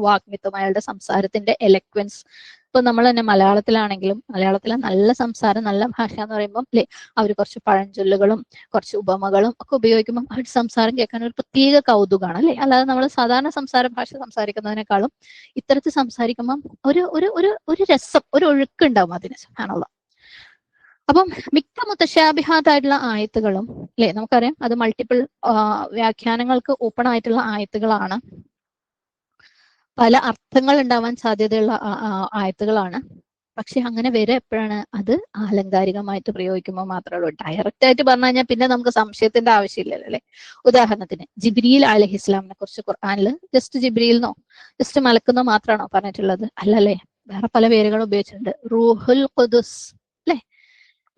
വാഗ്മിത്വം, അയാളുടെ സംസാരത്തിന്റെ എലക്വൻസ്. ഇപ്പൊ നമ്മൾ തന്നെ മലയാളത്തിലാണെങ്കിലും, മലയാളത്തിലെ നല്ല സംസാരം, നല്ല ഭാഷ എന്ന് പറയുമ്പോൾ അല്ലെ, അവർ കുറച്ച് പഴഞ്ചൊല്ലുകളും കുറച്ച് ഉപമകളും ഒക്കെ ഉപയോഗിക്കുമ്പോൾ അവരുടെ സംസാരം കേൾക്കാൻ ഒരു പ്രത്യേക കൗതുകമാണ് അല്ലെ. അല്ലാതെ നമ്മൾ സാധാരണ സംസാര ഭാഷ സംസാരിക്കുന്നതിനേക്കാളും ഇത്തരത്തിൽ സംസാരിക്കുമ്പോൾ ഒരു ഒരു ഒരു ഒരു രസം, ഒരു ഒഴുക്കുണ്ടാവും അതിന്. സുബ്ഹാനല്ലാഹ്. അപ്പം മിക്ക മുത്തശാബിഹാത്തായിട്ടുള്ള ആയത്തുകളും അല്ലെ നമുക്കറിയാം അത് മൾട്ടിപ്പിൾ വ്യാഖ്യാനങ്ങൾക്ക് ഓപ്പൺ ആയിട്ടുള്ള ആയത്തുകളാണ്. പല അർത്ഥങ്ങൾ ഉണ്ടാവാൻ സാധ്യതയുള്ള ആയത്തുകളാണ്. പക്ഷെ അങ്ങനെ വരെ എപ്പോഴാണ്? അത് ആലങ്കാരികമായിട്ട് പ്രയോഗിക്കുമ്പോൾ മാത്രമേ ഉള്ളൂ. ഡയറക്റ്റ് ആയിട്ട് പറഞ്ഞു കഴിഞ്ഞാൽ പിന്നെ നമുക്ക് സംശയത്തിന്റെ ആവശ്യമില്ലല്ലോ അല്ലെ. ഉദാഹരണത്തിന് ജിബ്രീൽ അലൈഹിസ്ലാമിനെ കുറിച്ച് ഖുർആനിൽ ജസ്റ്റ് ജിബ്രീലിനോ ജസ്റ്റ് മലക്കുന്നോ മാത്രമാണോ പറഞ്ഞിട്ടുള്ളത്? അല്ലല്ലേ, വേറെ പല പേരുകൾ ഉപയോഗിച്ചിട്ടുണ്ട്. റൂഹുൽ ഖുദുസ് അല്ലെ.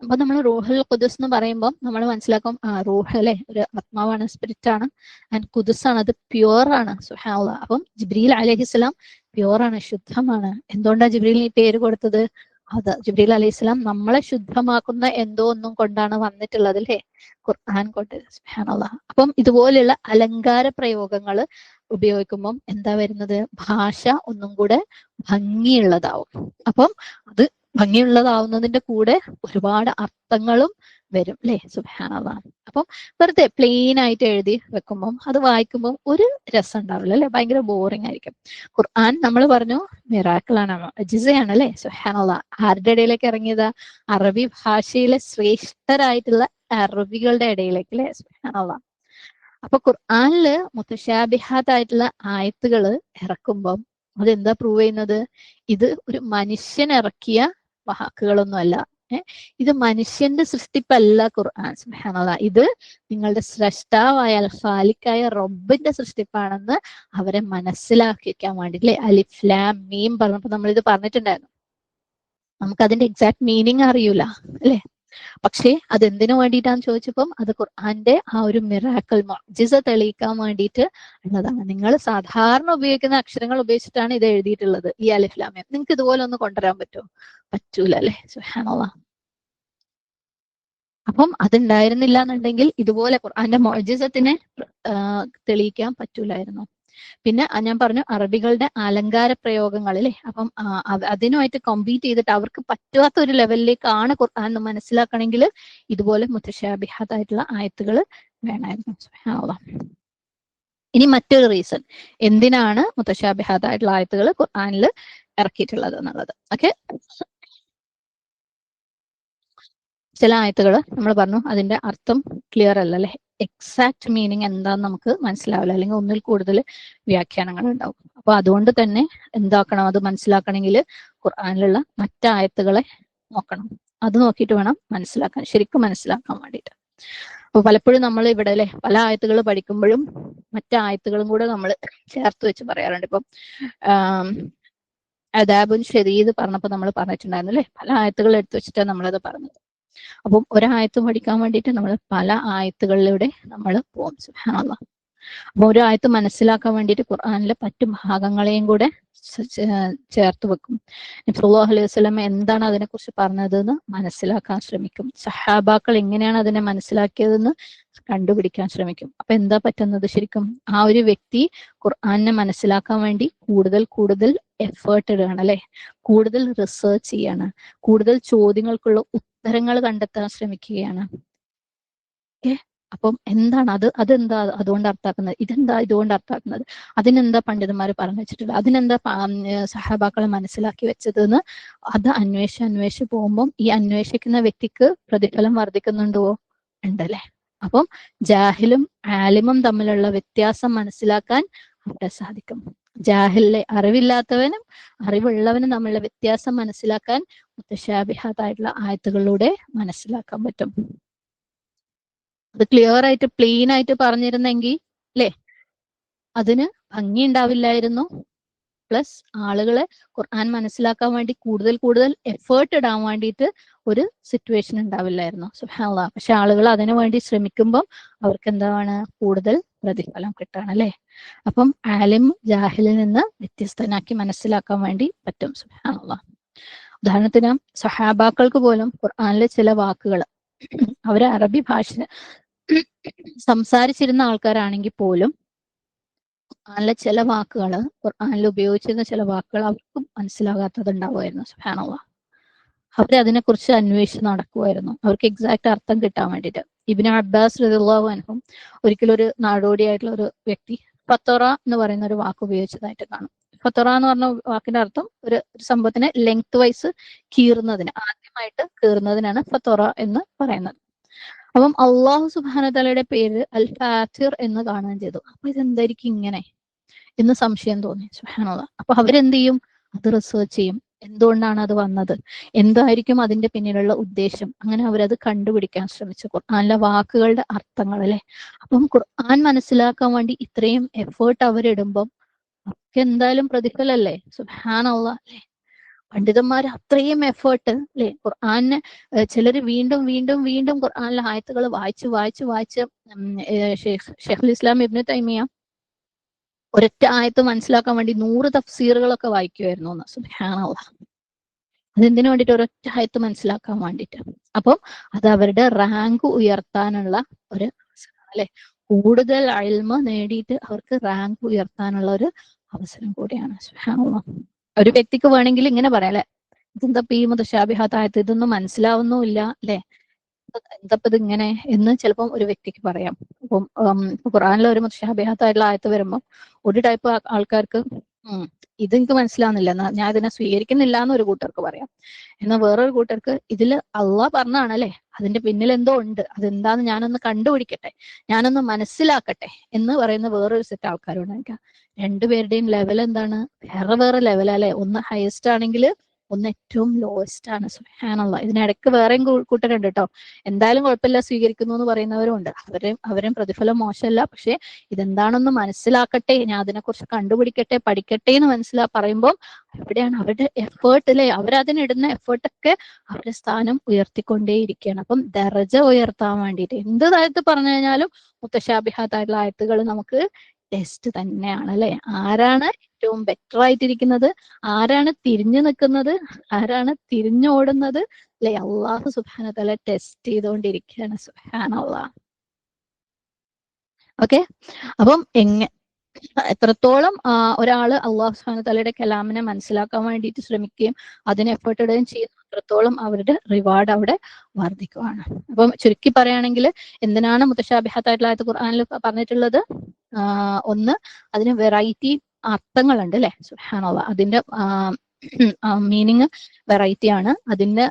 അപ്പൊ നമ്മൾ റൂഹുൽ ഖുദുസ് എന്ന് പറയുമ്പോൾ നമ്മൾ മനസ്സിലാക്കും റൂഹ് അല്ലെ ഒരു ആത്മാവാണ്, സ്പിരിറ്റ് ആണ്. ആൻഡ് ഖുദുസ് ആണ്, അത് പ്യുവർ ആണ്. സുബ്ഹാനല്ലാഹ്. അപ്പം ജിബ്രീൽ അലൈഹിസ്സലാം പ്യുവർ ആണ്, ശുദ്ധമാണ്. എന്തുകൊണ്ടാണ് ജിബ്രീലിന് ഈ പേര് കൊടുത്തത്? അത് ജിബ്രീൽ അലൈഹിസ്സലാം നമ്മളെ ശുദ്ധമാക്കുന്ന എന്തോ ഒന്നും കൊണ്ടാണ് വന്നിട്ടുള്ളത് അല്ലെ, ഖുർആൻ കൊണ്ട്. സുബ്ഹാനല്ലാഹ്. അപ്പം ഇതുപോലെയുള്ള അലങ്കാര പ്രയോഗങ്ങൾ ഉപയോഗിക്കുമ്പം എന്താ വരുന്നത്? ഭാഷ ഒന്നും കൂടെ ഭംഗിയുള്ളതാവും. അപ്പം അത് ഭംഗിയുള്ളതാവുന്നതിന്റെ കൂടെ ഒരുപാട് അർത്ഥങ്ങളും വരും അല്ലെ. സുബ്ഹാനല്ലാഹ്. അപ്പം വെറുതെ പ്ലെയിൻ ആയിട്ട് എഴുതി വെക്കുമ്പം അത് വായിക്കുമ്പോൾ ഒരു രസം ഉണ്ടാവില്ല അല്ലെ, ഭയങ്കര ബോറിംഗ് ആയിരിക്കും. ഖുർആൻ നമ്മൾ പറഞ്ഞു മിറാക്കിളാണ്, മുഅ്ജിസയാണ് അല്ലെ. സുബ്ഹാനല്ലാഹ്. ആരുടെ ഇടയിലേക്ക് ഇറങ്ങിയത്? അറബി ഭാഷയിലെ ശ്രേഷ്ഠരായിട്ടുള്ള അറബികളുടെ ഇടയിലേക്ക് അല്ലെ. സുബ്ഹാനല്ലാഹ്. അപ്പൊ ഖുർആനില് മുത്തശാബിഹാത്തായിട്ടുള്ള ആയത്തുകൾ ഇറക്കുമ്പം അതെന്താ പ്രൂവ് ചെയ്യുന്നത്? ഇത് ഒരു മനുഷ്യൻ ഇറക്കിയ വാക്കുകളൊന്നും അല്ല. ഇത് മനുഷ്യന്റെ സൃഷ്ടിപ്പല്ല ഖുർആൻ. സുബ്ഹാനല്ലാഹ്. ഇത് നിങ്ങളുടെ സ്രഷ്ടാവായ ഖാലിക്കായ റബ്ബിന്റെ സൃഷ്ടിപ്പാണെന്ന് അവരെ മനസ്സിലാക്കിക്കാൻ വേണ്ടി അല്ലെ. അലിഫ് ലാം മീം പറഞ്ഞപ്പോ നമ്മൾ ഇത് പറഞ്ഞിട്ടുണ്ടായിരുന്നു. നമുക്ക് അതിന്റെ എക്സാക്ട് മീനിങ് അറിയൂല അല്ലെ. പക്ഷേ അതെന്തിനു വേണ്ടിയിട്ടാന്ന് ചോദിച്ചപ്പം അത് ഖുർആന്റെ ആ ഒരു മിറാക്കിൾ, മുഅ്ജിസ തെളിയിക്കാൻ വേണ്ടിയിട്ട് ഉള്ളതാണ്. നിങ്ങൾ സാധാരണ ഉപയോഗിക്കുന്ന അക്ഷരങ്ങൾ ഉപയോഗിച്ചിട്ടാണ് ഇത് എഴുതിയിട്ടുള്ളത്, ഈ അലിഫ് ലാം മീം. നിങ്ങൾക്ക് ഇതുപോലെ ഒന്ന് കൊണ്ടുവരാൻ പറ്റുമോ? പറ്റൂല അല്ലെ. സുബ്ഹാനല്ലാഹ്. അപ്പം അതുണ്ടായിരുന്നില്ല എന്നുണ്ടെങ്കിൽ ഇതുപോലെ ഖുർആന്റെ മുഅ്ജിസത്തിനെ തെളിയിക്കാൻ പറ്റൂലായിരുന്നു. പിന്നെ ഞാൻ പറഞ്ഞു അറബികളുടെ അലങ്കാര പ്രയോഗങ്ങൾ അല്ലെ. അപ്പം അതിനുമായിട്ട് കമ്പീറ്റ് ചെയ്തിട്ട് അവർക്ക് പറ്റാത്ത ഒരു ലെവലിലേക്കാണ് ഖുർആൻ എന്ന് മനസ്സിലാക്കണമെങ്കിൽ ഇതുപോലെ മുത്തശാബിഹാത്തായിട്ടുള്ള ആയത്തുകൾ വേണമായിരുന്നു. സുബ്ഹാനല്ലാഹ്. ഇനി മറ്റൊരു റീസൺ എന്തിനാണ് മുത്തശാബിഹാത്തായിട്ടുള്ള ആയത്തുകൾ ഖുർആനിൽ ഇറക്കിയിട്ടുള്ളത് എന്നുള്ളത്. ഓക്കെ, ചില ആയത്തുകൾ നമ്മൾ പറഞ്ഞു അതിന്റെ അർത്ഥം ക്ലിയർ അല്ല അല്ലെ, എക്സാക്ട് മീനിങ് എന്താന്ന് നമുക്ക് മനസ്സിലാവില്ല, അല്ലെങ്കിൽ ഒന്നിൽ കൂടുതൽ വ്യാഖ്യാനങ്ങൾ ഉണ്ടാവും. അപ്പൊ അതുകൊണ്ട് തന്നെ എന്താക്കണം, അത് മനസ്സിലാക്കണമെങ്കിൽ ഖുർആനിലുള്ള മറ്റായത്തുകളെ നോക്കണം. അത് നോക്കിയിട്ട് വേണം മനസ്സിലാക്കാൻ, ശരിക്കും മനസ്സിലാക്കാൻ വേണ്ടിയിട്ട്. അപ്പൊ പലപ്പോഴും നമ്മൾ ഇവിടെ അല്ലെ പല ആയത്തുകൾ പഠിക്കുമ്പോഴും മറ്റായത്തുകളും കൂടെ നമ്മൾ ചേർത്ത് വെച്ച് പറയാറുണ്ട്. ഇപ്പം അദാബുൻ ശദീദ് പറഞ്ഞപ്പോൾ നമ്മൾ പറഞ്ഞിട്ടുണ്ടായിരുന്നു അല്ലെ, പല ആയത്തുകൾ എടുത്തു വെച്ചിട്ടാണ് നമ്മളത് പറഞ്ഞത്. അപ്പം ഒരായത്ത് പഠിക്കാൻ വേണ്ടിയിട്ട് നമ്മൾ പല ആയത്തുകളിലൂടെ നമ്മൾ പോകും. സുബ്ഹാനല്ലാഹ്. അപ്പൊ ഒരു ആയത്ത് മനസ്സിലാക്കാൻ വേണ്ടിയിട്ട് ഖുർആനിലെ മറ്റു ഭാഗങ്ങളെയും കൂടെ ചേർത്ത് വെക്കും. നബി സല്ലല്ലാഹു അലൈഹി വസല്ലം എന്താണ് അതിനെക്കുറിച്ച് പറഞ്ഞതെന്ന് മനസ്സിലാക്കാൻ ശ്രമിക്കും. സഹാബാക്കൾ എങ്ങനെയാണ് അതിനെ മനസ്സിലാക്കിയതെന്ന് കണ്ടുപിടിക്കാൻ ശ്രമിക്കും. അപ്പൊ എന്താ പറ്റുന്നത്? ശരിക്കും ആ ഒരു വ്യക്തി ഖുർആനെ മനസ്സിലാക്കാൻ വേണ്ടി കൂടുതൽ എഫേർട്ട് ഇടുകയാണ്, അല്ലെ? കൂടുതൽ റിസർച്ച് ചെയ്യാണ്, കൂടുതൽ ചോദ്യങ്ങൾക്കുള്ള ഉത്തരങ്ങൾ കണ്ടെത്താൻ ശ്രമിക്കുകയാണ്. ഓക്കെ, അപ്പം എന്താണ് അതെന്താ അതുകൊണ്ട് അർത്ഥാക്കുന്നത്, ഇതെന്താ ഇതുകൊണ്ട് അർത്ഥാക്കുന്നത്, അതിനെന്താ പണ്ഡിതന്മാർ പറഞ്ഞു വെച്ചിട്ടുള്ളത്, അതിനെന്താ സഹാബാക്കളെ മനസ്സിലാക്കി വെച്ചതെന്ന് അത് അന്വേഷിച്ച് പോകുമ്പം ഈ അന്വേഷിക്കുന്ന വ്യക്തിക്ക് പ്രതിഫലം വർദ്ധിക്കുന്നുണ്ടോ? ഉണ്ടല്ലേ. അപ്പം ജാഹിലും ആലിമും തമ്മിലുള്ള വ്യത്യാസം മനസ്സിലാക്കാൻ അവിടെ സാധിക്കും. ജാഹിലിലെ അറിവില്ലാത്തവനും അറിവുള്ളവനും തമ്മിലുള്ള വ്യത്യാസം മനസ്സിലാക്കാൻ മുത്തശാബിഹാത്തായിട്ടുള്ള ആയത്തുകളിലൂടെ മനസ്സിലാക്കാൻ പറ്റും. അത് ക്ലിയർ ആയിട്ട് പ്ലെയിൻ ആയിട്ട് പറഞ്ഞിരുന്നെങ്കിൽ അല്ലെ അതിന് ഭംഗി ഉണ്ടാവില്ലായിരുന്നു. പ്ലസ് ആളുകളെ ഖുർആൻ മനസ്സിലാക്കാൻ വേണ്ടി കൂടുതൽ എഫേർട്ട് ഇടാൻ വേണ്ടിയിട്ട് ഒരു സിറ്റുവേഷൻ ഉണ്ടാവില്ലായിരുന്നു. സുബ്ഹാനല്ലാഹ്. പക്ഷെ ആളുകൾ അതിനു വേണ്ടി ശ്രമിക്കുമ്പം അവർക്ക് എന്താണ് കൂടുതൽ പ്രതിഫലം കിട്ടാണ്, അല്ലെ? അപ്പം ആലിം ജാഹിലിൽ നിന്ന് വ്യത്യസ്തനാക്കി മനസ്സിലാക്കാൻ വേണ്ടി പറ്റും. സുബ്ഹാനല്ലാഹ്. ഉദാഹരണത്തിന് സഹാബാക്കൾക്ക് പോലും ഖുർആനിലെ ചില വാക്കുകൾ അവര് അറബി ഭാഷ സംസാരിച്ചിരുന്ന ആൾക്കാരാണെങ്കിൽ പോലും ഖുർആനിലെ ചില വാക്കുകൾ, ഖുർആനിൽ ഉപയോഗിച്ചിരുന്ന ചില വാക്കുകൾ അവർക്കും മനസ്സിലാകാത്തത് ഉണ്ടാവുമായിരുന്നു. സുബ്ഹാനല്ലാഹ്. അവരതിനെക്കുറിച്ച് അന്വേഷിച്ച് നടക്കുമായിരുന്നു, അവർക്ക് എക്സാക്ട് അർത്ഥം കിട്ടാൻ വേണ്ടിയിട്ട്. ഇബ്നു അബ്ബാസ് റളിയല്ലാഹു അൻഹു ഒരിക്കലും ഒരു നാടോടിയായിട്ടുള്ള ഒരു വ്യക്തി ഫത്തറ എന്ന് പറയുന്ന ഒരു വാക്ക് ഉപയോഗിച്ചതായിട്ട് കാണും. ഫത്തറ എന്ന് പറഞ്ഞ വാക്കിന്റെ അർത്ഥം ഒരു സംഭവത്തിനെ ലെങ്ത് വൈസ് കീറുന്നതിന്, ആദ്യമായിട്ട് കീറുന്നതിനാണ് ഫത്തറ എന്ന് പറയുന്നത്. അപ്പം അള്ളാഹു സുബ്ഹാനഹു തആലയുടെ പേര് അൽ ഫാത്തിർ എന്ന് കാണുകയും ചെയ്തു. അപ്പൊ ഇതെന്തായിരിക്കും ഇങ്ങനെ എന്ന് സംശയം തോന്നി. സുബ്ഹാനല്ലാഹ്. അപ്പൊ അവരെന്ത് ചെയ്യും? അത് റിസർച്ച് ചെയ്യും. എന്തുകൊണ്ടാണ് അത് വന്നത്, എന്തായിരിക്കും അതിന്റെ പിന്നിലുള്ള ഉദ്ദേശം, അങ്ങനെ അവരത് കണ്ടുപിടിക്കാൻ ശ്രമിച്ചു. ഖുർആനിലെ വാക്കുകളുടെ അർത്ഥങ്ങൾ, അല്ലെ? അപ്പം ഖുർആൻ മനസ്സിലാക്കാൻ വേണ്ടി ഇത്രയും എഫേർട്ട് അവരിടുമ്പം അവർക്ക് എന്തായാലും പ്രതിഫലല്ലേ? സുബ്ഹാനല്ലാഹ്. അല്ലെ? പണ്ഡിതന്മാർ അത്രയും എഫേർട്ട്, അല്ലെ? ഖുർആനെ ചിലര് വീണ്ടും ഖുർആനിലെ ആയത്തുകൾ വായിച്ച് ഷെയ്ഖുൽ ഇസ്ലാം ഇബ്നു തൈമിയ ഒരൊറ്റ ആയത്ത് മനസ്സിലാക്കാൻ വേണ്ടി 100 തഫ്സീറുകളൊക്കെ വായിക്കുമായിരുന്നു എന്ന്. സുബ്ഹാനല്ലാഹ്. അതെന്തിനു വേണ്ടിയിട്ട്? ഒരൊറ്റ ആയത്ത് മനസ്സിലാക്കാൻ വേണ്ടിയിട്ട്. അപ്പം അത് അവരുടെ റാങ്ക് ഉയർത്താനുള്ള ഒരു അവസരമാണ്, അല്ലെ? കൂടുതൽ ഇൽമ നേടിയിട്ട് അവർക്ക് റാങ്ക് ഉയർത്താനുള്ള ഒരു അവസരം കൂടിയാണ്. സുബ്ഹാനല്ലാഹ്. ഒരു വ്യക്തിക്ക് വേണമെങ്കിൽ ഇങ്ങനെ പറയാം, അല്ലെ? ഇതെന്താ ഈ മുതശാബിഹാത്ത് ആയത്ത്, ഇതൊന്നും മനസ്സിലാവുന്നുമില്ല, അല്ലെ? എന്തപ്പത് ഇങ്ങനെ എന്ന് ചിലപ്പം ഒരു വ്യക്തിക്ക് പറയാം. അപ്പം ഖുർആനിലെ ഒരു മുതശാബിഹാത്തായിട്ടുള്ള ആയത്ത് വരുമ്പോൾ ഒരു ടൈപ്പ് ആൾക്കാർക്ക് ഇത് എനിക്ക് മനസ്സിലാവുന്നില്ല, ഞാൻ ഇതിനെ സ്വീകരിക്കുന്നില്ല എന്ന് ഒരു കൂട്ടർക്ക് പറയാം. എന്നാൽ വേറൊരു കൂട്ടർക്ക് ഇതിൽ അള്ളാഹ് പറഞ്ഞാണല്ലേ, അതിന്റെ പിന്നിൽ എന്തോ ഉണ്ട്, അതെന്താന്ന് ഞാനൊന്ന് കണ്ടുപിടിക്കട്ടെ, ഞാനൊന്ന് മനസ്സിലാക്കട്ടെ എന്ന് പറയുന്ന വേറൊരു സെറ്റ് ആൾക്കാരുണ്ടായിരിക്കാം. രണ്ടുപേരുടെയും ലെവൽ എന്താണ്? വേറെ ലെവലല്ലേ. ഒന്ന് ഹയസ്റ്റ് ആണെങ്കിൽ ഒന്ന് ഏറ്റവും ലോവസ്റ്റ് ആണ്. സുബ്ഹാനല്ലാഹ്. ഇതിനിടയ്ക്ക് വേറെയും കൂട്ടരുണ്ട് കേട്ടോ. എന്തായാലും കുഴപ്പമില്ല സ്വീകരിക്കുന്നു എന്ന് പറയുന്നവരും ഉണ്ട്. അവരും പ്രതിഫലം മോശമല്ല, പക്ഷെ ഇതെന്താണെന്ന് മനസ്സിലാക്കട്ടെ, ഞാൻ അതിനെക്കുറിച്ച് കണ്ടുപിടിക്കട്ടെ, പഠിക്കട്ടെ എന്ന് പറയുമ്പോൾ എവിടെയാണ് അവരുടെ എഫേർട്ട്, അല്ലെ? അവരതിനിടുന്ന എഫേർട്ടൊക്കെ അവരുടെ സ്ഥാനം ഉയർത്തിക്കൊണ്ടേയിരിക്കുകയാണ്. അപ്പം ദറജ ഉയർത്താൻ വേണ്ടിയിട്ട് എന്ത് കാര്യത്തിൽ പറഞ്ഞു കഴിഞ്ഞാലും മുത്തശാബിഹാത്തായിട്ടുള്ള ആയത്തുകൾ നമുക്ക് ടെസ്റ്റ് തന്നെയാണ്, അല്ലെ? ആരാണ് ഏറ്റവും ബെറ്റർ ആയിട്ടിരിക്കുന്നത്, ആരാണ് തിരിഞ്ഞു നിൽക്കുന്നത്, ആരാണ് തിരിഞ്ഞോടുന്നത്, അല്ലെ? അള്ളാഹു സുബ്ഹാനഹു തആല ടെസ്റ്റ് ചെയ്തുകൊണ്ടിരിക്കുകയാണ്. സുബ്ഹാനല്ലാഹ്. ഓക്കെ, അപ്പം എത്രത്തോളം ഒരാള് അള്ളാഹു സുബ്ഹാനഹു തആലയുടെ കലാമിനെ മനസ്സിലാക്കാൻ വേണ്ടിയിട്ട് ശ്രമിക്കുകയും അതിന് എഫേർട്ട് ഇടുകയും ചെയ്യുന്നു, അത്രത്തോളം അവരുടെ റിവാർഡ് അവിടെ വർദ്ധിക്കുകയാണ്. അപ്പം ചുരുക്കി പറയുകയാണെങ്കിൽ എന്തിനാണ് മുത്തശാബിഹാത്തായിട്ടുള്ള ആയത്ത് ഖുർആനിൽ പറഞ്ഞിട്ടുള്ളത്? ഒന്ന്, അതിന് വെറൈറ്റി അർത്ഥങ്ങളുണ്ട്, അല്ലെ? സുബ്ഹാനല്ലാഹ്. അതിന്റെ മീനിങ് വെറൈറ്റി ആണ്. അതിന്റെ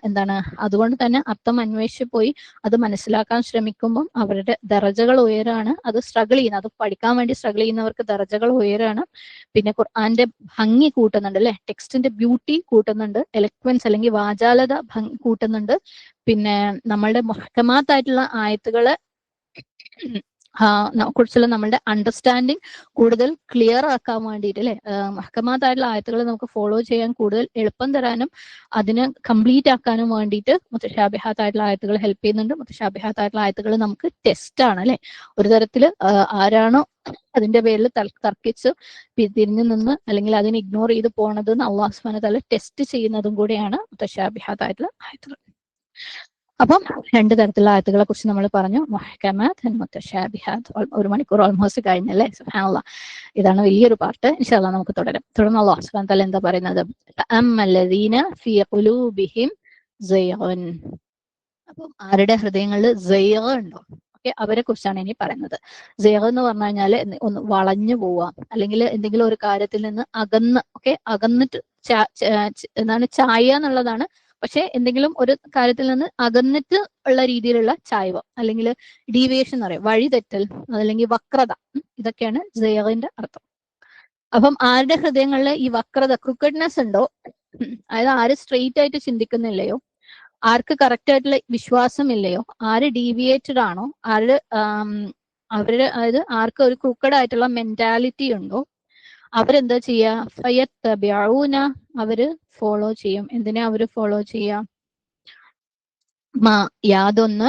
എന്താണ്, അതുകൊണ്ട് തന്നെ അർത്ഥം അന്വേഷിച്ച് പോയി അത് മനസ്സിലാക്കാൻ ശ്രമിക്കുമ്പം അവരുടെ ദറജകൾ ഉയരാണ്. അത് സ്ട്രഗിൾ ചെയ്യുന്ന, അത് പഠിക്കാൻ വേണ്ടി സ്ട്രഗിൾ ചെയ്യുന്നവർക്ക് ദറജകൾ ഉയരാണ്. പിന്നെ ഖുർആന്റെ ഭംഗി കൂട്ടുന്നുണ്ട്, അല്ലെ? ടെക്സ്റ്റിന്റെ ബ്യൂട്ടി കൂട്ടുന്നുണ്ട്, എലക്വൻസ് അല്ലെങ്കിൽ വാചാലത കൂട്ടുന്നുണ്ട്. പിന്നെ നമ്മളുടെ മുഹക്കമാത്തായിട്ടുള്ള ആയത്തുകളെ കുറിച്ചുള്ള നമ്മളുടെ അണ്ടർസ്റ്റാൻഡിങ് കൂടുതൽ ക്ലിയർ ആക്കാൻ വേണ്ടിയിട്ട് അല്ലെ, മഹ്കമാത്തായിട്ടുള്ള ആയത്തുകൾ നമുക്ക് ഫോളോ ചെയ്യാൻ കൂടുതൽ എളുപ്പം തരാനും അതിനെ കംപ്ലീറ്റ് ആക്കാനും വേണ്ടിയിട്ട് മുത്തശാബിഹാത്തായിട്ടുള്ള ആയത്തുകൾ ഹെൽപ്പ് ചെയ്യുന്നുണ്ട്. മുത്തശാബിഹാത്തായിട്ടുള്ള ആയത്തുകൾ നമുക്ക് ടെസ്റ്റ് ആണ് അല്ലെ. ഒരു തരത്തില് ആരാണോ അതിന്റെ പേരിൽ തർക്കിച്ച് തിരിഞ്ഞു നിന്ന് അല്ലെങ്കിൽ അതിനെ ഇഗ്നോർ ചെയ്ത് പോണത് അള്ളാഹു സുബ്ഹാനഹു വ തആല ടെസ്റ്റ് ചെയ്യുന്നതും കൂടെയാണ് മുത്തശാബിഹാത്തായിട്ടുള്ള ആയത്തുകൾ. അപ്പം രണ്ട് തരത്തിലുള്ള ആയത്തുകളെ കുറിച്ച് നമ്മൾ പറഞ്ഞു, മുഹ്കമാത്ത്, മുത്തശാബിഹാത്ത്. 1 മണിക്കൂർ ഓൾമോസ്റ്റ് കഴിഞ്ഞല്ലേ, സുബ്ഹാനല്ലാഹ്. ഇതാണ് വലിയൊരു പാർട്ട്. ഇൻഷാ അല്ലാഹ് നമുക്ക് തുടരാം. തുടർന്ന് അല്ലാഹു സുബ്ഹാനഹു വ തആല എന്താ പറയുന്നത്? അമ്മല്ലദീന ഫീ ഖുലൂബിഹിം സൈഗുൻ. അപ്പം ആരുടെ ഹൃദയങ്ങളിൽ സൈഗ് ഉണ്ടോ, ഓക്കെ, അവരെ കുറിച്ചാണ് ഇനി പറയുന്നത്. സൈഗ് എന്ന് പറഞ്ഞു കഴിഞ്ഞാൽ ഒന്ന് വളഞ്ഞു പോവുക, അല്ലെങ്കിൽ എന്തെങ്കിലും ഒരു കാര്യത്തിൽ നിന്ന് അകന്ന്, ഓക്കെ, അകന്നിട്ട് എന്താണ് ചായ എന്നുള്ളതാണ്. പക്ഷെ എന്തെങ്കിലും ഒരു കാര്യത്തിൽ നിന്ന് അകന്നിട്ട് ഉള്ള രീതിയിലുള്ള ചായ്വ് അല്ലെങ്കിൽ ഡീവിയേഷൻ എന്ന് പറയും, വഴിതെറ്റൽ അല്ലെങ്കിൽ വക്രത, ഇതൊക്കെയാണ് സൈഗിന്റെ അർത്ഥം. അപ്പം ആരുടെ ഹൃദയങ്ങളിൽ ഈ വക്രത, ക്രിക്കറ്റ്നെസ് ഉണ്ടോ, അതായത് ആര് സ്ട്രെയിറ്റ് ആയിട്ട് ചിന്തിക്കുന്നില്ലയോ, ആർക്ക് കറക്റ്റ് ആയിട്ടുള്ള വിശ്വാസം ഇല്ലയോ, ആര് ഡീവിയേറ്റഡ് ആണോ, അവരുടെ അതായത് ആർക്ക് ഒരു ക്രൂക്കഡ് ആയിട്ടുള്ള മെന്റാലിറ്റി ഉണ്ടോ, അവരെന്താ ചെയ്യാ? ഫയത്തബിഊന, അവര് ഫോളോ ചെയ്യും. എന്തിനാ അവര് ഫോളോ ചെയ്യാ? യാതൊന്ന്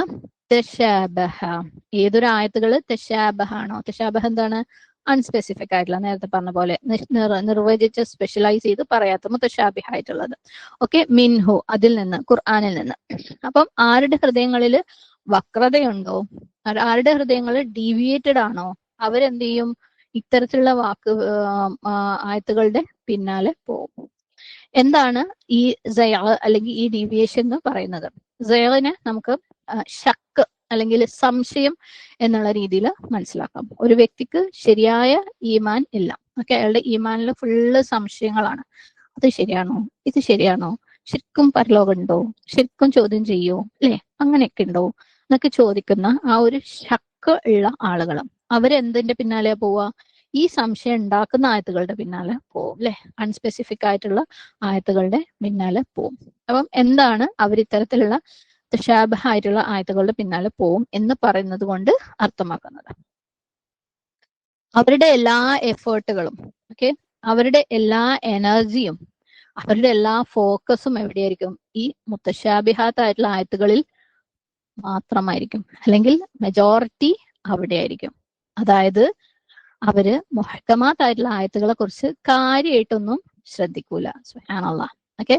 തശാബഹ, ഏതൊരു ആയത്തുകള് തശാബഹ ആണോ. തശാബഹ എന്താണ്? അൺസ്പെസിഫിക് ആയിട്ടുള്ള, നേരത്തെ പറഞ്ഞ പോലെ നിർവചിച്ച് സ്പെഷ്യലൈസ് ചെയ്ത് പറയാത്ത മുത്തശാബിഹ ആയിട്ടുള്ളത്. ഓക്കെ, മിൻഹു, അതിൽ നിന്ന്, ഖുർആനിൽ നിന്ന്. അപ്പം ആരുടെ ഹൃദയങ്ങളിൽ വക്രതയുണ്ടോ, ആരുടെ ഹൃദയങ്ങൾ ഡീവിയേറ്റഡ് ആണോ, അവരെന്ത് ചെയ്യും? ഇത്തരത്തിലുള്ള ആയത്തുകളുടെ പിന്നാലെ പോകും. എന്താണ് ഈ സയഗ് അല്ലെങ്കിൽ ഈ ഡീവിയേഷൻ എന്ന് പറയുന്നത്? സയഗിനെ നമുക്ക് ശക്ക് അല്ലെങ്കിൽ സംശയം എന്നുള്ള രീതിയിൽ മനസ്സിലാക്കാം. ഒരു വ്യക്തിക്ക് ശരിയായ ഈമാൻ ഇല്ല, ഓക്കെ, അയാളുടെ ഈമാനിൽ ഫുള്ള് സംശയങ്ങളാണ്. അത് ശരിയാണോ, ഇത് ശരിയാണോ, ശരിക്കും പരലോകമുണ്ടോ, ശരിക്കും ചോദ്യം ചെയ്യോ, അല്ലെ, അങ്ങനെയൊക്കെ ഉണ്ടോ എന്നൊക്കെ ചോദിക്കുന്ന ആ ഒരു ശക്ക് ഉള്ള ആളുകളും അവരെന്തിന്റെ പിന്നാലെ പോവാ? ഈ സംശയം ഉണ്ടാക്കുന്ന ആയത്തുകളുടെ പിന്നാലെ പോവും അല്ലെ, അൺസ്പെസിഫിക് ആയിട്ടുള്ള ആയത്തുകളുടെ പിന്നാലെ പോവും. അപ്പം എന്താണ് അവർ ഇത്തരത്തിലുള്ള തശാബഹ ആയിട്ടുള്ള ആയത്തുകളുടെ പിന്നാലെ പോവും എന്ന് പറയുന്നത് കൊണ്ട് അർത്ഥമാക്കുന്നത്? അവരുടെ എല്ലാ എഫേർട്ടുകളും, ഓക്കെ, അവരുടെ എല്ലാ എനർജിയും, അവരുടെ എല്ലാ ഫോക്കസും എവിടെയായിരിക്കും? ഈ മുത്തശാബിഹാത്ത് ആയിട്ടുള്ള ആയത്തുകളിൽ മാത്രമായിരിക്കും, അല്ലെങ്കിൽ മെജോറിറ്റി അവിടെ ആയിരിക്കും. അതായത് അവര് മുഹ്കമാത്തായിട്ടുള്ള ആയത്തുകളെ കുറിച്ച് കാര്യമായിട്ടൊന്നും ശ്രദ്ധിക്കൂല. സുബ്ഹാനല്ലാഹ്. ഓക്കെ,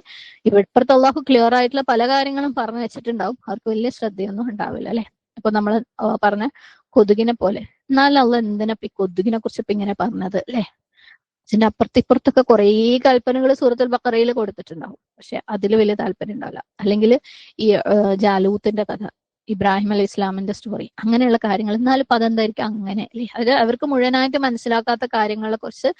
ഇപ്പുറത്ത് അള്ളാഹു ക്ലിയർ ആയിട്ടുള്ള പല കാര്യങ്ങളും പറഞ്ഞു വെച്ചിട്ടുണ്ടാവും, അവർക്ക് വലിയ ശ്രദ്ധയൊന്നും ഉണ്ടാവില്ല അല്ലെ. ഇപ്പൊ നമ്മൾ പറഞ്ഞ കൊതുകിനെ പോലെ, എന്നാലും അള്ളാഹ് എന്തിനാ ഈ കൊതുകിനെ കുറിച്ച് ഇപ്പൊ ഇങ്ങനെ പറഞ്ഞത് അല്ലെ? ഇതിന്റെ അപ്പുറത്തിപ്പുറത്തൊക്കെ കുറേ കൽപ്പനകൾ സൂറത്തുൽ ബഖറയിൽ കൊടുത്തിട്ടുണ്ടാവും, പക്ഷെ അതിൽ വലിയ താല്പര്യം ഉണ്ടാവില്ല. അല്ലെങ്കിൽ ഈ ജാലൂത്തിന്റെ കഥ, ഇബ്രാഹിം അലൈഹി ഇസ്ലാമിന്റെ സ്റ്റോറി, അങ്ങനെയുള്ള കാര്യങ്ങൾ, എന്നാലും ഇപ്പൊ അതെന്തായിരിക്കും അങ്ങനെ അല്ലെ? അത് അവർക്ക് മുഴുവനായിട്ട് മനസ്സിലാക്കാത്ത കാര്യങ്ങളെ കുറിച്ച്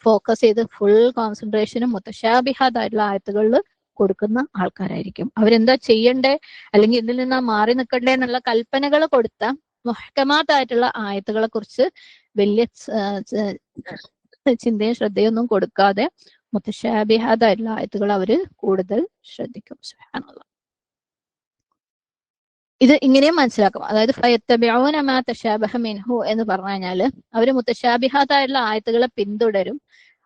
ഫോക്കസ് ചെയ്ത് ഫുൾ കോൺസെൻട്രേഷനും മുത്തശാബിഹാത്ത് ആയിട്ടുള്ള ആയത്തുകളിൽ കൊടുക്കുന്ന ആൾക്കാരായിരിക്കും. അവരെന്താ ചെയ്യണ്ടേ അല്ലെങ്കിൽ ഇതിൽ നിന്നാ മാറി നിൽക്കണ്ടേ എന്നുള്ള കൽപ്പനകൾ കൊടുത്ത മുഹ്കമാത്തായിട്ടുള്ള ആയത്തുകളെ കുറിച്ച് വലിയ ചിന്തയും ശ്രദ്ധയൊന്നും കൊടുക്കാതെ മുത്തശാബിഹാത്ത് ആയിട്ടുള്ള ആയത്തുകൾ അവര് കൂടുതൽ ശ്രദ്ധിക്കും. സുബ്ഹാനല്ലാഹ്. ഇത് ഇങ്ങനെയും മനസ്സിലാക്കും. അതായത് ഫയത്തബിഊന മാ തശാബഹ മിൻഹു എന്ന് പറഞ്ഞു കഴിഞ്ഞാല് അവര് മുത്തശാബിഹാത്തായിട്ടുള്ള ആയത്തുകളെ പിന്തുടരും.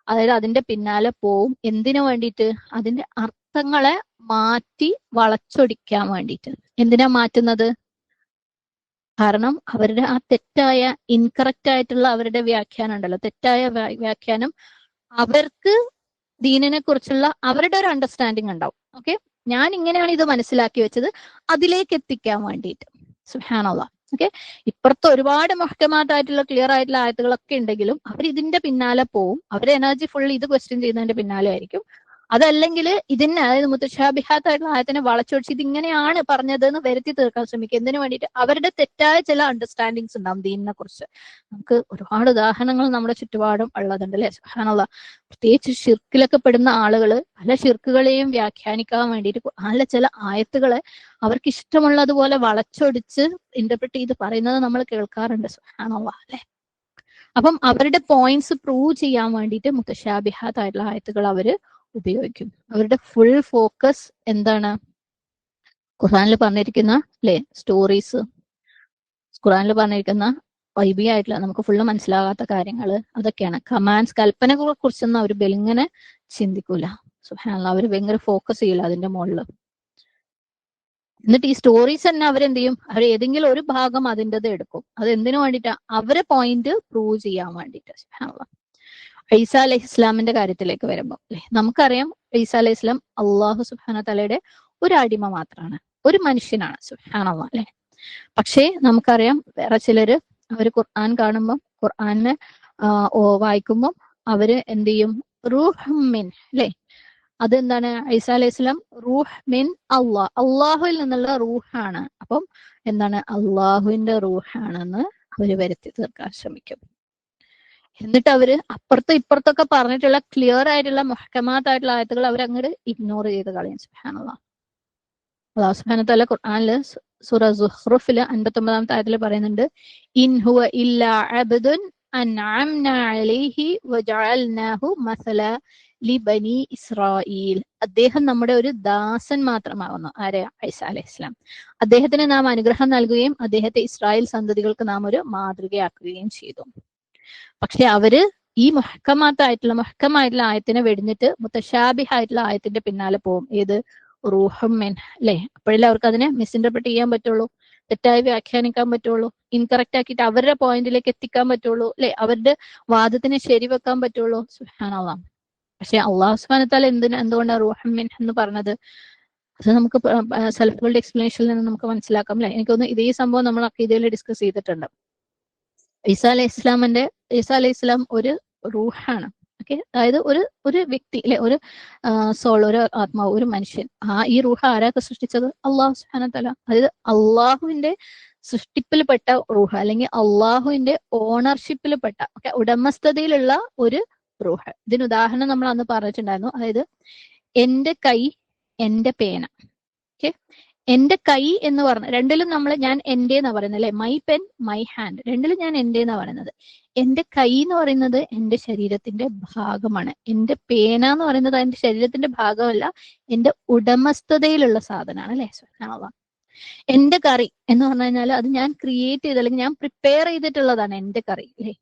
അതായത് അതിന്റെ പിന്നാലെ പോവും. എന്തിനു വേണ്ടിയിട്ട്? അതിന്റെ അർത്ഥങ്ങളെ മാറ്റി വളച്ചൊടിക്കാൻ വേണ്ടിയിട്ട്. എന്തിനാ മാറ്റുന്നത്? കാരണം അവരുടെ ആ തെറ്റായ, ഇൻകറക്റ്റ് ആയിട്ടുള്ള അവരുടെ വ്യാഖ്യാനം ഉണ്ടല്ലോ, തെറ്റായ വ്യാഖ്യാനം അവർക്ക് ദീനിനെ കുറിച്ചുള്ള അവരുടെ ഒരു അണ്ടർസ്റ്റാൻഡിങ് ഉണ്ടാവും. ഓക്കെ, ഞാൻ ഇങ്ങനെയാണ് ഇത് മനസ്സിലാക്കി വെച്ചത്, അതിലേക്ക് എത്തിക്കാൻ വേണ്ടിയിട്ട്. സുബ്ഹാനല്ലാഹ്. ഓക്കെ, ഇപ്പുറത്ത് ഒരുപാട് മുഹ്കമാത്തായിട്ടുള്ള ക്ലിയർ ആയിട്ടുള്ള ആയത്തുകളൊക്കെ ഉണ്ടെങ്കിലും അവർ ഇതിന്റെ പിന്നാലെ പോവും. അവരുടെ എനർജി ഫുൾ ഇത് ക്വസ്റ്റ്യൻ ചെയ്യുന്നതിന്റെ പിന്നാലെ ആയിരിക്കും. അതല്ലെങ്കിൽ ഇതിനെ, അതായത് മുത്തശാബിഹാത്തായിട്ടുള്ള ആയത്തിനെ വളച്ചൊടിച്ച് ഇത് ഇങ്ങനെയാണ് പറഞ്ഞത് എന്ന് വരുത്തി തീർക്കാൻ ശ്രമിക്കുക. എന്തിനു വേണ്ടിയിട്ട്? അവരുടെ തെറ്റായ ചില അണ്ടർസ്റ്റാൻഡിങ്സ് ഉണ്ടാവും ദീനിനെ കുറിച്ച്. നമുക്ക് ഒരുപാട് ഉദാഹരണങ്ങൾ നമ്മുടെ ചുറ്റുപാടും ഉള്ളതുണ്ട് അല്ലെ. സുബ്ഹാനല്ലാഹ്. പ്രത്യേകിച്ച് ഷിർക്കിലൊക്കെ പെടുന്ന ആളുകൾ പല ഷിർക്കുകളെയും വ്യാഖ്യാനിക്കാൻ വേണ്ടിയിട്ട് നല്ല ചില ആയത്തുകളെ അവർക്ക് ഇഷ്ടമുള്ളതുപോലെ വളച്ചൊടിച്ച് ഇന്റർപ്രറ്റ് ചെയ്ത് പറയുന്നത് നമ്മൾ കേൾക്കാറുണ്ട്. സുബ്ഹാനല്ലാഹ് അല്ലെ. അപ്പം അവരുടെ പോയിന്റ്സ് പ്രൂവ് ചെയ്യാൻ വേണ്ടിയിട്ട് മുത്തശാബിഹാത്ത് ആയിട്ടുള്ള ആയത്തുകൾ അവര് ഉപയോഗിക്കും. അവരുടെ ഫുൾ ഫോക്കസ് എന്താണ്? ഖുർആനിൽ പറഞ്ഞിരിക്കുന്ന അല്ലെ സ്റ്റോറീസ്, ഖുർആനിൽ പറഞ്ഞിരിക്കുന്ന വൈബിയായിട്ടുള്ള നമുക്ക് ഫുള്ള് മനസ്സിലാകാത്ത കാര്യങ്ങൾ അതൊക്കെയാണ്. കമാൻഡ്സ് കൽപ്പനകളെ കുറിച്ചൊന്നും അവർ ബെലിങ്ങനെ ചിന്തിക്കൂല. സുബ്ഹാനല്ലാഹ്, അവർ ഭയങ്കര ഫോക്കസ് ചെയ്യില്ല അതിന്റെ മുകളിൽ. എന്നിട്ട് ഈ സ്റ്റോറീസ് തന്നെ അവരെന്ത് ചെയ്യും, അവർ ഏതെങ്കിലും ഒരു ഭാഗം അതിൻ്റെത് എടുക്കും. അത് എന്തിനു വേണ്ടിയിട്ടാ? അവരെ പോയിന്റ് പ്രൂവ് ചെയ്യാൻ വേണ്ടിയിട്ട്. സുബ്ഹാനല്ലാഹ്. ഈസ അലൈഹി ഇസ്ലാമിന്റെ കാര്യത്തിലേക്ക് വരുമ്പോൾ അല്ലെ, നമുക്കറിയാം ഈസ അലൈഹി ഇസ്ലാം അള്ളാഹു സുബ്ഹാനഹു തആലയുടെ ഒരു അടിമ മാത്രമാണ്, ഒരു മനുഷ്യനാണ്. സുബ്ഹാനല്ലാഹ് അല്ലെ. പക്ഷേ നമുക്കറിയാം വേറെ ചിലര് അവര് ഖുർആൻ കാണുമ്പോൾ, ഖുർആനെ വായിക്കുമ്പോൾ അവര് എന്ത് ചെയ്യും, റൂഹ് മിൻ അല്ലെ, അതെന്താണ്? ഈസ അലൈഹി സ്വലാം റൂഹ് മിൻ അള്ളാഹ്, അള്ളാഹുവിൽ നിന്നുള്ള റൂഹാണ്. അപ്പം എന്താണ്? അള്ളാഹുവിന്റെ റൂഹാണെന്ന് അവര് വരുത്തി തീർക്കാൻ ശ്രമിക്കും. എന്നിട്ട് അവര് അപ്പുറത്തും ഇപ്പുറത്തൊക്കെ പറഞ്ഞിട്ടുള്ള ക്ലിയർ ആയിട്ടുള്ള മുഹ്കമാത്തായിട്ടുള്ള ആയത്തുകൾ അവരങ്ങോട്ട് ഇഗ്നോർ ചെയ്ത് കളയും. സുബ്ഹാനല്ലാഹ്. അല്ലാഹു സുബ്ഹാനഹു വ തആല ഖുർആനില് സൂറ സുഖ്റുഫില് 59-ാമത്തെ ആയത്തിൽ പറയുന്നുണ്ട്, ഇൻ ഹുവ ഇല്ലാ അബ്ദുൻ അൻഅംനാ അലൈഹി വജഅൽനാഹു മസല ലിബനി ഇസ്രായീൽ. അദ്ദേഹം നമ്മുടെ ഒരു ദാസൻ മാത്രമാകുന്നു. ആരെ? ഈസ അലൈഹി ഇസ്ലാം. അദ്ദേഹത്തിന് നാം അനുഗ്രഹം നൽകുകയും അദ്ദേഹത്തെ ഇസ്രായേൽ സന്തതികൾക്ക് നാം ഒരു മാതൃകയാക്കുകയും ചെയ്തു. പക്ഷെ അവര് ഈ മുഹക്കമായിട്ടുള്ള ആയത്തിനെ വെടിഞ്ഞിട്ട് മുത്തശാബിഹായിട്ടുള്ള ആയത്തിന്റെ പിന്നാലെ പോകും. ഏത്? റൂഹും മിൻ അല്ലെ. അപ്പോഴല്ലേ അവർക്ക് അതിനെ മിസ്ഇന്റർപ്രറ്റ് ചെയ്യാൻ പറ്റുള്ളൂ, തെറ്റായി വ്യാഖ്യാനിക്കാൻ പറ്റുള്ളൂ, ഇൻകറക്റ്റ് ആക്കിയിട്ട് അവരുടെ പോയിന്റിലേക്ക് എത്തിക്കാൻ പറ്റുള്ളൂ അല്ലെ, അവരുടെ വാദത്തിനെ ശരിവെക്കാൻ പറ്റുള്ളൂ. സുബ്ഹാനല്ലാഹ്. പക്ഷെ അള്ളാഹു സുബ്ഹാനഹു തആല എന്തുകൊണ്ടാണ് റൂഹും മിൻ എന്ന് പറഞ്ഞത്? അത് നമുക്ക് സലഫുകളുടെ എക്സ്പ്ലനേഷനിൽ നിന്ന് നമുക്ക് മനസ്സിലാക്കാം അല്ലെ. എനിക്ക് തോന്നുന്നു ഇതേ സംഭവം നമ്മൾ അഖീദയിൽ ഡിസ്കസ് ചെയ്തിട്ടുണ്ട്. ഈസ അലൈഹി ഇസ്ലാം ഒരു റൂഹാണ്. ഓക്കെ, അതായത് ഒരു വ്യക്തി അല്ലെ, ഒരു സോൾ, ഒരു ആത്മാവ്, ഒരു മനുഷ്യൻ. ഈ റൂഹ ആരാക്കെ സൃഷ്ടിച്ചത്? അള്ളാഹു സുബ്ഹാനഹു തആല. അതായത് അള്ളാഹുവിന്റെ സൃഷ്ടിപ്പിൽപ്പെട്ട റൂഹ, അല്ലെങ്കിൽ അള്ളാഹുവിന്റെ ഓണർഷിപ്പിൽപ്പെട്ട, ഓക്കെ, ഉടമസ്ഥതയിലുള്ള ഒരു റൂഹ. ഇതിന് ഉദാഹരണം നമ്മൾ അന്ന് പറഞ്ഞിട്ടുണ്ടായിരുന്നു. അതായത് എന്റെ കൈ, എന്റെ പേന. ഓക്കെ, എന്റെ കൈ എന്ന് പറഞ്ഞ രണ്ടിലും ഞാൻ എന്റെ എന്നാ പറയുന്നത് അല്ലെ. മൈ പെൻ, മൈ ഹാൻഡ്, രണ്ടിലും ഞാൻ എന്റെ എന്നാ പറയുന്നത്. എന്റെ കൈ എന്ന് പറയുന്നത് എന്റെ ശരീരത്തിന്റെ ഭാഗമാണ്. എന്റെ പേന എന്ന് പറയുന്നത് എന്റെ ശരീരത്തിന്റെ ഭാഗമല്ല, എന്റെ ഉടമസ്ഥതയിലുള്ള സാധനമാണ് അല്ലെ. സുബ്ഹാനല്ലാഹ്. എന്റെ കറി എന്ന് പറഞ്ഞു കഴിഞ്ഞാൽ അത് ഞാൻ ക്രിയേറ്റ് ചെയ്ത് അല്ലെങ്കിൽ ഞാൻ പ്രിപ്പയർ ചെയ്തിട്ടുള്ളതാണ് എന്റെ കറി അല്ലെ.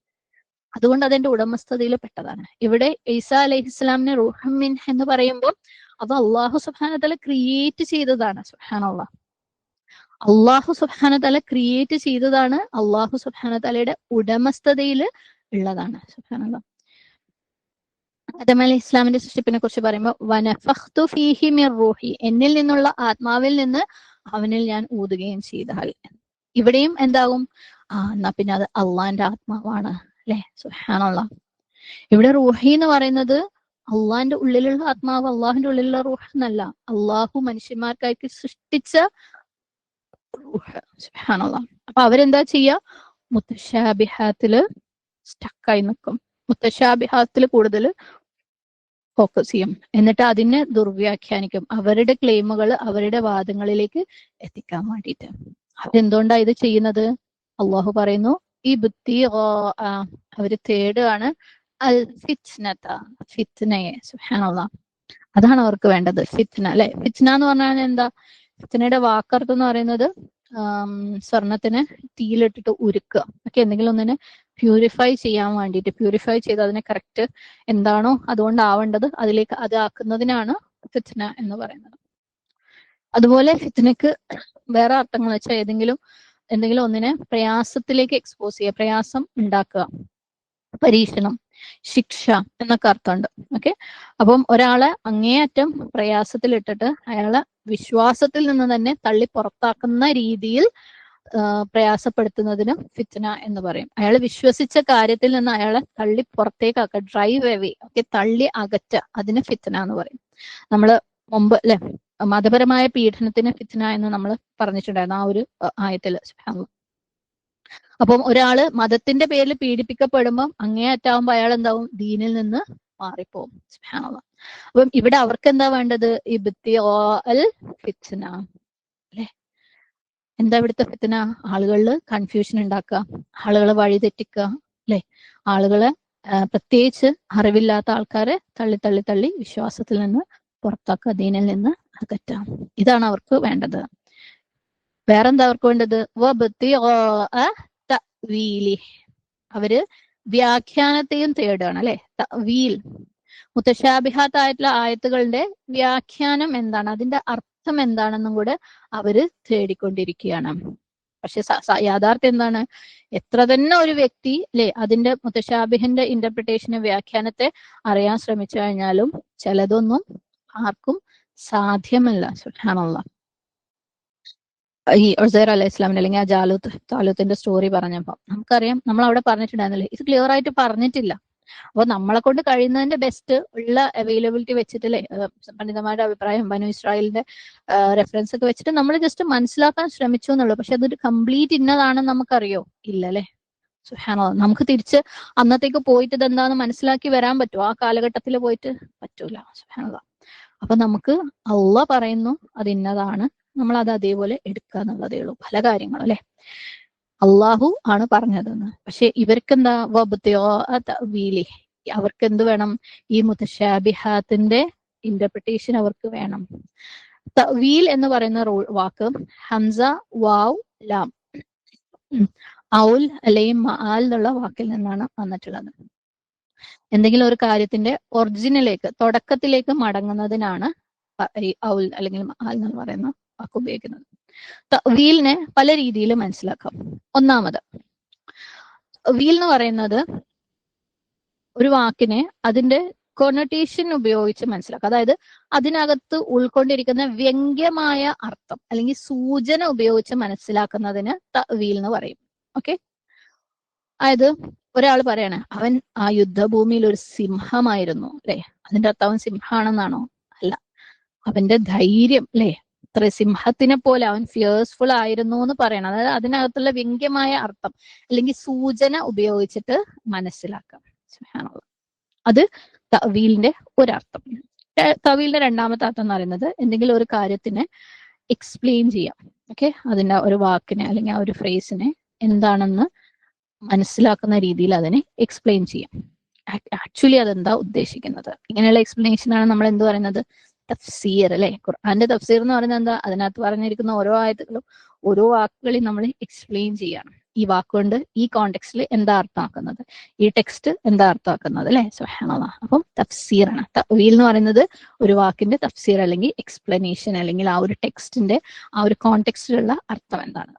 അതുകൊണ്ട് അതെന്റെ ഉടമസ്ഥതയിൽ പെട്ടതാണ്. ഇവിടെ ഈസ അലൈഹി ഇസ്ലാമിനെ റൂഹും മിൻ എന്ന് പറയുമ്പോൾ അത് അള്ളാഹു സുബ്ഹാനഹു തആല ക്രിയേറ്റ് ചെയ്തതാണ്. സുബ്ഹാനല്ലാഹ്. അള്ളാഹു സുബ്ഹാനഹു തആല ക്രിയേറ്റ് ചെയ്തതാണ്, അള്ളാഹു സുബ്ഹാനഹു തആലയുടെ ഉടമസ്ഥതയിൽ ഉള്ളതാണ്. സുബ്ഹാനല്ലാഹ്. ആദം അലൈഹി ഇസ്ലാമിന്റെ സൃഷ്ടിപ്പിനെ കുറിച്ച് പറയുമ്പോൾ വനഫഖ്തു ഫീഹി മിർ റൂഹി, എന്നിൽ നിന്നുള്ള ആത്മാവിൽ നിന്ന് അവനിൽ ഞാൻ ഊതുകയും ചെയ്താൽ. ഇവിടെയും എന്താകും? എന്നാ പിന്നെ അത് അള്ളാന്റെ ആത്മാവാണ് അല്ലെ. സുബ്ഹാനല്ലാഹ്. ഇവിടെ റൂഹി എന്ന് പറയുന്നത് അള്ളാന്റെ ഉള്ളിലുള്ള ആത്മാവ്, അള്ളാഹുന്റെ ഉള്ളിലുള്ള റൂഹ് എന്നല്ല, അള്ളാഹു മനുഷ്യന്മാർക്കായിട്ട് സൃഷ്ടിച്ച റൂഹ്. സുബ്ഹാനല്ലാഹ്. അപ്പൊ അവരെന്താ ചെയ്യാ? മുത്തശാബിഹാത്തില് സ്റ്റക്കായി നിൽക്കും. മുത്തശാബിഹാത്തിൽ കൂടുതൽ ഫോക്കസ് ചെയ്യും. എന്നിട്ട് അതിനെ ദുർവ്യാഖ്യാനിക്കും, അവരുടെ ക്ലെയിമുകൾ അവരുടെ വാദങ്ങളിലേക്ക് എത്തിക്കാൻ വേണ്ടിയിട്ട്. അതെന്തുകൊണ്ടാണ് ഇത് ചെയ്യുന്നത്? അള്ളാഹു പറയുന്നു, ഈ ബുദ്ധി അവര് തേടുകയാണ് അൽ ഫിത്നത, ഫിത്നയെ. സുബ്ഹാനല്ലാഹ്. അതാണ് അവർക്ക് വേണ്ടത്, ഫിത്ന അല്ലെ. ഫിത്ന എന്ന് പറഞ്ഞാൽ എന്താ? ഫിത്നയുടെ വാക്കർത്ഥം എന്ന് പറയുന്നത് സ്വർണത്തിന് തീയിലിട്ടിട്ട് ഉരുക്കുക, ഒക്കെ എന്തെങ്കിലും ഒന്നിനെ പ്യൂരിഫൈ ചെയ്യാൻ വേണ്ടിയിട്ട്, പ്യൂരിഫൈ ചെയ്ത് അതിനെ കറക്റ്റ് എന്താണോ അതുകൊണ്ടാവേണ്ടത് അതിലേക്ക് അത് ആക്കുന്നതിനാണ് ഫിത്ന എന്ന് പറയുന്നത്. അതുപോലെ ഫിത്നക്ക് വേറെ അർത്ഥങ്ങൾ വെച്ചാൽ എന്തെങ്കിലും ഒന്നിനെ പ്രയാസത്തിലേക്ക് എക്സ്പോസ് ചെയ്യുക, പ്രയാസം ഉണ്ടാക്കുക, പരീക്ഷണം, ശിക്ഷ എന്നൊക്കെ അർത്ഥമുണ്ട്. ഓക്കെ, അപ്പം ഒരാളെ അങ്ങേയറ്റം പ്രയാസത്തിൽ ഇട്ടിട്ട് അയാളെ വിശ്വാസത്തിൽ നിന്ന് തന്നെ തള്ളി പുറത്താക്കുന്ന രീതിയിൽ പ്രയാസപ്പെടുത്തുന്നതിന് ഫിത്ന എന്ന് പറയും. അയാൾ വിശ്വസിച്ച കാര്യത്തിൽ നിന്ന് അയാളെ തള്ളി പുറത്തേക്കാക്കുക, ഡ്രൈവ് അവേ, ഓക്കെ, തള്ളി അകറ്റുക, അതിന് ഫിത്ന എന്ന് പറയും. നമ്മള് മുമ്പ് അല്ലെ മതപരമായ പീഡനത്തിന് ഫിത്ന എന്ന് നമ്മൾ പറഞ്ഞിട്ടുണ്ടായിരുന്നു ആ ഒരു ആയത്തില്. അപ്പം ഒരാള് മതത്തിന്റെ പേരിൽ പീഡിപ്പിക്കപ്പെടുമ്പോൾ അങ്ങേയറ്റാവുമ്പോ അയാൾ എന്താവും? ദീനിൽ നിന്ന് മാറിപ്പോവും. സുബ്ഹാനല്ലാഹ്. അപ്പം ഇവിടെ അവർക്ക് എന്താ വേണ്ടത്? ഇബ്തിഗാഅൽ ഫിത്ന അല്ലെ. എന്താ ഇവിടുത്തെ ഫിത്ന? ആളുകളിൽ കൺഫ്യൂഷൻ ഉണ്ടാക്കുക, ആളുകളെ വഴിതെറ്റിക്കുക അല്ലെ, ആളുകളെ പ്രത്യേകിച്ച് അറിവില്ലാത്ത ആൾക്കാരെ തള്ളി തള്ളി തള്ളി വിശ്വാസത്തിൽ നിന്ന് പുറത്താക്കുക, ദീനിൽ നിന്ന് അകറ്റാം. ഇതാണ് അവർക്ക് വേണ്ടത്. വേറെന്താ അവർക്ക് വേണ്ടത്? തഅ്വീലി, അവര് വ്യാഖ്യാനത്തെയും തേടുകയാണ് അല്ലെ. തഅ്വീൽ, മുത്തശാബിഹാത്തായിട്ടുള്ള ആയത്തുകളുടെ വ്യാഖ്യാനം എന്താണ്, അതിന്റെ അർത്ഥം എന്താണെന്നും കൂടെ അവര് തേടിക്കൊണ്ടിരിക്കുകയാണ്. പക്ഷെ യാഥാർത്ഥ്യം എന്താണ്, എത്ര തന്നെ ഒരു വ്യക്തി അല്ലെ അതിന്റെ മുത്തശാബിഹിന്റെ ഇന്റർപ്രിട്ടേഷന്, വ്യാഖ്യാനത്തെ അറിയാൻ ശ്രമിച്ചു കഴിഞ്ഞാലും ചിലതൊന്നും ആർക്കും സാധ്യമല്ല. സുബ്ഹാനല്ലാഹ്. ഈ ഉസൈർ അലൈഹി ഇസ്ലാമിന്റെ അല്ലെങ്കിൽ ആ താലൂത്തിന്റെ സ്റ്റോറി പറഞ്ഞപ്പോ നമുക്കറിയാം, നമ്മൾ അവിടെ പറഞ്ഞിട്ടുണ്ടായിരുന്നില്ലേ, ഇത് ക്ലിയർ ആയിട്ട് പറഞ്ഞിട്ടില്ല. അപ്പൊ നമ്മളെ കൊണ്ട് കഴിയുന്നതിന്റെ ബെസ്റ്റ് ഉള്ള അവൈലബിലിറ്റി വെച്ചിട്ടല്ലേ, പണ്ഡിതന്മാരുടെ അഭിപ്രായം, ബനു ഇസ്രായേലിന്റെ റെഫറൻസ് ഒക്കെ വെച്ചിട്ട് നമ്മൾ ജസ്റ്റ് മനസ്സിലാക്കാൻ ശ്രമിച്ചു എന്നുള്ളൂ. പക്ഷെ അതൊരു കംപ്ലീറ്റ് ഇന്നതാണെന്ന് നമുക്കറിയോ? ഇല്ല അല്ലെ. സുബ്ഹാനല്ലാഹ്. നമുക്ക് തിരിച്ച് അന്നത്തേക്ക് പോയിട്ട് ഇതെന്താന്ന് മനസ്സിലാക്കി വരാൻ പറ്റുമോ? ആ കാലഘട്ടത്തിൽ പോയിട്ട് പറ്റൂല. സുബ്ഹാനല്ലാഹ്. അപ്പൊ നമുക്ക് അള്ളാഹ് പറയുന്നു അത് ഇന്നതാണ്, നമ്മൾ അത് അതേപോലെ എടുക്കുക എന്നുള്ളതേ ഉള്ളൂ. പല കാര്യങ്ങളും അല്ലെ അള്ളാഹു ആണ് പറഞ്ഞതെന്ന്. പക്ഷെ ഇവർക്കെന്താ, തഅ്വീലി, അവർക്ക് എന്ത് വേണം, ഈ മുത്തശാബിഹാത്തിന്റെ ഇന്റർപ്രിട്ടേഷൻ അവർക്ക് വേണം. തഅ്വീൽ എന്ന് പറയുന്ന വാക്ക് ഹംസ, വാവ്, ലാം, ഔൽ അല്ലെങ്കിൽ മആൽ എന്നുള്ള വാക്കിൽ നിന്നാണ് വന്നിട്ടുള്ളത്. എന്തെങ്കിലും ഒരു കാര്യത്തിന്റെ ഒറിജിനിലേക്ക്, തുടക്കത്തിലേക്ക് മടങ്ങുന്നതിനാണ് ഈ ഔൽ അല്ലെങ്കിൽ മആൽ എന്ന് പറയുന്ന വാക്ക് ഉപയോഗിക്കുന്നത്. തഅ്വീലിനെ പല രീതിയിൽ മനസ്സിലാക്കാം. ഒന്നാമത്, വീൽ എന്ന് പറയുന്നത് ഒരു വാക്കിനെ അതിന്റെ കൊണറ്റേഷൻ ഉപയോഗിച്ച് മനസ്സിലാക്കാം. അതായത് അതിനകത്ത് ഉൾക്കൊണ്ടിരിക്കുന്ന വ്യംഗ്യമായ അർത്ഥം അല്ലെങ്കിൽ സൂചന ഉപയോഗിച്ച് മനസ്സിലാക്കുന്നതിന് തഅ്വീൽ എന്ന് പറയും. ഓക്കെ. അതായത് ഒരാൾ പറയണേ അവൻ ആ യുദ്ധഭൂമിയിൽ ഒരു സിംഹമായിരുന്നു അല്ലെ, അതിന്റെ അർത്ഥം അവൻ സിംഹമാണെന്നാണോ? അല്ല, അവന്റെ ധൈര്യം അല്ലെ, അത്ര സിംഹത്തിനെ പോലെ അവൻ ഫിയേഴ്സ്ഫുൾ ആയിരുന്നു എന്ന് പറയണം. അതായത് അതിനകത്തുള്ള വ്യംഗ്യമായ അർത്ഥം അല്ലെങ്കിൽ സൂചന ഉപയോഗിച്ചിട്ട് മനസ്സിലാക്കാം. അത് തഅ്വീലിന്റെ ഒരർത്ഥം. തഅ്വീലിന്റെ രണ്ടാമത്തെ അർത്ഥം എന്ന് പറയുന്നത് എന്തെങ്കിലും ഒരു കാര്യത്തിനെ എക്സ്പ്ലെയിൻ ചെയ്യാം. ഓക്കെ, അതിന്റെ ഒരു വാക്കിനെ അല്ലെങ്കിൽ ആ ഒരു ഫ്രേസിനെ എന്താണെന്ന് മനസ്സിലാക്കുന്ന രീതിയിൽ അതിനെ എക്സ്പ്ലെയിൻ ചെയ്യാം. ആക്ച്വലി അതെന്താ ഉദ്ദേശിക്കുന്നത്, ഇങ്ങനെയുള്ള എക്സ്പ്ലനേഷൻ ആണ് നമ്മൾ എന്ത് പറയുന്നത്, തഫ്സീർ അല്ലെ. ഖുർആന്റെ തഫ്സീർ എന്ന് പറയുന്നത് എന്താ, അതിനകത്ത് പറഞ്ഞിരിക്കുന്ന ഓരോ ആയത്തുകളും ഓരോ വാക്കുകളെയും നമ്മൾ എക്സ്പ്ലെയിൻ ചെയ്യാണ്. ഈ വാക്കുകൊണ്ട് ഈ കോണ്ടെക്സ്റ്റിൽ എന്താ അർത്ഥമാക്കുന്നത്, ഈ ടെക്സ്റ്റ് എന്താ അർത്ഥമാക്കുന്നത് അല്ലെ. സുബ്ഹാനല്ലാഹ്. അപ്പം തഫ്സീറാണ്. തഅ്വീൽ എന്ന് പറയുന്നത് ഒരു വാക്കിന്റെ തഫ്സീർ അല്ലെങ്കിൽ എക്സ്പ്ലനേഷൻ, അല്ലെങ്കിൽ ആ ഒരു ടെക്സ്റ്റിന്റെ ആ ഒരു കോണ്ടെക്സ്റ്റിലുള്ള അർത്ഥം എന്താണ്.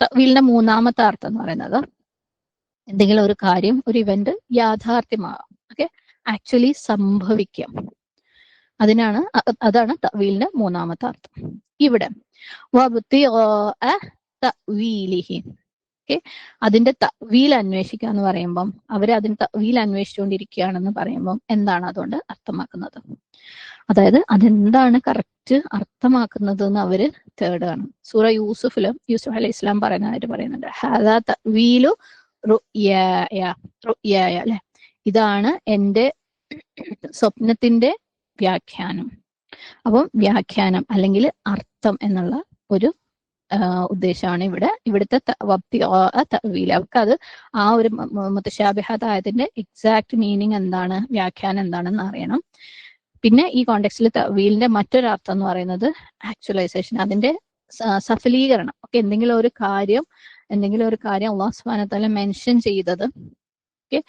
തഅ്വീലിന്റെ മൂന്നാമത്തെ അർത്ഥം എന്ന് പറയുന്നത് എന്തെങ്കിലും ഒരു കാര്യം, ഒരു ഇവന്റ് യാഥാർത്ഥ്യമാകാം. ഓക്കെ, ആക്ച്വലി സംഭവിക്കാം. അതാണ് തഅ്വീലിന്റെ മൂന്നാമത്തെ അർത്ഥം. ഇവിടെ തഅ്വീലിഹി, ഓക്കെ, അതിന്റെ തഅ്വീൽ അന്വേഷിക്കുക എന്ന് പറയുമ്പം അവർ അതിന് തഅ്വീൽ അന്വേഷിച്ചുകൊണ്ടിരിക്കുകയാണെന്ന് പറയുമ്പം എന്താണ് അതുകൊണ്ട് അർത്ഥമാക്കുന്നത്, അതായത് അതെന്താണ് കറക്റ്റ് അർത്ഥമാക്കുന്നത് എന്ന് അവര് തേടുകയാണ്. സൂറ യൂസുഫില് യൂസുഫ് അലൈഹി ഇസ്ലാം പറയുന്നതായിട്ട് പറയുന്നുണ്ട്, ഹാദാ തഅ്വീലു റുയായ അല്ലെ, ഇതാണ് എന്റെ സ്വപ്നത്തിന്റെ വ്യാഖ്യാനം. അപ്പം വ്യാഖ്യാനം അല്ലെങ്കിൽ അർത്ഥം എന്നുള്ള ഒരു ഉദ്ദേശമാണ് ഇവിടുത്തെ തഅ്വീൽ. അവർക്ക് അത് ആ ഒരു മുത്തശാബിഹാത്ത് ആയതിന്റെ എക്സാക്ട് മീനിങ് എന്താണ്, വ്യാഖ്യാനം എന്താണെന്ന് അറിയണം. പിന്നെ ഈ കോണ്ടെക്സ്റ്റിൽ തഅ്വീലിന്റെ മറ്റൊരു അർത്ഥം എന്ന് പറയുന്നത് ആക്ച്വലൈസേഷൻ, അതിന്റെ സഫലീകരണം. ഓക്കെ, എന്തെങ്കിലും ഒരു കാര്യം അല്ലാഹു സുബ്ഹാനഹു വ തആല മെൻഷൻ ചെയ്തത്, ഓക്കെ,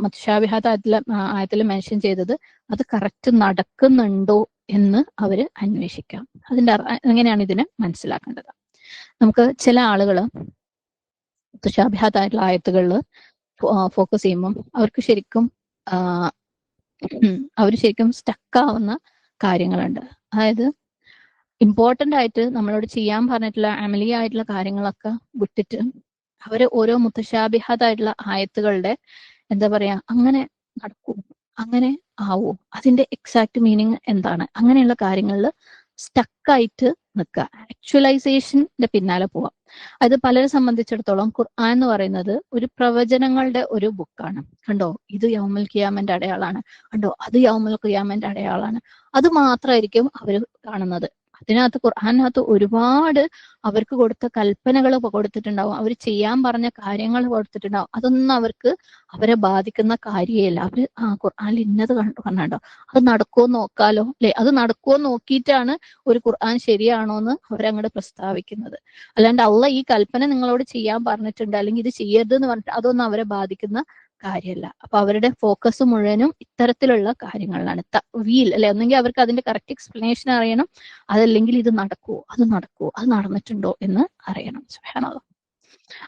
മുത്തശാബിഹാത്ത് ആയത്തിൽ മെൻഷൻ ചെയ്തത് അത് കറക്റ്റ് നടക്കുന്നുണ്ടോ എന്ന് അവര് അന്വേഷിക്കാം. എങ്ങനെയാണ് ഇതിനെ മനസ്സിലാക്കേണ്ടത്. നമുക്ക് ചില ആളുകള് മുത്തശാബിഹാത്ത് ആയിട്ടുള്ള ആയത്തുകളിൽ ഫോക്കസ് ചെയ്യുമ്പം അവർക്ക് ശരിക്കും സ്റ്റക്കാവുന്ന കാര്യങ്ങളുണ്ട്. അതായത് ഇമ്പോർട്ടന്റ് ആയിട്ട് നമ്മളോട് ചെയ്യാൻ പറഞ്ഞിട്ടുള്ള അമലിയായിട്ടുള്ള കാര്യങ്ങളൊക്കെ വിട്ടിട്ട് അവര് ഓരോ മുത്തശാബിഹാത്ത് ആയിട്ടുള്ള ആയത്തുകളുടെ എന്താ പറയാ, അങ്ങനെ നടക്കൂ, അങ്ങനെ ആവോ, അതിന്റെ എക്സാക്ട് മീനിങ് എന്താണ്, അങ്ങനെയുള്ള കാര്യങ്ങളിൽ സ്റ്റക്കായിട്ട് നിൽക്കുക, ആക്ച്വലൈസേഷന്റെ പിന്നാലെ പോവാം. അത് പലരെ സംബന്ധിച്ചിടത്തോളം ഖുർആൻ എന്ന് പറയുന്നത് ഒരു പ്രവചനങ്ങളുടെ ഒരു ബുക്കാണ്. കണ്ടോ, ഇത് യൗമുൽ ഖിയാമന്റെ അടയാളാണ്, കണ്ടോ അത് യൗമുൽ ഖിയാമന്റെ അടയാളാണ്, അത് മാത്രമായിരിക്കും അവർ കാണുന്നത്. ഖുർആനകത്ത് ഒരുപാട് അവർക്ക് കൊടുത്ത കൽപ്പനകൾ കൊടുത്തിട്ടുണ്ടാവും, അവർ ചെയ്യാൻ പറഞ്ഞ കാര്യങ്ങൾ കൊടുത്തിട്ടുണ്ടാവും. അതൊന്നും അവരെ ബാധിക്കുന്ന കാര്യമല്ല. ഖുർആനിൽ ഇന്നത് കണ്ടോ, അത് നടക്കുമോ നോക്കാലോ, അല്ലെ, അത് നടക്കുമോ നോക്കിയിട്ടാണ് ഒരു ഖുർആൻ ശരിയാണോ എന്ന് അവരങ്ങോട്ട് പ്രസ്താവിക്കുന്നത്. അല്ലാണ്ട് അള്ളാഹ് ഈ കൽപ്പന നിങ്ങളോട് ചെയ്യാൻ പറഞ്ഞിട്ടുണ്ട്, അല്ലെങ്കിൽ ഇത് ചെയ്യരുത് എന്ന് പറഞ്ഞിട്ട് അതൊന്നും അവരെ ബാധിക്കുന്ന കാര്യമല്ല. അപ്പൊ അവരുടെ ഫോക്കസ് മുഴുവനും ഇത്തരത്തിലുള്ള കാര്യങ്ങളിലാണ്. തഅ്വീൽ അല്ലെ, ഒന്നെങ്കിൽ അവർക്ക് അതിന്റെ കറക്റ്റ് എക്സ്പ്ലനേഷൻ അറിയണം, അതല്ലെങ്കിൽ ഇത് നടക്കുവോ, അത് നടന്നിട്ടുണ്ടോ എന്ന് അറിയണം. സുബ്ഹാനല്ലാഹ്.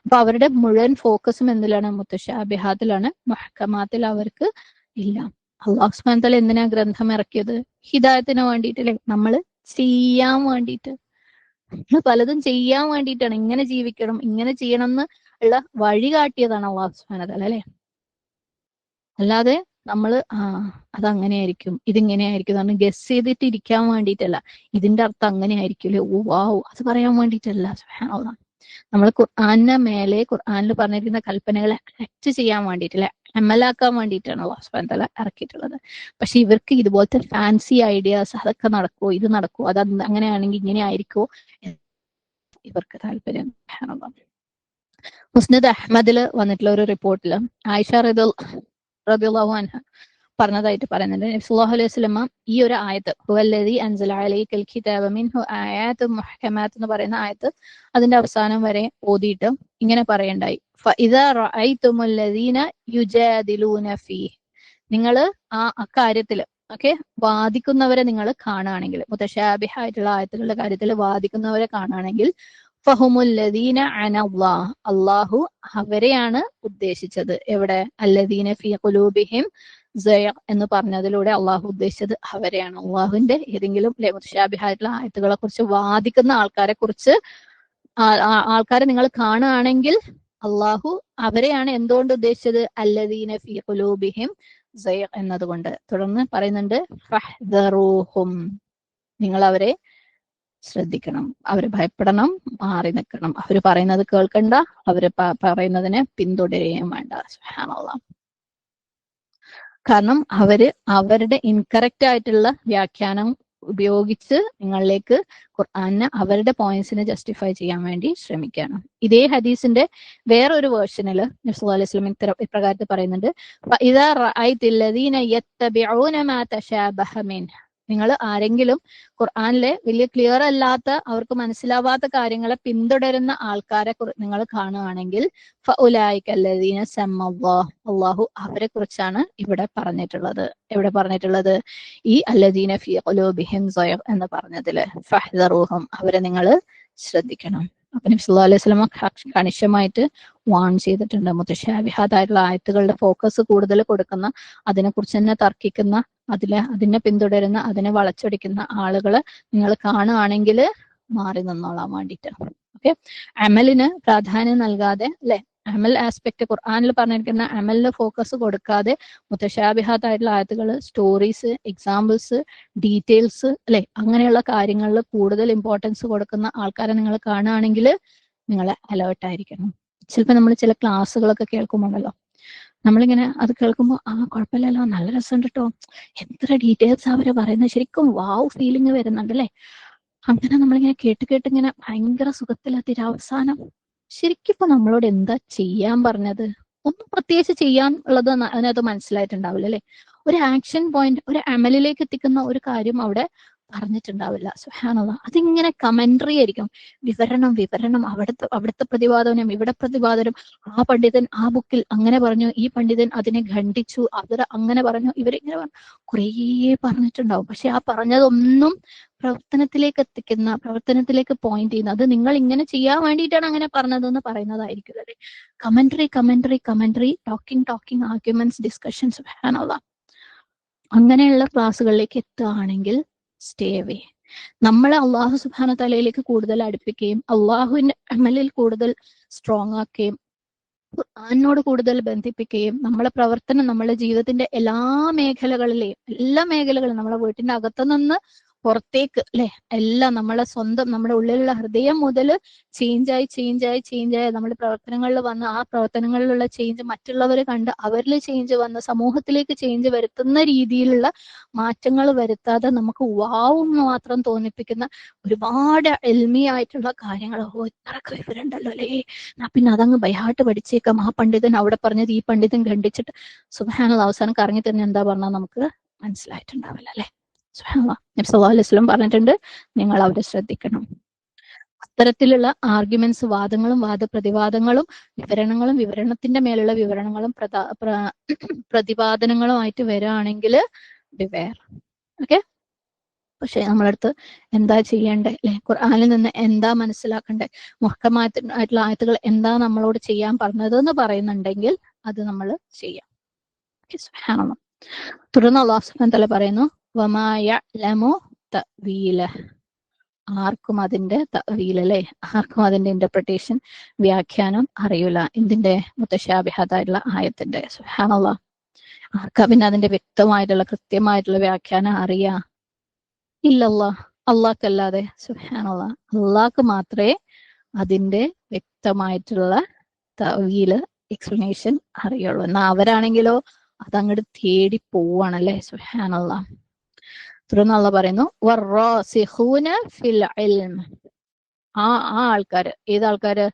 അപ്പൊ അവരുടെ മുഴുവൻ ഫോക്കസും എന്തിലാണ്? മുത്തശാബിഹാത്തിലാണ്. മുഹ്കമാത്തിൽ അവർക്ക് ഇല്ല. അല്ലാഹു സുബ്ഹാനഹു വതആല എന്തിനാ ഗ്രന്ഥം ഇറക്കിയത്? ഹിദായത്തിന് വേണ്ടിയിട്ടല്ലേ, നമ്മൾ ചെയ്യാൻ വേണ്ടിയിട്ട്. പലതും ചെയ്യാൻ വേണ്ടിയിട്ടാണ്. ഇങ്ങനെ ജീവിക്കണം, ഇങ്ങനെ ചെയ്യണം എന്ന് ഉള്ള വഴി കാട്ടിയതാണ് അല്ലാഹു സുബ്ഹാനഹു വതആല, അല്ലെ. അല്ലാതെ നമ്മള് അതങ്ങനെയായിരിക്കും, ഇതിങ്ങനെയായിരിക്കും എന്ന് ഗസ് ചെയ്തിട്ട് ഇരിക്കാൻ വേണ്ടിയിട്ടല്ല. ഇതിന്റെ അർത്ഥം അങ്ങനെ ആയിരിക്കുമല്ലേ, ഓ വാവ്, അത് പറയാൻ വേണ്ടിയിട്ടല്ല. സുബ്ഹാനല്ലാഹ്. നമ്മൾ ഖുർആനിനെ മേലെ ഖുർആനിൽ പറഞ്ഞിരിക്കുന്ന കൽപ്പനകളെ അക്ട് ചെയ്യാൻ വേണ്ടിയിട്ടല്ലേ, അമലാക്കാൻ വേണ്ടിയിട്ടാണ് അല്ലാഹു സുബ്ഹാനഹു വതആല ഇറക്കിയിട്ടുള്ളത്. പക്ഷെ ഇവർക്ക് ഇതുപോലത്തെ ഫാൻസി ഐഡിയാസ്, അതൊക്കെ നടക്കുമോ, ഇത് നടക്കുമോ, അത് അങ്ങനെയാണെങ്കിൽ ഇങ്ങനെ ആയിരിക്കുമോ, ഇവർക്ക് താല്പര്യം. മുസ്നദ് അഹ്മദില് വന്നിട്ടുള്ള ഒരു റിപ്പോർട്ടില് ആയിഷ റളിയല്ലാഹു അൻഹ പറഞ്ഞതായിട്ട് പറയുന്നുണ്ട്, നബി സല്ലല്ലാഹു അലൈഹി വസല്ലമ ഈ ഒരു ആയത്ത് ഹുവല്ലദീ അൻസല അലൈക്കൽ കിതാബ മിൻഹു ആയാത്തുൻ മുഹ്കമാത്ത് എന്ന് പറയുന്ന ആയത്ത് അതിന്റെ അവസാനം വരെ ഓതിയിട്ട് ഇങ്ങനെ പറയണ്ടായി, ഫഇദാ റഅയ്തുമുല്ലദീന യുജാദിലൂന ഫീഹി, നിങ്ങൾ അക്കാര്യത്തിൽ വാദിക്കുന്നവരെ നിങ്ങൾ കാണുകയാണെങ്കിൽ, മുതശാബിഹായിട്ടുള്ള ആയത്തുകളുടെ കാര്യത്തിൽ വാദിക്കുന്നവരെ കാണുകയാണെങ്കിൽ, ഫഹുമുല്ലദീന അനല്ലാഹ്, അല്ലാഹു അവരെയാണ് ഉദ്ദേശിച്ചത്. എവിടെ? അല്ലദീന ഫീ ഖുലൂബിഹിം സയഗ് എന്ന് പറഞ്ഞതിലൂടെ അള്ളാഹു ഉദ്ദേശിച്ചത് അവരെയാണ്. അള്ളാഹുവിന്റെ ഏതെങ്കിലും മുതശാബിഹായിട്ടുള്ള ആയത്തുകളെ കുറിച്ച് വാദിക്കുന്ന ആൾക്കാരെ നിങ്ങൾ കാണുകയാണെങ്കിൽ അള്ളാഹു അവരെയാണ് എന്തുകൊണ്ട് ഉദ്ദേശിച്ചത്? അല്ലദീന ഫീ ഖുലൂബിഹിം സയഗ് എന്നതുകൊണ്ട്. തുടർന്ന് പറയുന്നുണ്ട്, ഫഹ്ദറൂഹും, നിങ്ങൾ അവരെ ശ്രദ്ധിക്കണം, അവര് ഭയപ്പെടണം, മാറി നിൽക്കണം, അവര് പറയുന്നത് കേൾക്കണ്ട, അവര് പറയുന്നതിനെ പിന്തുടരുകയും വേണ്ട. സുബ്ഹാനല്ലാഹ്. കാരണം അവരുടെ ഇൻകറക്റ്റ് ആയിട്ടുള്ള വ്യാഖ്യാനം ഉപയോഗിച്ച് നിങ്ങളിലേക്ക് ഖുർആനെ അവരുടെ പോയിന്റ്സിനെ ജസ്റ്റിഫൈ ചെയ്യാൻ വേണ്ടി ശ്രമിക്കുകയാണ്. ഇതേ ഹദീസിന്റെ വേറൊരു വേർഷനിൽ നബി സല്ലല്ലാഹു അലൈഹി വസല്ലം ഇപ്രകാരത്തിൽ പറയുന്നുണ്ട്, ഫഇദാ റഅയ്തുല്ലദീന യത്തബിഊന മാ തശാബഹ മിൻഹു, നിങ്ങൾ ആരെങ്കിലും ഖുർആനിലെ വലിയ ക്ലിയർ അല്ലാത്ത, അവർക്ക് മനസ്സിലാവാത്ത കാര്യങ്ങളെ പിന്തുടരുന്ന ആൾക്കാരെ നിങ്ങൾ കാണുകയാണെങ്കിൽ, ഫഉലൈക അല്ലദീന സമ്മല്ലാഹ്, അല്ലാഹു അവരെ കുറിച്ചാണ് ഇവിടെ പറഞ്ഞിട്ടുള്ളത്. ഈ അല്ലദീന ഫീ ഖുലൂബിഹിം സയഗ് എന്ന് പറഞ്ഞതില് ഫഹ്ദറൂഹും, അവരെ നിങ്ങൾ ശ്രദ്ധിക്കണം. അപ്പൊ നബി സല്ലല്ലാഹു അലൈഹി വസല്ലം കണിശമായിട്ട് വാൺ ചെയ്തിട്ടുണ്ട്. മുതശാബിഹാത്തായിട്ടുള്ള ആയത്തുകളുടെ ഫോക്കസ് കൂടുതൽ കൊടുക്കുന്ന, അതിനെക്കുറിച്ച് തന്നെ തർക്കിക്കുന്ന, അതിനെ പിന്തുടരുന്ന, അതിനെ വളച്ചൊടിക്കുന്ന ആളുകളെ നിങ്ങൾ കാണുകയാണെങ്കിൽ മാറി നിന്നോളാൻ വേണ്ടിയിട്ട്. ഓക്കെ, അമലിന് പ്രാധാന്യം നൽകാതെ, അല്ലെ, അമൽ ആസ്പെക്ട് ഖുർആനിൽ പറഞ്ഞിരിക്കുന്ന അമലിന് ഫോക്കസ് കൊടുക്കാതെ മുതശാബിഹാത്തായിട്ടുള്ള ആയത്തുകൾ, സ്റ്റോറീസ്, എക്സാമ്പിൾസ്, ഡീറ്റെയിൽസ്, അല്ലെ, അങ്ങനെയുള്ള കാര്യങ്ങളിൽ കൂടുതൽ ഇമ്പോർട്ടൻസ് കൊടുക്കുന്ന ആൾക്കാരെ നിങ്ങൾ കാണുകയാണെങ്കിൽ നിങ്ങൾ അലേർട്ടായിരിക്കണം. ചിലപ്പോൾ നമ്മൾ ചില ക്ലാസ്സുകളൊക്കെ കേൾക്കുമ്പോണ്ടല്ലോ, നമ്മളിങ്ങനെ അത് കേൾക്കുമ്പോൾ കുഴപ്പമില്ലല്ലോ, നല്ല രസമുണ്ട് കേട്ടോ, എത്ര ഡീറ്റെയിൽസ് അവര് പറയുന്നത്, ശരിക്കും വാവ് ഫീലിംഗ് വരുന്നുണ്ട്, അല്ലെ. അങ്ങനെ നമ്മളിങ്ങനെ കേട്ട് ഇങ്ങനെ ഭയങ്കര സുഖത്തിലെത്തിയിട്ട് അവസാനം ശരിക്കും ഇപ്പൊ നമ്മളോട് എന്താ ചെയ്യാൻ പറഞ്ഞത്, ഒന്നും പ്രത്യേകിച്ച് ചെയ്യാൻ ഉള്ളത് അതിനകത്ത് മനസ്സിലായിട്ടുണ്ടാവില്ല, അല്ലെ. ഒരു ആക്ഷൻ പോയിന്റ്, ഒരു അമലിലേക്ക് എത്തിക്കുന്ന ഒരു കാര്യം അവിടെ പറഞ്ഞിട്ടുണ്ടാവില്ല. സുബ്ഹാനല്ലാഹ്. അതിങ്ങനെ കമന്ററി ആയിരിക്കും, വിവരണം, അവിടുത്തെ പ്രതിപാദനം, ഇവിടെ പ്രതിപാദനം, ആ പണ്ഡിതൻ ആ ബുക്കിൽ അങ്ങനെ പറഞ്ഞു, ഈ പണ്ഡിതൻ അതിനെ ഖണ്ഡിച്ചു, അവർ അങ്ങനെ പറഞ്ഞു, ഇവരിങ്ങനെ പറഞ്ഞു, കുറേ പറഞ്ഞിട്ടുണ്ടാവും. പക്ഷെ ആ പറഞ്ഞതൊന്നും പ്രവർത്തനത്തിലേക്ക് പോയിന്റ് ചെയ്യുന്ന, അത് നിങ്ങൾ ഇങ്ങനെ ചെയ്യാൻ വേണ്ടിയിട്ടാണ് അങ്ങനെ പറഞ്ഞതെന്ന് പറയുന്നതായിരിക്കും, അല്ലെ. Commentary, talking, arguments, discussions. സുബ്ഹാനല്ലാഹ്. അങ്ങനെയുള്ള ക്ലാസ്സുകളിലേക്ക് എത്തുകയാണെങ്കിൽ സ്റ്റേ അവേ. നമ്മളെ അള്ളാഹു സുബ്ഹാനഹു തആലയിലേക്ക് കൂടുതൽ അടുപ്പിക്കുകയും അള്ളാഹുവിന്റെ അമലിൽ കൂടുതൽ സ്ട്രോങ് ആക്കുകയും ഖുർആനോട് കൂടുതൽ ബന്ധിപ്പിക്കുകയും നമ്മളെ പ്രവർത്തനം, നമ്മുടെ ജീവിതത്തിന്റെ എല്ലാ മേഖലകളിലും, നമ്മളെ വീട്ടിന്റെ അകത്തു നിന്ന് പുറത്തേക്ക് അല്ലെ എല്ലാം നമ്മളെ സ്വന്തം നമ്മുടെ ഉള്ളിലുള്ള ഹൃദയം മുതൽ ചേഞ്ചായി നമ്മുടെ പ്രവർത്തനങ്ങളിൽ വന്ന് ആ പ്രവർത്തനങ്ങളിലുള്ള ചേഞ്ച് മറ്റുള്ളവർ കണ്ട് അവരിൽ ചേഞ്ച് വന്ന് സമൂഹത്തിലേക്ക് ചേഞ്ച് വരുത്തുന്ന രീതിയിലുള്ള മാറ്റങ്ങൾ വരുത്താതെ നമുക്ക് വാവും മാത്രം തോന്നിപ്പിക്കുന്ന ഒരുപാട് എൽമിയായിട്ടുള്ള കാര്യങ്ങൾ ഇത്രയൊക്കെ വിവരമുണ്ടല്ലോ അല്ലേ, പിന്നെ അതങ്ങ് ബൈഹാട്ട് പഠിച്ചേക്കാം, ആ പണ്ഡിതൻ അവിടെ പറഞ്ഞത് ഈ പണ്ഡിതൻ ഖണ്ഡിച്ചിട്ട് സുബ്ഹാനല്ലാഹ് അവസാനം കറങ്ങി തന്നെ എന്താ പറഞ്ഞാൽ നമുക്ക് മനസ്സിലായിട്ടുണ്ടാവില്ല അല്ലെ. സുബ്ഹാനല്ലാഹ് നബി സല്ലല്ലാഹു അലൈഹി വസല്ലം പറഞ്ഞിട്ടുണ്ട്, നിങ്ങൾ അവരെ ശ്രദ്ധിക്കണം. അത്തരത്തിലുള്ള ആർഗ്യുമെന്റ്സ്, വാദങ്ങളും വാദപ്രതിവാദങ്ങളും വിവരണങ്ങളും വിവരണത്തിന്റെ മേലുള്ള വിവരണങ്ങളും പ്രതിപാദനങ്ങളുമായിട്ട് വരികയാണെങ്കിൽ ബിവെയർ. ഓക്കെ, പക്ഷെ നമ്മളടുത്ത് എന്താ ചെയ്യേണ്ടത് അല്ലെ, ഖുർആനിൽ നിന്ന് എന്താ മനസ്സിലാക്കണ്ടേ, മുഹ്കമായിട്ടുള്ള ആയത്തുകൾ എന്താ നമ്മളോട് ചെയ്യാൻ പറഞ്ഞത് എന്ന് പറയുന്നുണ്ടെങ്കിൽ അത് നമ്മൾ ചെയ്യാം. സുബ്ഹാനല്ലാഹ്. തുടർന്ന് അല്ലാഹു സുബ്ഹാനഹു വ തആല പറയുന്നു, വമാ യഅലമു തഅ്വീലഹ്, ആർക്കും അതിന്റെ തഅ്വീൽ അല്ലെ, ആർക്കും അതിന്റെ ഇന്റർപ്രിട്ടേഷൻ, വ്യാഖ്യാനം അറിയൂല. എന്തിന്റെ? മുത്തശാബിഹാത്തായിട്ടുള്ള ആയത്തിന്റെ. സുബ്ഹാനല്ലാഹ്. ആർക്കാ പിന്നെ അതിന്റെ വ്യക്തമായിട്ടുള്ള കൃത്യമായിട്ടുള്ള വ്യാഖ്യാനം അറിയാ? ഇല്ലല്ലാഹ്, അല്ലാഹ്ക്കല്ലാതെ. സുബ്ഹാനല്ലാഹ്. അല്ലാഹ്ക്ക് മാത്രമേ അതിന്റെ വ്യക്തമായിട്ടുള്ള തഅ്വീൽ, എക്സ്പ്ലനേഷൻ അറിയുള്ളൂ. എന്നാ അവരാണെങ്കിലോ അതങ്ങോട്ട് തേടി പോവാണല്ലേ. സുബ്ഹാനല്ലാഹ്. തുടർന്ന് അല്ലാഹ് പറയുന്നു, വറാസിഖൂന ഫിൽ ഇൽം, ആ ആൾക്കാര്, ഏതാൾക്കാര്?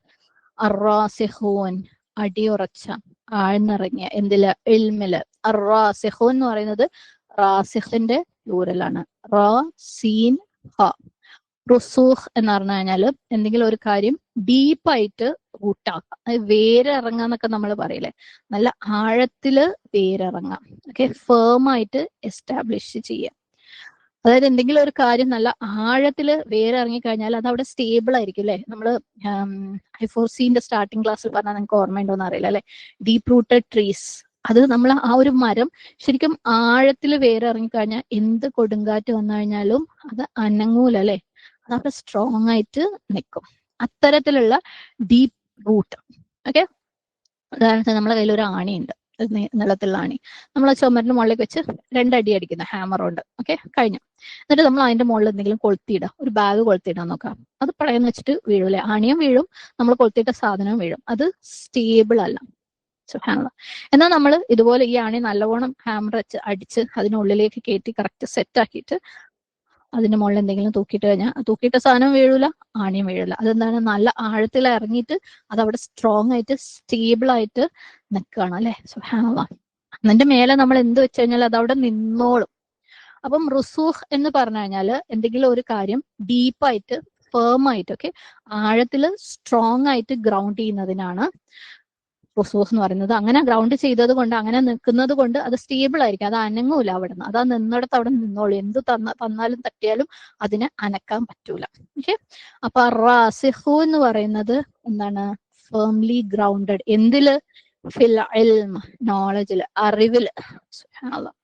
അറാസിഖൂൻ, അടിയുറച്ച, ആഴ്ന്നിറങ്ങിയ എന്തില്? ഇൽമില്. അറാസിഖൂൻ എന്ന് പറയുന്നത് റാസിഖിന്റെ പ്ലൂറലാണ്. റാ സീൻ ഹ. റുസൂഖ് എന്ന് പറഞ്ഞു കഴിഞ്ഞാല് എന്തെങ്കിലും ഒരു കാര്യം ഡീപ്പായിട്ട് റൂട്ടാക്കാം, വേരിറങ്ങാന്നൊക്കെ നമ്മൾ പറയില്ലേ, നല്ല ആഴത്തില് വേരിറങ്ങാം. ഓക്കെ, ഫേമായിട്ട് എസ്റ്റാബ്ലിഷ് ചെയ്യാം. അതായത് എന്തെങ്കിലും ഒരു കാര്യം നല്ല ആഴത്തില് വേരിറങ്ങി കഴിഞ്ഞാൽ അത് അവിടെ സ്റ്റേബിൾ ആയിരിക്കും അല്ലെ. നമ്മള് I4Cന്റെ സ്റ്റാർട്ടിംഗ് ക്ലാസ്സിൽ പറഞ്ഞാൽ നിങ്ങൾക്ക് ഓർമ്മയുണ്ടോന്ന് അറിയില്ല അല്ലെ, ഡീപ്പ് റൂട്ടഡ് ട്രീസ്. അത് നമ്മൾ ആ ഒരു മരം ശരിക്കും ആഴത്തിൽ വേരിറങ്ങി കഴിഞ്ഞാൽ എന്ത് കൊടുങ്കാറ്റ് വന്നു കഴിഞ്ഞാലും അത് അനങ്ങൂല അല്ലെ, അതവിടെ സ്ട്രോങ് ആയിട്ട് നിൽക്കും. അത്തരത്തിലുള്ള ഡീപ്പ് റൂട്ട്. ഓക്കെ, ഉദാഹരണത്തിന് നമ്മളെ കയ്യിൽ ഒരു ആണിയുണ്ട്, നീളത്തിലുള്ള ആണി. നമ്മൾ ആ ചുമരിന് മുകളിലേക്ക് വെച്ച് 2 അടി അടിക്കുന്ന ഹാമർ കൊണ്ട്. ഓക്കെ, കഴിഞ്ഞു. എന്നിട്ട് നമ്മൾ അതിന്റെ മുകളിൽ എന്തെങ്കിലും കൊളുത്തിയിടാം, ഒരു ബാഗ് കൊളുത്തിയിടാൻ നോക്കാം. അത് പടയെന്ന് വെച്ചിട്ട് വീഴൂലേ, ആണിയും വീഴും, നമ്മൾ കൊളുത്തിയിട്ട സാധനവും വീഴും. അത് സ്റ്റേബിൾ അല്ല. സുബ്ഹാനല്ലാഹ്. എന്നാൽ നമ്മൾ ഇതുപോലെ ഈ ആണി നല്ലവണ്ണം ഹാമർ വെച്ച് അടിച്ച് അതിനുള്ളിലേക്ക് കയറ്റി കറക്റ്റ് സെറ്റ് ആക്കിയിട്ട് അതിന്റെ മുകളിൽ എന്തെങ്കിലും തൂക്കിയിട്ട് കഴിഞ്ഞാൽ തൂക്കിയിട്ട സാധനം വീഴൂല, ആണിയും വീഴൂല. അതെന്താണ്? നല്ല ആഴത്തിൽ ഇറങ്ങിയിട്ട് അതവിടെ സ്ട്രോങ് ആയിട്ട് സ്റ്റേബിൾ ആയിട്ട് നിൽക്കുകയാണ് അല്ലെ. സുബ്ഹാനല്ലാഹ്. അതിന്റെ മേലെ നമ്മൾ എന്ത് വെച്ച് കഴിഞ്ഞാൽ അതവിടെ നിന്നോളും. അപ്പം റുസൂഖ് എന്ന് പറഞ്ഞു കഴിഞ്ഞാൽ എന്തെങ്കിലും ഒരു കാര്യം ഡീപ്പായിട്ട് ഫേം ആയിട്ട്, ഓക്കെ, ആഴത്തില് സ്ട്രോങ് ആയിട്ട് ഗ്രൗണ്ട് ചെയ്യുന്നതിനാണ് റുസൂഖ് എന്ന് പറയുന്നത്. അങ്ങനെ ഗ്രൗണ്ട് ചെയ്തത് കൊണ്ട്, അങ്ങനെ നിൽക്കുന്നത് കൊണ്ട് അത് സ്റ്റേബിൾ ആയിരിക്കും, അത് അനങ്ങൂല അവിടെ നിന്ന്. അതാ നിന്നിടത്ത് അവിടെ നിന്നോളൂ, എന്ത് തന്നാലും തട്ടിയാലും അതിനെ അനക്കാൻ പറ്റൂല. ഓക്കെ, അപ്പൊ റാസിഖു എന്ന് പറയുന്നത് എന്താണ്? Firmly grounded. എന്തില്? ഫിൽ ഇൽം, നോളജില്, അറിവില്. സുബ്ഹാനല്ലാഹ്.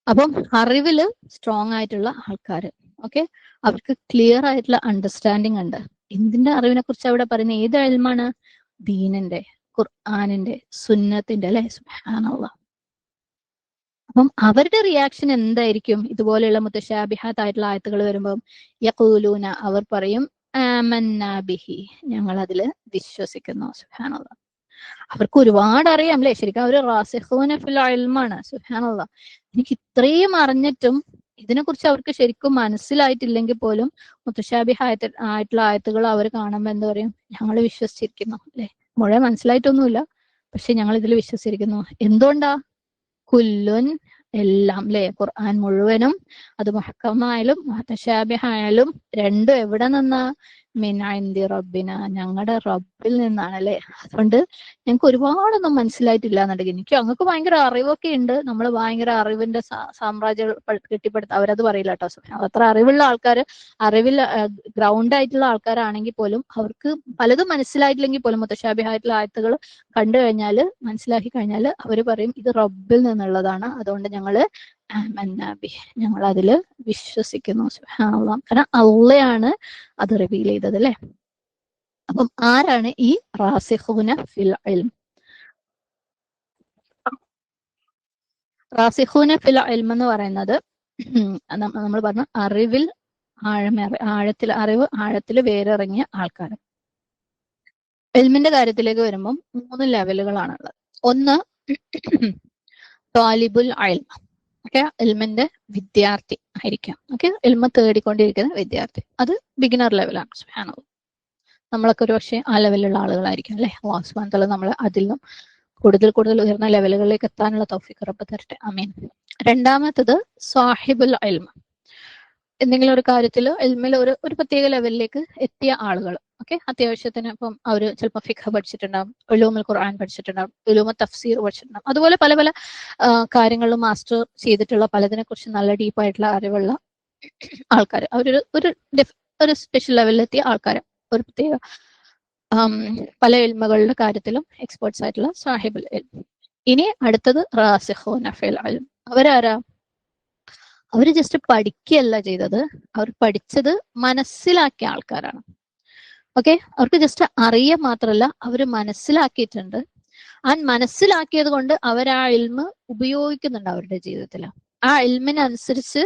അപ്പം അറിവില് സ്ട്രോങ് ആയിട്ടുള്ള ആൾക്കാര്, ഓക്കെ, അവർക്ക് ക്ലിയർ ആയിട്ടുള്ള അണ്ടർസ്റ്റാൻഡിങ് ഉണ്ട്. എന്തിന്റെ അറിവിനെ കുറിച്ച് അവിടെ പറയുന്നത്? ഏത് ഇൽമാണ്? ദീനിന്റെ, ഖുർആനിന്റെ, സുന്നത്തിന്റെ അല്ലെ. സുബ്ഹാനല്ലാഹ്. അപ്പം അവരുടെ റിയാക്ഷൻ എന്തായിരിക്കും ഇതുപോലെയുള്ള മുത്തശാബിഹാത്ത് ആയിട്ടുള്ള ആയത്തുകൾ വരുമ്പോൾ? യഖൂലൂന, അവർ പറയും, ആമന്നാ ബിഹി, ഞങ്ങൾ അതില് വിശ്വസിക്കുന്നു. സുബ്ഹാനല്ലാഹ്. അവർക്ക് ഒരുപാട് അറിയാം അല്ലെ, ശരിക്കും അവർ റാസിഖൂന ഫിൽ ഇൽമാണ്. സുബ്ഹാനല്ലാഹ്. എനിക്ക് ഇത്രയും അറിഞ്ഞിട്ടും ഇതിനെക്കുറിച്ച് അവർക്ക് ശരിക്കും മനസ്സിലായിട്ടില്ലെങ്കിൽ പോലും ആയിട്ടുള്ള ആയത്തുകൾ അവർ കാണുമ്പോൾ എന്താ പറയും? ഞങ്ങൾ വിശ്വസിച്ചിരിക്കുന്നു അല്ലെ. മുഴുവൻ മനസ്സിലായിട്ടൊന്നുമില്ല, പക്ഷെ ഞങ്ങൾ ഇതിൽ വിശ്വസിച്ചിരിക്കുന്നു. എന്തുകൊണ്ടാ? കുല്ലുൻ, എല്ലാം അല്ലെ. ഖുർആൻ മുഴുവനും, അത് മുഹ്കമായാലും മുതശാബിഹായാലും രണ്ടും എവിടെ നിന്നാ? മിൻ ഇൻദി റബ്ബിന, ഞങ്ങളുടെ റബ്ബിൽ നിന്നാണ് അല്ലെ. അതുകൊണ്ട് ഞങ്ങൾക്ക് ഒരുപാടൊന്നും മനസ്സിലായിട്ടില്ല എന്നുണ്ടെങ്കിൽ, എനിക്ക് ഞങ്ങൾക്ക് ഭയങ്കര അറിവൊക്കെ ഉണ്ട്, നമ്മൾ ഭയങ്കര അറിവിന്റെ സാമ്രാജ്യം കെട്ടിപ്പടുത്ത, അവരത് പറയില്ല കേട്ടോ. അത്ര അറിവുള്ള ആൾക്കാർ, അറിവിൽ ഗ്രൗണ്ട് ആയിട്ടുള്ള ആൾക്കാരാണെങ്കിൽ പോലും അവർക്ക് പലതും മനസ്സിലായിട്ടില്ലെങ്കിൽ പോലും മുത്തശാബിഹായിട്ടുള്ള ആയത്തുകൾ കണ്ടു കഴിഞ്ഞാൽ, മനസ്സിലാക്കി കഴിഞ്ഞാൽ അവർ പറയും ഇത് റബ്ബിൽ നിന്നുള്ളതാണ്, അതുകൊണ്ട് ഞങ്ങള് ഞങ്ങൾ അതില് വിശ്വസിക്കുന്നു. സുബ്ഹാനല്ലാഹ്. കാരണം അള്ളയാണ് അത് റിവീൽ ചെയ്തത് അല്ലെ. അപ്പം ആരാണ് ഈ റാസിഖൂന ഫിൽ ഇൽം? റാസിഖൂന ഫിൽ ഇൽം എന്ന് പറയുന്നത് നമ്മൾ പറഞ്ഞു അറിവിൽ ആഴത്തിൽ വേരിറങ്ങിയ ആൾക്കാർ. ഇൽമിന്റെ കാര്യത്തിലേക്ക് വരുമ്പം 3 ലെവലുകളാണുള്ളത്. ഒന്ന് താലിബുൽ ഇൽം, ഓക്കെ, ഇൽമിന്റെ വിദ്യാർത്ഥി ആയിരിക്കാം. ഓക്കെ, ഇൽമ തേടിക്കൊണ്ടിരിക്കുന്ന വിദ്യാർത്ഥി, അത് ബിഗിനർ ലെവലാണ്. സുബ്ഹാനല്ലാഹ്, നമ്മളൊക്കെ ഒരു പക്ഷേ ആ ലെവലിലുള്ള ആളുകളായിരിക്കും അല്ലെ. അല്ലാഹു സുബ്ഹാനഹു വ തആല നമ്മൾ അതിൽ നിന്നും കൂടുതൽ ഉയർന്ന ലെവലുകളിലേക്ക് എത്താനുള്ള തൗഫീഖ് റബ്ബ് തരട്ടെ, ആമീൻ. രണ്ടാമത്തത് സാഹിബുൽ ഇൽം, എന്തെങ്കിലും ഒരു കാര്യത്തിൽ ഇൽമിൽ ഒരു പ്രത്യേക ലെവലിലേക്ക് എത്തിയ ആളുകൾ. ഓക്കെ, അത്യാവശ്യത്തിന് ഇപ്പം അവർ ചിലപ്പോൾ ഫിഖ് പഠിച്ചിട്ടുണ്ടാവും, ഉലൂമുൽ ഖുർആൻ പഠിച്ചിട്ടുണ്ടാവും, ഉലൂമു തഫ്സീർ പഠിച്ചിട്ടുണ്ടാവും, അതുപോലെ പല പല കാര്യങ്ങളിലും മാസ്റ്റർ ചെയ്തിട്ടുള്ള, പലതിനെ കുറിച്ച് നല്ല ഡീപ്പായിട്ടുള്ള അറിവുള്ള ആൾക്കാർ, ഒരു സ്പെഷ്യൽ ലെവലിലെത്തിയ ആൾക്കാർ, ഒരു പ്രത്യേക പല ഇൽമുകളുടെ കാര്യത്തിലും എക്സ്പേർട്സ് ആയിട്ടുള്ള സാഹിബുൽ ഇൽം. ഇനി അടുത്തത് റാസിഖൂന ഫിൽ ഇൽം. അവരാരാ? അവര് ജസ്റ്റ് പഠിക്കുകയല്ല ചെയ്തത്, അവർ പഠിച്ചത് മനസ്സിലാക്കിയ ആൾക്കാരാണ്. ഓക്കെ, അവർക്ക് ജസ്റ്റ് അറിയ മാത്രമല്ല, അവർ മനസ്സിലാക്കിയിട്ടുണ്ട്. ആ മനസ്സിലാക്കിയത് കൊണ്ട് അവർ ആ ഇൽമ് ഉപയോഗിക്കുന്നുണ്ട് അവരുടെ ജീവിതത്തിൽ. ആ ഇൽമിനനുസരിച്ച്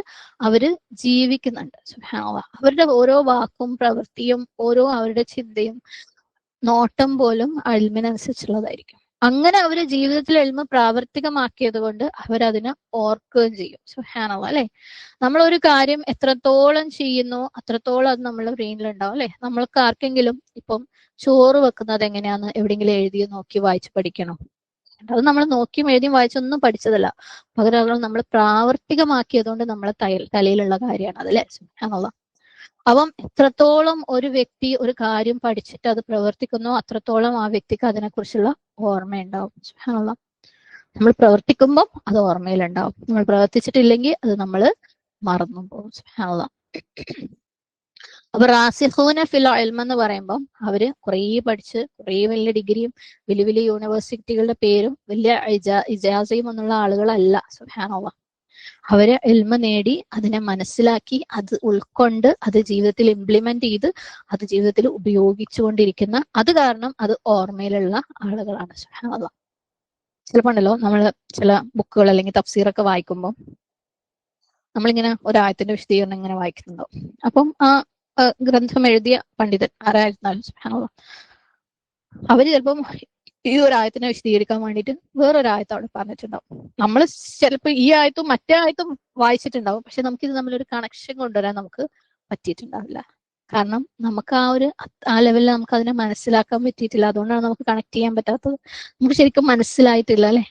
അവര് ജീവിക്കുന്നുണ്ട്. സുബ്ഹാനല്ലാഹ്, അവരുടെ ഓരോ വാക്കും പ്രവൃത്തിയും ഓരോ അവരുടെ ചിന്തയും നോട്ടം പോലും ആ ഇൽമിനനുസരിച്ചുള്ളതായിരിക്കും. അങ്ങനെ അവര് ജീവിതത്തിൽ ഇൽമ പ്രാവർത്തികമാക്കിയത് കൊണ്ട് അവരതിനെ ഓർക്കുകയും ചെയ്യും. സുബ്ഹാനല്ലാഹ്, അല്ലെ. നമ്മളൊരു കാര്യം എത്രത്തോളം ചെയ്യുന്നു അത്രത്തോളം അത് നമ്മളെ ബ്രെയിനിലുണ്ടാവും അല്ലെ. നമ്മൾക്ക് ആർക്കെങ്കിലും ഇപ്പം ചോറ് വെക്കുന്നത് എങ്ങനെയാന്ന് എവിടെയെങ്കിലും എഴുതി നോക്കി വായിച്ച് പഠിക്കണം? അത് നമ്മൾ നോക്കിയും എഴുതിയും വായിച്ചൊന്നും പഠിച്ചതല്ല, പകരം നമ്മൾ പ്രാവർത്തികമാക്കിയതുകൊണ്ട് നമ്മളെ തലയിലുള്ള കാര്യമാണ് അതല്ലേ. സുബ്ഹാനല്ലാഹ്. അപ്പം എത്രത്തോളം ഒരു വ്യക്തി ഒരു കാര്യം പഠിച്ചിട്ട് അത് പ്രവർത്തിക്കുന്നോ അത്രത്തോളം ആ വ്യക്തിക്ക് അതിനെക്കുറിച്ചുള്ള ഓർമ്മയുണ്ടാവും. സുബ്ഹാനല്ലാഹ്, നമ്മൾ പ്രവർത്തിക്കുമ്പോൾ അത് ഓർമ്മയിലുണ്ടാവും, നമ്മൾ പ്രവർത്തിച്ചിട്ടില്ലെങ്കിൽ അത് നമ്മൾ മറന്നും പോകും. സുബ്ഹാനല്ലാഹ്. അപ്പൊ റാസിഖൂന ഫിൽ ഇൽം എന്ന് പറയുമ്പോൾ അവര് കുറേ പഠിച്ച് കുറേ വലിയ ഡിഗ്രിയും വലിയ വലിയ യൂണിവേഴ്സിറ്റികളുടെ പേരും വലിയ ഇജാസയും ഒന്നുള്ള ആളുകളല്ല. സുബ്ഹാനല്ലാഹ്, അവര് ഇൽമ നേടി അതിനെ മനസ്സിലാക്കി അത് ഉൾക്കൊണ്ട് അത് ജീവിതത്തിൽ ഇംപ്ലിമെന്റ് ചെയ്ത് അത് ജീവിതത്തിൽ ഉപയോഗിച്ചുകൊണ്ടിരിക്കുന്ന, അത് കാരണം അത് ഓർമ്മയിലുള്ള ആളുകളാണ്. സുബ്ഹാനല്ലാഹ്. ചിലപ്പോ ഉണ്ടല്ലോ, നമ്മൾ ചില ബുക്കുകൾ അല്ലെങ്കിൽ തഫ്സീറൊക്കെ വായിക്കുമ്പോൾ നമ്മളിങ്ങനെ ഒരായത്തിന്റെ വിശദീകരണം ഇങ്ങനെ വായിക്കുന്നുണ്ടാവും. അപ്പം ആ ഗ്രന്ഥം എഴുതിയ പണ്ഡിതൻ ആരായിരുന്നാലും സുബ്ഹാനല്ലാഹ്, അവര് ചിലപ്പം ഈ ഒരു ആയത്തിനെ വിശദീകരിക്കാൻ വേണ്ടിയിട്ട് വേറൊരായത്ത് അവിടെ പറഞ്ഞിട്ടുണ്ടാവും. നമ്മൾ ചിലപ്പോൾ ഈ ആയത്തും മറ്റേ ആയത്തും വായിച്ചിട്ടുണ്ടാവും, പക്ഷെ നമുക്കിത് തമ്മിലൊരു കണക്ഷൻ കൊണ്ടുവരാൻ നമുക്ക് പറ്റിയിട്ടുണ്ടാവില്ല. കാരണം നമുക്ക് ആ ലെവലിൽ നമുക്ക് അതിനെ മനസ്സിലാക്കാൻ പറ്റിയിട്ടില്ല. അതുകൊണ്ടാണ് നമുക്ക് കണക്ട് ചെയ്യാൻ പറ്റാത്തത്. നമുക്ക് ശരിക്കും മനസ്സിലായിട്ടില്ല അല്ലെ.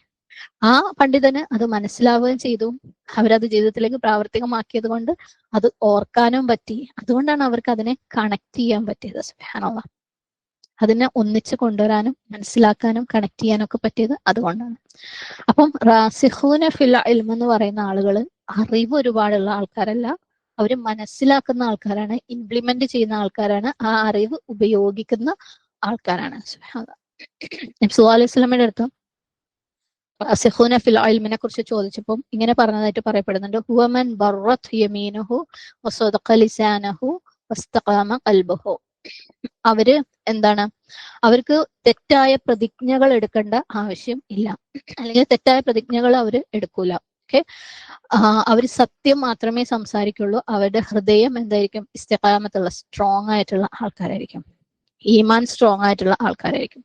ആ പണ്ഡിതന് അത് മനസ്സിലാവുകയും ചെയ്തു, അവരത് ജീവിതത്തിലേക്ക് പ്രാവർത്തികമാക്കിയത് കൊണ്ട് അത് ഓർക്കാനും പറ്റി. അതുകൊണ്ടാണ് അവർക്ക് അതിനെ കണക്ട് ചെയ്യാൻ പറ്റിയത്. സുബ്ഹാനല്ലാഹ്, അതിനെ ഒന്നിച്ച് കൊണ്ടുവരാനും മനസ്സിലാക്കാനും കണക്ട് ചെയ്യാനും ഒക്കെ പറ്റിയത് അതുകൊണ്ടാണ്. അപ്പം റാസിഖൂന ഫിൽ ഇൽം എന്ന് പറയുന്ന ആളുകൾ അറിവ് ഒരുപാടുള്ള ആൾക്കാരല്ല, അവര് മനസ്സിലാക്കുന്ന ആൾക്കാരാണ്, ഇംപ്ലിമെന്റ് ചെയ്യുന്ന ആൾക്കാരാണ്, ആ അറിവ് ഉപയോഗിക്കുന്ന ആൾക്കാരാണ്. സുബ്ഹാനല്ലാഹ്. നബി സല്ലല്ലാഹു അലൈഹി വസല്ലമയുടെ അടുത്ത് റാസിഖൂന ഫിൽ ഇൽമിനെ കുറിച്ച് ചോദിച്ചപ്പോൾ ഇങ്ങനെ പറഞ്ഞതായിട്ട് പറയപ്പെടുന്നുണ്ട്: ഹുവമൻ ബറത്ത് യമീനുഹു വസദഖ ലിസാനഹു വസ്തഖാമ ഖൽബുഹു. അവര് എന്താണ്, അവർക്ക് തെറ്റായ പ്രതിജ്ഞകൾ എടുക്കേണ്ട ആവശ്യം ഇല്ല, അല്ലെങ്കിൽ തെറ്റായ പ്രതിജ്ഞകൾ അവർ എടുക്കൂല. ഓക്കെ, അവർ സത്യം മാത്രമേ സംസാരിക്കുള്ളൂ. അവരുടെ ഹൃദയം എന്തായിരിക്കും? ഇസ്തിഖാമത്തുള്ള, സ്ട്രോങ് ആയിട്ടുള്ള ആൾക്കാരായിരിക്കും, ഈമാൻ സ്ട്രോങ് ആയിട്ടുള്ള ആൾക്കാരായിരിക്കും.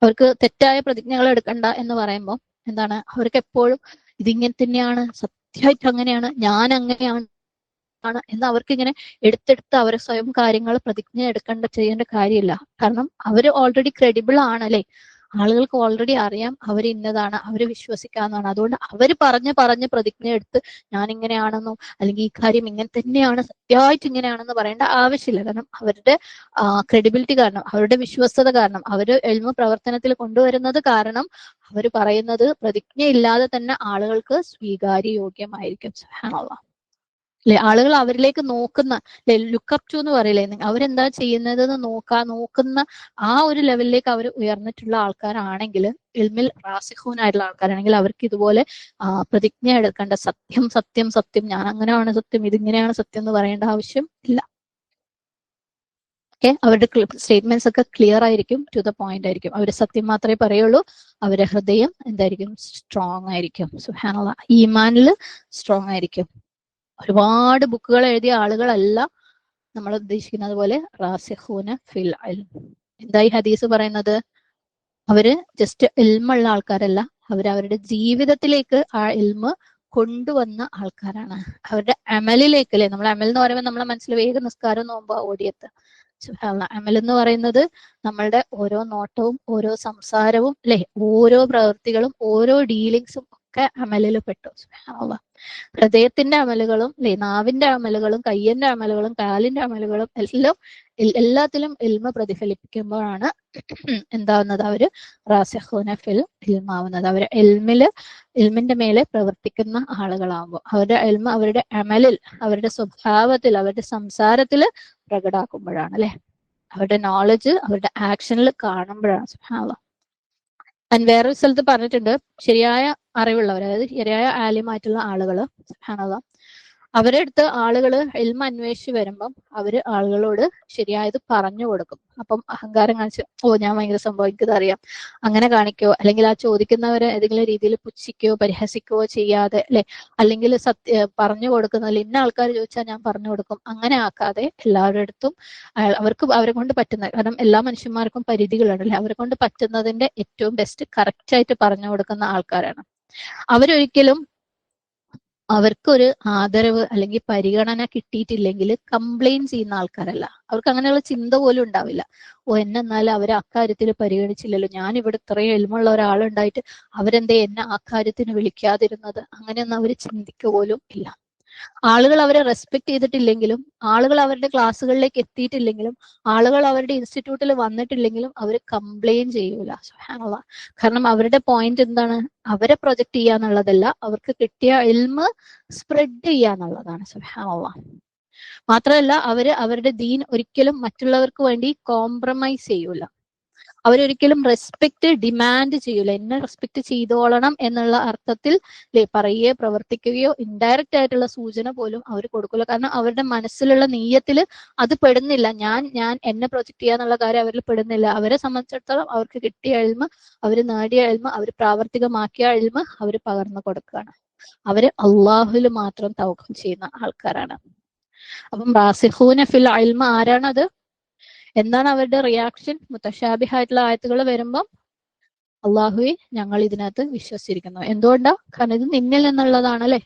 അവർക്ക് തെറ്റായ പ്രതിജ്ഞകൾ എടുക്കണ്ട എന്ന് പറയുമ്പോൾ എന്താണ്, അവർക്ക് എപ്പോഴും ഇതിങ്ങനെ തന്നെയാണ്, സത്യമായിട്ട് അങ്ങനെയാണ്, ഞാൻ അങ്ങനെയാണ് എന്ന് അവർക്ക് ഇങ്ങനെ എടുത്തെടുത്ത് അവരെ സ്വയം കാര്യങ്ങൾ പ്രതിജ്ഞ ചെയ്യേണ്ട കാര്യമില്ല. കാരണം അവര് ഓൾറെഡി ക്രെഡിബിൾ ആണ് അല്ലെ. ആളുകൾക്ക് ഓൾറെഡി അറിയാം അവർ ഇന്നതാണ്, അവര് വിശ്വസിക്കാവുന്നതാണ്. അതുകൊണ്ട് അവര് പറഞ്ഞ് പ്രതിജ്ഞ എടുത്ത് ഞാൻ ഇങ്ങനെയാണെന്നോ അല്ലെങ്കിൽ ഈ കാര്യം ഇങ്ങനെ തന്നെയാണ്, സത്യമായിട്ട് ഇങ്ങനെയാണെന്ന് പറയേണ്ട ആവശ്യമില്ല. കാരണം അവരുടെ ക്രെഡിബിലിറ്റി കാരണം, അവരുടെ വിശ്വസ്തത കാരണം, അവര് ഇൽമ പ്രവർത്തനത്തിൽ കൊണ്ടുവരുന്നത് കാരണം അവർ പറയുന്നത് പ്രതിജ്ഞയില്ലാതെ തന്നെ ആളുകൾക്ക് സ്വീകാര്യയോഗ്യമായിരിക്കും. സുബ്ഹാനല്ലാഹ്, അല്ലെ. ആളുകൾ അവരിലേക്ക് നോക്കുന്ന, ലുക്കപ്പ് ടു എന്ന് പറയില്ലേ, അവരെന്താ ചെയ്യുന്നത് എന്ന് നോക്കുന്ന ആ ഒരു ലെവലിലേക്ക് അവർ ഉയർന്നിട്ടുള്ള ആൾക്കാരാണെങ്കിൽ, ഇൽമിൽ റാസിഖൂനായിട്ടുള്ള ആൾക്കാരാണെങ്കിൽ അവർക്ക് ഇതുപോലെ പ്രതിജ്ഞ എടുക്കേണ്ട, സത്യം സത്യം സത്യം, ഞാൻ അങ്ങനെയാണ് സത്യം, ഇതിങ്ങനെയാണ് സത്യം എന്ന് പറയേണ്ട ആവശ്യം ഇല്ല. ഓക്കെ, അവരുടെ സ്റ്റേറ്റ്മെന്റ്സ് ഒക്കെ ക്ലിയർ ആയിരിക്കും, ടു ദ പോയിന്റ് ആയിരിക്കും. അവർ സത്യം മാത്രമേ പറയുള്ളൂ. അവരുടെ ഹൃദയം എന്തായിരിക്കും? സ്ട്രോങ് ആയിരിക്കും. സുബ്ഹാനല്ലാഹ്, ഈമാനിൽ സ്ട്രോങ് ആയിരിക്കും. ഒരുപാട് ബുക്കുകൾ എഴുതിയ ആളുകളല്ല നമ്മൾ ഉദ്ദേശിക്കുന്നത് പോലെ റാസിഖൂന ഫിൽ ഇൽം. എന്തായി ഹദീസ് പറയുന്നത്? അവര് ജസ്റ്റ് ഇൽമുള്ള ആൾക്കാരല്ല, അവരവരുടെ ജീവിതത്തിലേക്ക് ആ ഇൽമ് കൊണ്ടുവന്ന ആൾക്കാരാണ്. അവരുടെ അമലിലേക്ക്, അല്ലെ, നമ്മൾ അമൽ എന്ന് പറയുമ്പോൾ നമ്മളെ മനസ്സിൽ വേഗം നിസ്കാരം നോമ്പോ ഓടിയെത്തുക. അമൽ എന്ന് പറയുന്നത് നമ്മളുടെ ഓരോ നോട്ടവും ഓരോ സംസാരവും, അല്ലെ, ഓരോ പ്രവൃത്തികളും ഓരോ ഡീലിങ്സും ഒക്കെ അമലിൽ പെട്ടു. സുബ്ഹാനല്ലാഹ്. ഹൃദയത്തിന്റെ അമലുകളും, അല്ലെ, നാവിന്റെ അമലുകളും കയ്യന്റെ അമലുകളും കാലിന്റെ അമലുകളും എല്ലാം എല്ലാത്തിലും ഇൽമ പ്രതിഫലിപ്പിക്കുമ്പോഴാണ് എന്താവുന്നത്? അവര് റാസിഖൂന ഫിൽ ഇൽമാവുന്നത്. അവര് ഇൽമിന്റെ മേലെ പ്രവർത്തിക്കുന്ന ആളുകളാകുമ്പോൾ, അവരുടെ ഇൽമ അവരുടെ അമലിൽ, അവരുടെ സ്വഭാവത്തിൽ, അവരുടെ സംസാരത്തില് പ്രകടാക്കുമ്പോഴാണ്, അല്ലെ, അവരുടെ നോളജ് അവരുടെ ആക്ഷനിൽ കാണുമ്പോഴാണ്. സുബ്ഹാനല്ലാഹ്. വേറൊരു സ്ഥലത്ത് പറഞ്ഞിട്ടുണ്ട്, ശരിയായ അറിവുള്ളവർ, അതായത് ശരിയായ ആലിമായിട്ടുള്ള ആളുകള്, സുബ്ഹാനല്ലാഹ്, അവരുടെ അടുത്ത് ആളുകള് ഇൽമ അന്വേഷിച്ച് വരുമ്പം അവര് ആളുകളോട് ശരിയായത് പറഞ്ഞു കൊടുക്കും. അപ്പം അഹങ്കാരം കാണിച്ച്, ഓ ഞാൻ ഭയങ്കര സംഭവം, എനിക്കിത് അറിയാം, അങ്ങനെ കാണിക്കോ, അല്ലെങ്കിൽ ആ ചോദിക്കുന്നവരെ ഏതെങ്കിലും രീതിയിൽ പുച്ഛിക്കോ പരിഹസിക്കോ ചെയ്യാതെ, അല്ലെ, അല്ലെങ്കിൽ പറഞ്ഞു കൊടുക്കുന്നതിൽ ഇന്ന ആൾക്കാർ ചോദിച്ചാൽ ഞാൻ പറഞ്ഞു കൊടുക്കും, അങ്ങനെ ആക്കാതെ എല്ലാവരുടെ അടുത്തും അവർക്ക് അവരെ കൊണ്ട് പറ്റുന്ന, കാരണം എല്ലാ മനുഷ്യന്മാർക്കും പരിധികളുണ്ട്, അല്ലെ, അവരെ കൊണ്ട് പറ്റുന്നതിന്റെ ഏറ്റവും ബെസ്റ്റ് കറക്റ്റ് ആയിട്ട് പറഞ്ഞു കൊടുക്കുന്ന ആൾക്കാരാണ്. അവരൊരിക്കലും അവർക്കൊരു ആദരവ് അല്ലെങ്കിൽ പരിഗണന കിട്ടിയിട്ടില്ലെങ്കിൽ കംപ്ലൈന്റ് ചെയ്യുന്ന ആൾക്കാരല്ല. അവർക്ക് അങ്ങനെയുള്ള ചിന്ത പോലും ഉണ്ടാവില്ല. ഓ, എന്നെന്നാലും അവരെ അക്കാര്യത്തിൽ പരിഗണിച്ചില്ലല്ലോ, ഞാൻ ഇവിടെ ഇത്രയും എൽമുള്ള ഒരാളുണ്ടായിട്ട് അവരെന്തേ എന്നെ അക്കാര്യത്തിന് വിളിക്കാതിരുന്നത്, അങ്ങനെയൊന്നും അവർ ചിന്തിക്കുക പോലും ഇല്ല. ആളുകൾ അവരെ റെസ്പെക്ട് ചെയ്തിട്ടില്ലെങ്കിലും, ആളുകൾ അവരുടെ ക്ലാസ്സുകളിലേക്ക് എത്തിയിട്ടില്ലെങ്കിലും, ആളുകൾ അവരുടെ ഇൻസ്റ്റിറ്റ്യൂട്ടിൽ വന്നിട്ടില്ലെങ്കിലും അവർ കംപ്ലൈന്റ് ചെയ്യൂല. സുബ്ഹാനല്ലാഹ്. കാരണം അവരുടെ പോയിന്റ് എന്താണ്? അവരെ പ്രൊജക്ട് ചെയ്യാന്നുള്ളതല്ല, അവർക്ക് കിട്ടിയ ഇൽമ് സ്പ്രെഡ് ചെയ്യാന്നുള്ളതാണ്. സുബ്ഹാനല്ലാഹ്. മാത്രമല്ല അവര് അവരുടെ ദീൻ ഒരിക്കലും മറ്റുള്ളവർക്ക് വേണ്ടി കോംപ്രമൈസ് ചെയ്യൂല. അവരൊരിക്കലും റെസ്പെക്ട് ഡിമാൻഡ് ചെയ്യൂല. എന്നെ റെസ്പെക്ട് ചെയ്തോളണം എന്നുള്ള അർത്ഥത്തിൽ പറയുകയോ പ്രവർത്തിക്കുകയോ ഇൻഡയറക്റ്റ് ആയിട്ടുള്ള സൂചന പോലും അവർ കൊടുക്കില്ല. കാരണം അവരുടെ മനസ്സിലുള്ള നീയത്തിൽ അത് പെടുന്നില്ല. ഞാൻ എന്നെ പ്രൊജക്ട് ചെയ്യാന്നുള്ള കാര്യം അവരിൽ പെടുന്നില്ല. അവരെ സംബന്ധിച്ചിടത്തോളം അവർക്ക് കിട്ടിയ എൽമ, അവർ നേടിയ എൽമ, അവർ പ്രാവർത്തികമാക്കിയ എൽമ അവർ പകർന്നു കൊടുക്കുകയാണ്. അവര് അള്ളാഹുല് മാത്രം തവക്കൽ ചെയ്യുന്ന ആൾക്കാരാണ്. അപ്പം റാസിഖൂന ഫിൽ ഇൽമ ആരാണത്? എന്താണ് അവരുടെ റിയാക്ഷൻ? മുത്തശാബിഹായിട്ടുള്ള ആയത്തുകൾ വരുമ്പം, അള്ളാഹുവെ ഞങ്ങൾ ഇതിനകത്ത് വിശ്വസിച്ചിരിക്കുന്നു. എന്തുകൊണ്ടാ? കാരണം ഇത് നിന്നിൽ നിന്നുള്ളതാണ്, അല്ലെ.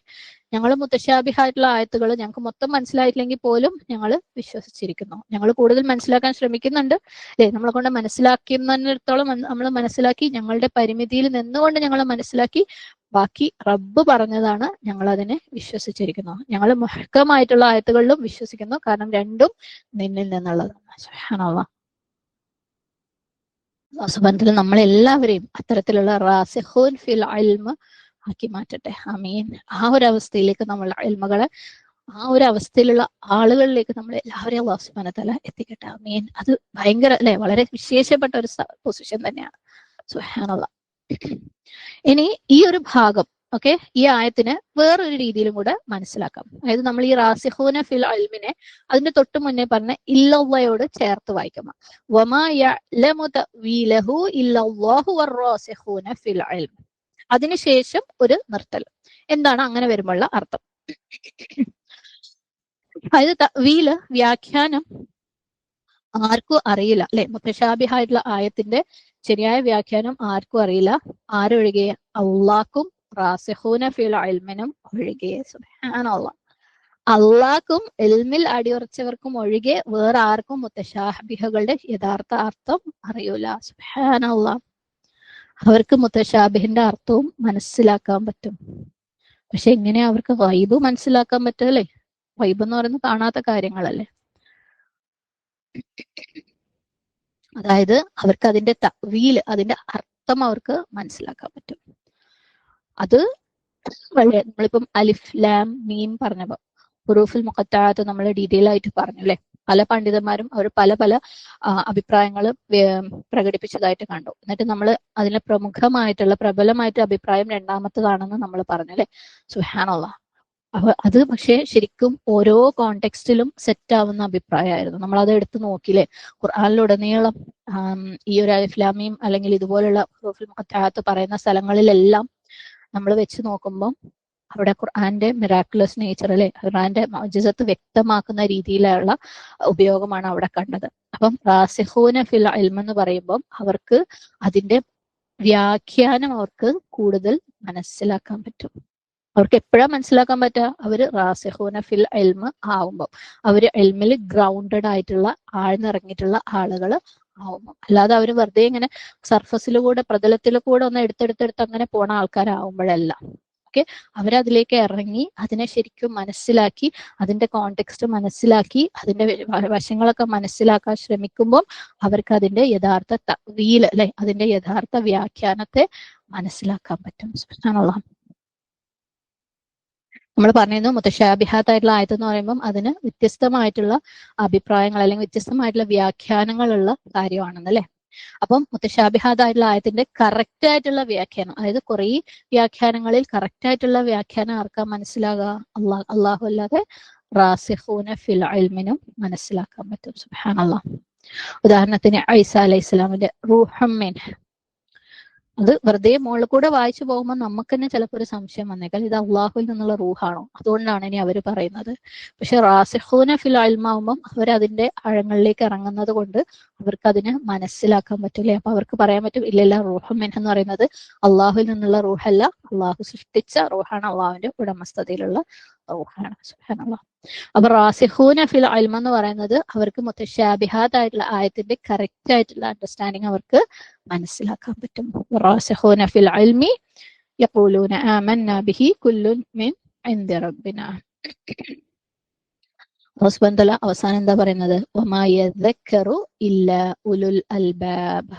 ഞങ്ങൾ മുത്തശാബിഹായിട്ടുള്ള ആയത്തുകൾ ഞങ്ങൾക്ക് മൊത്തം മനസ്സിലായിട്ടില്ലെങ്കിൽ പോലും ഞങ്ങൾ വിശ്വസിച്ചിരിക്കുന്നു. ഞങ്ങൾ കൂടുതൽ മനസ്സിലാക്കാൻ ശ്രമിക്കുന്നുണ്ട്, അല്ലെ. നമ്മളെ കൊണ്ട് മനസ്സിലാക്കുന്നിടത്തോളം നമ്മൾ മനസ്സിലാക്കി, ഞങ്ങളുടെ പരിമിതിയിൽ നിന്നുകൊണ്ട് ഞങ്ങൾ മനസ്സിലാക്കി, ബാക്കി റബ്ബ് പറഞ്ഞതാണ്, ഞങ്ങൾ അതിനെ വിശ്വസിച്ചിരിക്കുന്നു. ഞങ്ങൾ മുഹക്കമായിട്ടുള്ള ആയത്തുകളിലും വിശ്വസിക്കുന്നു, കാരണം രണ്ടും നിന്നിൽ നിന്നുള്ളതാണ്. സുബ്ഹാനല്ലാഹ്. സുബ്ഹാനല്ലാഹ്. നമ്മളെല്ലാവരെയും അത്തരത്തിലുള്ള റാസിഖൂൻ ഫിൽ ഇൽമ ആക്കി മാറ്റട്ടെ. ആമീൻ. ആ ഒരു അവസ്ഥയിലേക്ക് നമ്മൾ ഇൽമുകളെ, ആ ഒരു അവസ്ഥയിലുള്ള ആളുകളിലേക്ക് നമ്മൾ എല്ലാവരെയും അല്ലാഹു സുബ്ഹാനഹു വ തആല എത്തിക്കട്ടെ. ആമീൻ. അത് ഭയങ്കര, അല്ലെ, വളരെ വിശേഷപ്പെട്ട ഒരു പൊസിഷൻ തന്നെയാണ്. സുബ്ഹാനല്ലാഹ്. ഇനി ഈ ഒരു ഭാഗം, ഓക്കെ, ഈ ആയത്തിന് വേറൊരു രീതിയിലും കൂടെ മനസ്സിലാക്കാം. അതായത് നമ്മൾ ഈ റാസിഖൂന ഫിൽ ഇൽമിനെ അതിന്റെ തൊട്ട് മുന്നേ പറഞ്ഞ ഇല്ലല്ലാഹയോട് ചേർത്ത് വായിക്കണം. വമാ യഅലമു തഅ്വീലഹു ഇല്ലല്ലാഹു വർ-റാസിഖൂന ഫിൽ ഇൽം. അതിനുശേഷം ഒരു നിർത്തൽ. എന്താണ് അങ്ങനെ വരുമ്പോഴുള്ള അർത്ഥം? അതായത് തഅ്വീല്, വ്യാഖ്യാനം ആർക്കും അറിയില്ല, അല്ലെ. മുത്തശാബിഹായിട്ടുള്ള ആയത്തിന്റെ ശരിയായ വ്യാഖ്യാനം ആർക്കും അറിയില്ല. ആരൊഴികെ? അള്ളാഹ്ക്കും റാസിഖൂന ഫിൽ ഇൽമിനും ഒഴികെ. സുബ്ഹാനല്ലാഹ്. അള്ളാഹ്ക്കും ഇൽമിൽ അടിയുറച്ചവർക്കും ഒഴികെ വേറെ ആർക്കും മുത്തശാബിഹകളുടെ യഥാർത്ഥ അർത്ഥം അറിയൂല. സുബ്ഹാനല്ലാഹ്. അവർക്ക് മുത്തശാബിഹിന്റെ അർത്ഥവും മനസ്സിലാക്കാൻ പറ്റും. പക്ഷെ എങ്ങനെയാ അവർക്ക് ഗൈബ് മനസ്സിലാക്കാൻ പറ്റുമല്ലേ? ഗൈബ് എന്ന് പറയുന്നത് കാണാത്ത കാര്യങ്ങളല്ലേ. അതായത് അവർക്ക് അതിന്റെ തഅ്വീല്, അതിന്റെ അർത്ഥം അവർക്ക് മനസ്സിലാക്കാൻ പറ്റും. അത് വളരെ, നമ്മളിപ്പം അലിഫ് ലാം മീം പറഞ്ഞപ്പോ ഹുറൂഫുൽ മുഖത്താഅത്ത് നമ്മൾ ഡീറ്റെയിൽ ആയിട്ട് പറഞ്ഞു, അല്ലെ. പല പണ്ഡിതന്മാരും അവർ പല പല അഭിപ്രായങ്ങൾ പ്രകടിപ്പിച്ചതായിട്ട് കണ്ടു. എന്നിട്ട് നമ്മൾ അതിലെ പ്രമുഖമായിട്ടുള്ള പ്രബലമായിട്ട് അഭിപ്രായം രണ്ടാമത്തതാണെന്ന് നമ്മൾ പറഞ്ഞു, അല്ലെ. സുബ്ഹാനല്ലാഹ്. അപ്പൊ അത് പക്ഷേ ശരിക്കും ഓരോ കോണ്ടെക്സ്റ്റിലും സെറ്റ് ആവുന്ന അഭിപ്രായമായിരുന്നു. നമ്മൾ അത് എടുത്തു നോക്കിയില്ലേ, ഖുർആനിലുടനീളം ഈ ഒരു അലിഫ് ലാം മീം അല്ലെങ്കിൽ ഇതുപോലുള്ള ഹുറൂഫുൽ മുഖത്താഅത്ത് പറയുന്ന സ്ഥലങ്ങളിലെല്ലാം നമ്മൾ വെച്ച് നോക്കുമ്പോൾ അവിടെ ഖുർആന്റെ മിറാക്കുലസ് നേച്ചർ അല്ലെ, ഖുർആന്റെ മുഅ്ജിസത്ത് വ്യക്തമാക്കുന്ന രീതിയിലുള്ള ഉപയോഗമാണ് അവിടെ കണ്ടത്. അപ്പം റാസിഖൂന ഫിൽ ഇൽം എന്ന് പറയുമ്പം അവർക്ക് അതിന്റെ വ്യാഖ്യാനം അവർക്ക് കൂടുതൽ മനസ്സിലാക്കാൻ പറ്റും. അവർക്ക് എപ്പോഴാ മനസ്സിലാക്കാൻ പറ്റുക? അവര് റാസിഖൂന ഫിൽ ഇൽം ആവുമ്പോൾ, അവര് ഇൽമിൽ ഗ്രൗണ്ടഡ് ആയിട്ടുള്ള ആഴ്ന്നിറങ്ങിയിട്ടുള്ള ആളുകൾ ആവുമ്പോൾ. അല്ലാതെ അവര് വെറുതെ ഇങ്ങനെ സർഫസിലൂടെ പ്രതലത്തിലൂടെ ഒന്ന് എടുത്തെടുത്തെടുത്ത് അങ്ങനെ പോണ ആൾക്കാരാവുമ്പോഴല്ല. ഓക്കെ, അവരതിലേക്ക് ഇറങ്ങി അതിനെ ശരിക്കും മനസ്സിലാക്കി അതിന്റെ കോണ്ടെക്സ്റ്റ് മനസ്സിലാക്കി അതിന്റെ വശങ്ങളൊക്കെ മനസ്സിലാക്കാൻ ശ്രമിക്കുമ്പോൾ അവർക്ക് അതിന്റെ യഥാർത്ഥ തഅ്വീൽ അല്ലെ, അതിന്റെ യഥാർത്ഥ വ്യാഖ്യാനത്തെ മനസ്സിലാക്കാൻ പറ്റും. സുബ്ഹാനല്ലാഹ്. നമ്മൾ പറഞ്ഞിരുന്നു മുത്തശാബിഹാത്തായിട്ടുള്ള ആയത്ത് എന്ന് പറയുമ്പോൾ അതിന് വ്യത്യസ്തമായിട്ടുള്ള അഭിപ്രായങ്ങൾ അല്ലെങ്കിൽ വ്യത്യസ്തമായിട്ടുള്ള വ്യാഖ്യാനങ്ങളുള്ള കാര്യമാണെന്നല്ലേ. അപ്പം മുത്തശാബിഹാത്തായിട്ടുള്ള ആയത്തിന്റെ കറക്റ്റ് ആയിട്ടുള്ള വ്യാഖ്യാനം, അതായത് കുറെ വ്യാഖ്യാനങ്ങളിൽ കറക്റ്റ് ആയിട്ടുള്ള വ്യാഖ്യാനം ആർക്കാ മനസ്സിലാകുക? അള്ളാഹു അല്ലാതെ റാസിഖൂന ഫിൽ ഇൽമിനും മനസ്സിലാക്കാൻ പറ്റും. സുബ്ഹാനല്ലാഹ്. ഉദാഹരണത്തിന് ഈസ അലൈഹി സ്വലാമിന്റെ റൂഹും മിൻഹ്, അത് വെറുതെ മുകളിൽ കൂടെ വായിച്ചു പോകുമ്പോൾ നമുക്ക് തന്നെ ചിലപ്പോൾ ഒരു സംശയം വന്നേക്കാം, ഇത് അള്ളാഹുവിൽ നിന്നുള്ള റൂഹാണോ? അതുകൊണ്ടാണ് ഇനി അവർ പറയുന്നത്. പക്ഷെ റാസിഖൂന ഫിൽ ഇൽമാവുമ്പം അവരതിന്റെ ആഴങ്ങളിലേക്ക് ഇറങ്ങുന്നത് കൊണ്ട് അവർക്ക് അതിനെ മനസ്സിലാക്കാൻ പറ്റില്ലേ. അപ്പൊ അവർക്ക് പറയാൻ പറ്റും, ഇല്ലല്ല, റൂഹും മിൻഹ് എന്ന് പറയുന്നത് അള്ളാഹുവിൽ നിന്നുള്ള റൂഹല്ല, അള്ളാഹു സൃഷ്ടിച്ച റൂഹാണ്, അള്ളാഹുവിന്റെ ഉടമസ്ഥതയിലുള്ള റൂഹാണ്. സുബ്ഹാനല്ലാഹ്. അപ്പൊ റാസിഖൂന ഫിൽ ഇൽം എന്ന് പറയുന്നത് അവർക്ക് മുത്തശാബിഹാത്ത് ആയിട്ടുള്ള ആയത്തിന്റെ കറക്റ്റ് ആയിട്ടുള്ള അണ്ടർസ്റ്റാൻഡിങ് അവർക്ക് മനസ്സിലാക്കാൻ പറ്റും. റാസിഖൂന ഫിൽ ഇൽമി യഖൂലൂന ആമന്നാ ബിഹി കുല്ലുൻ മിൻ ഇൻദി റബ്ബിനാ. അല്ലാഹു സുബ്ഹാനഹു വ തആല അവസാനം എന്താ പറയുന്നത്? വമാ യദക്കറു ഇല്ലാ ഉലുൽ അൽബാബ്.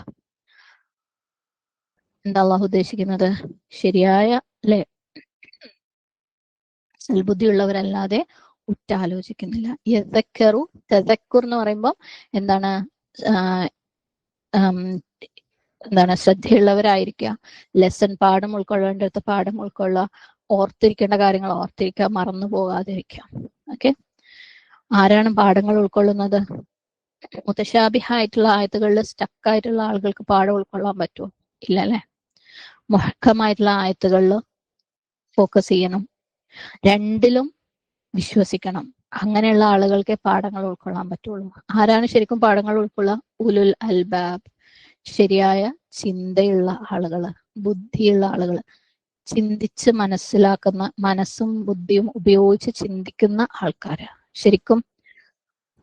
എന്താ അള്ളാഹു ഉദ്ദേശിക്കുന്നത്? ശരിയായ അല്ലെ സൽബുദ്ധിയുള്ളവരല്ലാതെ ഉറ്റാലോചിക്കുന്നില്ല. യദക്കറു, തദക്കുർ എന്ന് പറയുമ്പോൾ എന്താണ്? എന്താണ്? ശ്രദ്ധയുള്ളവരായിരിക്കുക, ലെസൺ പാഠം ഉൾക്കൊള്ളേണ്ടടുത്ത് പാഠം ഉൾക്കൊള്ളുക, ഓർത്തിരിക്കേണ്ട കാര്യങ്ങൾ ഓർത്തിരിക്കുക, മറന്നു പോകാതിരിക്കുക. ഓക്കെ, ആരാണ് പാഠങ്ങൾ ഉൾക്കൊള്ളുന്നത്? മുത്തശാബിഹായിട്ടുള്ള ആയത്തുകളിൽ സ്റ്റക്കായിട്ടുള്ള ആളുകൾക്ക് പാഠം ഉൾക്കൊള്ളാൻ പറ്റുമോ? ഇല്ല അല്ലെ. മുഹക്കമായിട്ടുള്ള ആയത്തുകളിൽ ഫോക്കസ് ചെയ്യണം, രണ്ടിലും വിശ്വസിക്കണം. അങ്ങനെയുള്ള ആളുകൾക്ക് പാഠങ്ങൾ ഉൾക്കൊള്ളാൻ പറ്റുള്ളൂ. ആരാണ് ശരിക്കും പാഠങ്ങൾ ഉൾക്കൊള്ളുക? ഉലുൽ അൽബാബ്, ശരിയായ ചിന്തയുള്ള ആളുകള്, ബുദ്ധിയുള്ള ആളുകള്, ചിന്തിച്ച് മനസ്സിലാക്കുന്ന, മനസ്സും ബുദ്ധിയും ഉപയോഗിച്ച് ചിന്തിക്കുന്ന ആൾക്കാര്. ശരിക്കും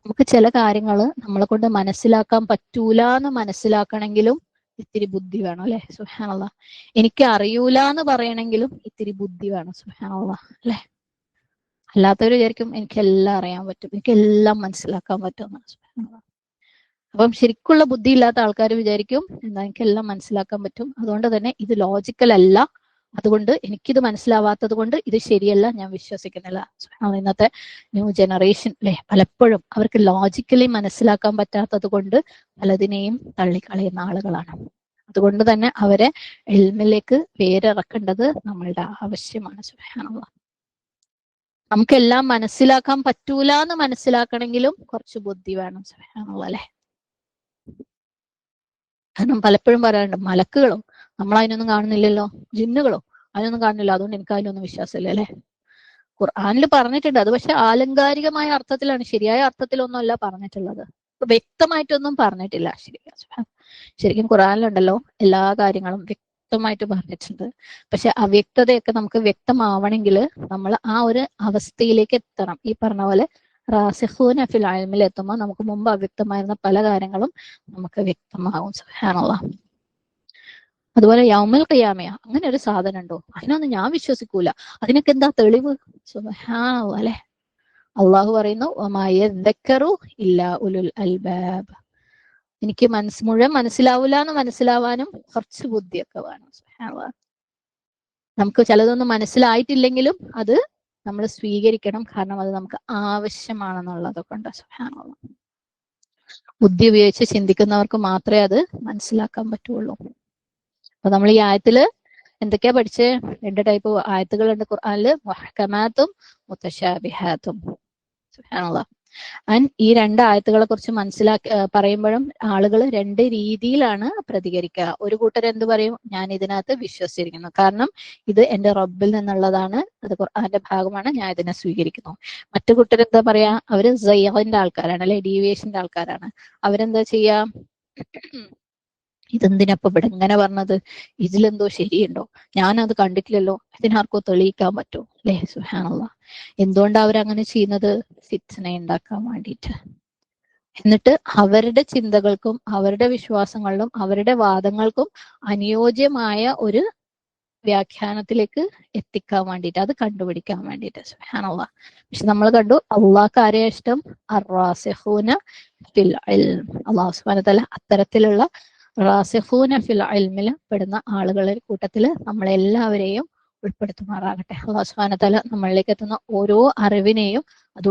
നമുക്ക് ചില കാര്യങ്ങള് നമ്മളെ കൊണ്ട് മനസ്സിലാക്കാൻ പറ്റൂല എന്ന് മനസ്സിലാക്കണമെങ്കിലും ഇത്തിരി ബുദ്ധി വേണം അല്ലെ. സുബ്ഹാനല്ലാഹ്. എനിക്ക് അറിയൂല എന്ന് പറയണമെങ്കിലും ഇത്തിരി ബുദ്ധി വേണം. സുബ്ഹാനല്ലാഹ് അല്ലെ. അല്ലാത്തവര് വിചാരിക്കും എനിക്കെല്ലാം അറിയാൻ പറ്റും, എനിക്കെല്ലാം മനസ്സിലാക്കാൻ പറ്റും. അപ്പം ശരിക്കുള്ള ബുദ്ധി ഇല്ലാത്ത ആൾക്കാർ വിചാരിക്കും എന്താ, എനിക്കെല്ലാം മനസ്സിലാക്കാൻ പറ്റും, അതുകൊണ്ട് തന്നെ ഇത് ലോജിക്കൽ അല്ല, അതുകൊണ്ട് എനിക്കിത് മനസ്സിലാവാത്തത് കൊണ്ട് ഇത് ശരിയല്ല, ഞാൻ വിശ്വസിക്കുന്നില്ല. ഇന്നത്തെ ന്യൂ ജനറേഷൻ അല്ലെ, പലപ്പോഴും അവർക്ക് ലോജിക്കലി മനസ്സിലാക്കാൻ പറ്റാത്തത് കൊണ്ട് പലതിനെയും തള്ളിക്കളയുന്ന ആളുകളാണ്. അതുകൊണ്ട് തന്നെ അവരെ ഇൽമിലേക്ക് വേരിറക്കേണ്ടത് നമ്മളുടെ ആവശ്യമാണ്. സുബ്ഹാനല്ലാഹ്. നമുക്കെല്ലാം മനസ്സിലാക്കാൻ പറ്റൂല എന്ന് മനസ്സിലാക്കണമെങ്കിലും കുറച്ച് ബുദ്ധി വേണം. സുബ്ഹാനല്ലാഹ് അല്ലെ. കാരണം പലപ്പോഴും പറയാറുണ്ട്, മലക്കുകളോ നമ്മൾ അതിനൊന്നും കാണുന്നില്ലല്ലോ, ജിന്നുകളോ അതിനൊന്നും കാണുന്നില്ല, അതുകൊണ്ട് എനിക്ക് അതിനൊന്നും വിശ്വാസമില്ല അല്ലെ. ഖുർആനിൽ പറഞ്ഞിട്ടുണ്ട്, അത് പക്ഷെ ആലങ്കാരികമായ അർത്ഥത്തിലാണ്, ശരിയായ അർത്ഥത്തിലൊന്നുമല്ല പറഞ്ഞിട്ടുള്ളത്, വ്യക്തമായിട്ടൊന്നും പറഞ്ഞിട്ടില്ല. ശരിക്കും ഖുർആനിലുണ്ടല്ലോ എല്ലാ കാര്യങ്ങളും വ്യക്തമായിട്ട് പറഞ്ഞിട്ടുണ്ട്. പക്ഷെ അവ്യക്തതയൊക്കെ നമുക്ക് വ്യക്തമാവണമെങ്കിൽ നമ്മൾ ആ ഒരു അവസ്ഥയിലേക്ക് എത്തണം. ഈ പറഞ്ഞ പോലെ റാസിഖൂന ഫിൽ ഇൽമിൽ എത്തുമ്പോൾ നമുക്ക് മുമ്പ് അവ്യക്തമായിരുന്ന പല കാര്യങ്ങളും നമുക്ക് വ്യക്തമാകും. സുബ്ഹാനല്ലാഹ്. അതുപോലെ യൗമുൽ ഖിയാമയ, അങ്ങനെ ഒരു സാധനം ഉണ്ടോ? അതിനൊന്നും ഞാൻ വിശ്വസിക്കൂല, അതിനൊക്കെ എന്താ തെളിവ്? സുബ്ഹാനല്ലാഹ് അല്ലെ. അള്ളാഹു പറയുന്നു വമാ യദക്കറു ഇല്ലാ ഉലുൽ അൽബാബ്. എനിക്ക് മുഴുവൻ മനസ്സിലാവൂല എന്ന് മനസ്സിലാവാനും കുറച്ച് ബുദ്ധിയൊക്കെ വേണം. സുബ്ഹാനല്ലാഹ്. നമുക്ക് ചിലതൊന്നും മനസ്സിലായിട്ടില്ലെങ്കിലും അത് നമ്മൾ സ്വീകരിക്കണം, കാരണം അത് നമുക്ക് ആവശ്യമാണെന്നുള്ളത് കൊണ്ട്. സുബ്ഹാനല്ലാഹ്. ബുദ്ധി ഉപയോഗിച്ച് ചിന്തിക്കുന്നവർക്ക് മാത്രമേ അത് മനസ്സിലാക്കാൻ പറ്റുള്ളൂ. അപ്പൊ നമ്മൾ ഈ ആയത്തില് എന്തൊക്കെയാ പഠിച്ചേ? 2 ടൈപ്പ് ആയത്തുകളുണ്ട് ഖുർആനില്, മുഹ്കമാത്തും മുത്തശാബിഹാത്തും. സുബ്ഹാനല്ലാഹ്. ആൻഡ് ഈ രണ്ട് ആയത്തുകളെ കുറിച്ച് പറയുമ്പോഴും ആളുകൾ രണ്ട് രീതിയിലാണ് പ്രതികരിക്കുക. ഒരു കൂട്ടർ എന്ത് പറയും, ഞാൻ ഇതിനകത്ത് വിശ്വസിച്ചിരിക്കുന്നു, കാരണം ഇത് എന്റെ റബ്ബിൽ നിന്നുള്ളതാണ്, അത് ഖുർആന്റെ ഭാഗമാണ്, ഞാൻ ഇതിനെ സ്വീകരിക്കുന്നു. മറ്റു കൂട്ടർ എന്താ പറയാ, അവര് സയ്യന്റെ ആൾക്കാരാണ്, അല്ലെ ഡീവിയേഷന്റെ ആൾക്കാരാണ്. അവരെന്താ ചെയ്യാ, ഇതെന്തിനപ്പ ഇവിടെ ഇങ്ങനെ പറഞ്ഞത്, ഇതിലെന്തോ ശരിയുണ്ടോ, ഞാനത് കണ്ടിട്ടില്ലല്ലോ, ഇതിനാർക്കോ തെളിയിക്കാൻ പറ്റുമോ, അല്ലെ? സുബ്ഹാനല്ലാഹ്. എന്തുകൊണ്ടാണ് അവരങ്ങനെ ചെയ്യുന്നത്? ഫിത്ന ഉണ്ടാക്കാൻ വേണ്ടിയിട്ട്. എന്നിട്ട് അവരുടെ ചിന്തകൾക്കും അവരുടെ വിശ്വാസങ്ങളിലും അവരുടെ വാദങ്ങൾക്കും അനുയോജ്യമായ ഒരു വ്യാഖ്യാനത്തിലേക്ക് എത്തിക്കാൻ വേണ്ടിയിട്ട്, അത് കണ്ടുപിടിക്കാൻ വേണ്ടിയിട്ട്. സുബ്ഹാനല്ലാഹ്. പക്ഷെ നമ്മൾ കണ്ടു, അള്ളാഹ്ക്ക് ആരെയാ ഇഷ്ടം? അർറാസിഖൂന ഫിൽ ഇൽം. അള്ളാഹു സുബ്ഹാനഹു വ തആല അത്തരത്തിലുള്ള റാസിഖൂന ഫിൽ ഇൽമിൽ പെടുന്ന ആളുകളുടെ കൂട്ടത്തിൽ നമ്മളെല്ലാവരെയും ഉൾപ്പെടുത്തുമാറാകട്ടെ. അള്ളാഹു സുബ്ഹാനഹു വ തആല നമ്മളിലേക്ക് എത്തുന്ന ഓരോ അറിവിനെയും അത്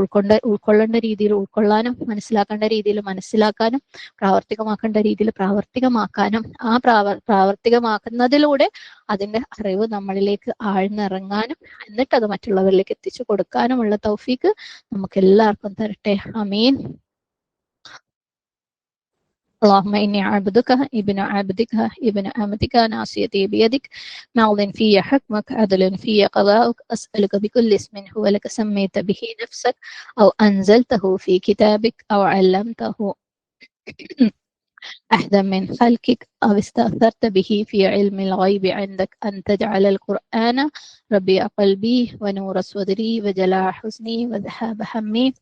ഉൾക്കൊള്ളേണ്ട രീതിയിൽ ഉൾക്കൊള്ളാനും, മനസ്സിലാക്കേണ്ട രീതിയിൽ മനസ്സിലാക്കാനും, പ്രാവർത്തികമാക്കേണ്ട രീതിയിൽ പ്രാവർത്തികമാക്കാനും, ആ പ്രാവർത്തികമാക്കുന്നതിലൂടെ അതിന്റെ അറിവ് നമ്മളിലേക്ക് ആഴ്ന്നിറങ്ങാനും, എന്നിട്ട് അത് മറ്റുള്ളവരിലേക്ക് എത്തിച്ചു കൊടുക്കാനുമുള്ള തൗഫീക്ക് നമുക്ക് എല്ലാവർക്കും തരട്ടെ. ആമീൻ. اللهم إني عبدك ابن عبدك ابن أمتك ناصيتي بيدك ماض في حكمك عدل في قضاؤك أسألك بكل اسم هو لك سميت به نفسك أو أنزلته في كتابك أو علمته أحدا من خلقك أو استأثرت به في علم الغيب عندك أن تجعل القرآن ربيع قلبي ونور صدري وجلاء حزني وذهاب همي.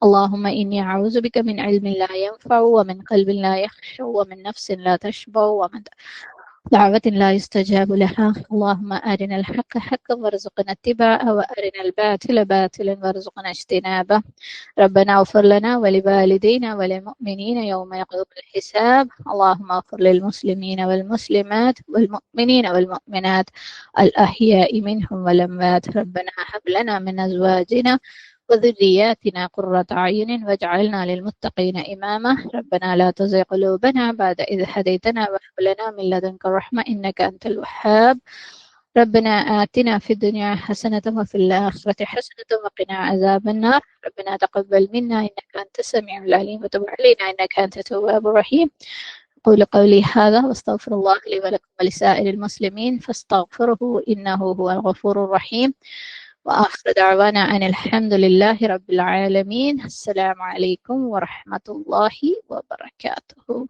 اللهم إني أعوذ بك من علم لا ينفع ومن قلب لا يخشع ومن نفس لا تشبع ومن دعوة لا يستجاب لها. اللهم أرنا الحق حقا وارزقنا اتباعه وأرنا الباطل باطلا وارزقنا اجتنابه. ربنا اغفر لنا ولوالدينا وللمؤمنين يوم يقوم الحساب. اللهم اغفر للمسلمين والمسلمات والمؤمنين والمؤمنات الأحياء منهم والأموات. ربنا هب لنا من أزواجنا وذرياتنا قرة أعين واجعلنا للمتقين إماما. ربنا لا تزغ قلوبنا بعد إذ هديتنا وهب لنا من لدنك رحمة إنك أنت الوهاب. ربنا آتنا في الدنيا حسنة وفي الآخرة حسنة وقنا عذاب النار. ربنا تقبل منا إنك أنت السميع العليم وتب علينا إنك أنت التواب الرحيم. أقول قولي هذا واستغفر الله لي ولكم ولسائر المسلمين فاستغفره إنه هو الغفور الرحيم. وآخر دعوانا أن الحمد لله رب العالمين. السلام عليكم ورحمة الله وبركاته.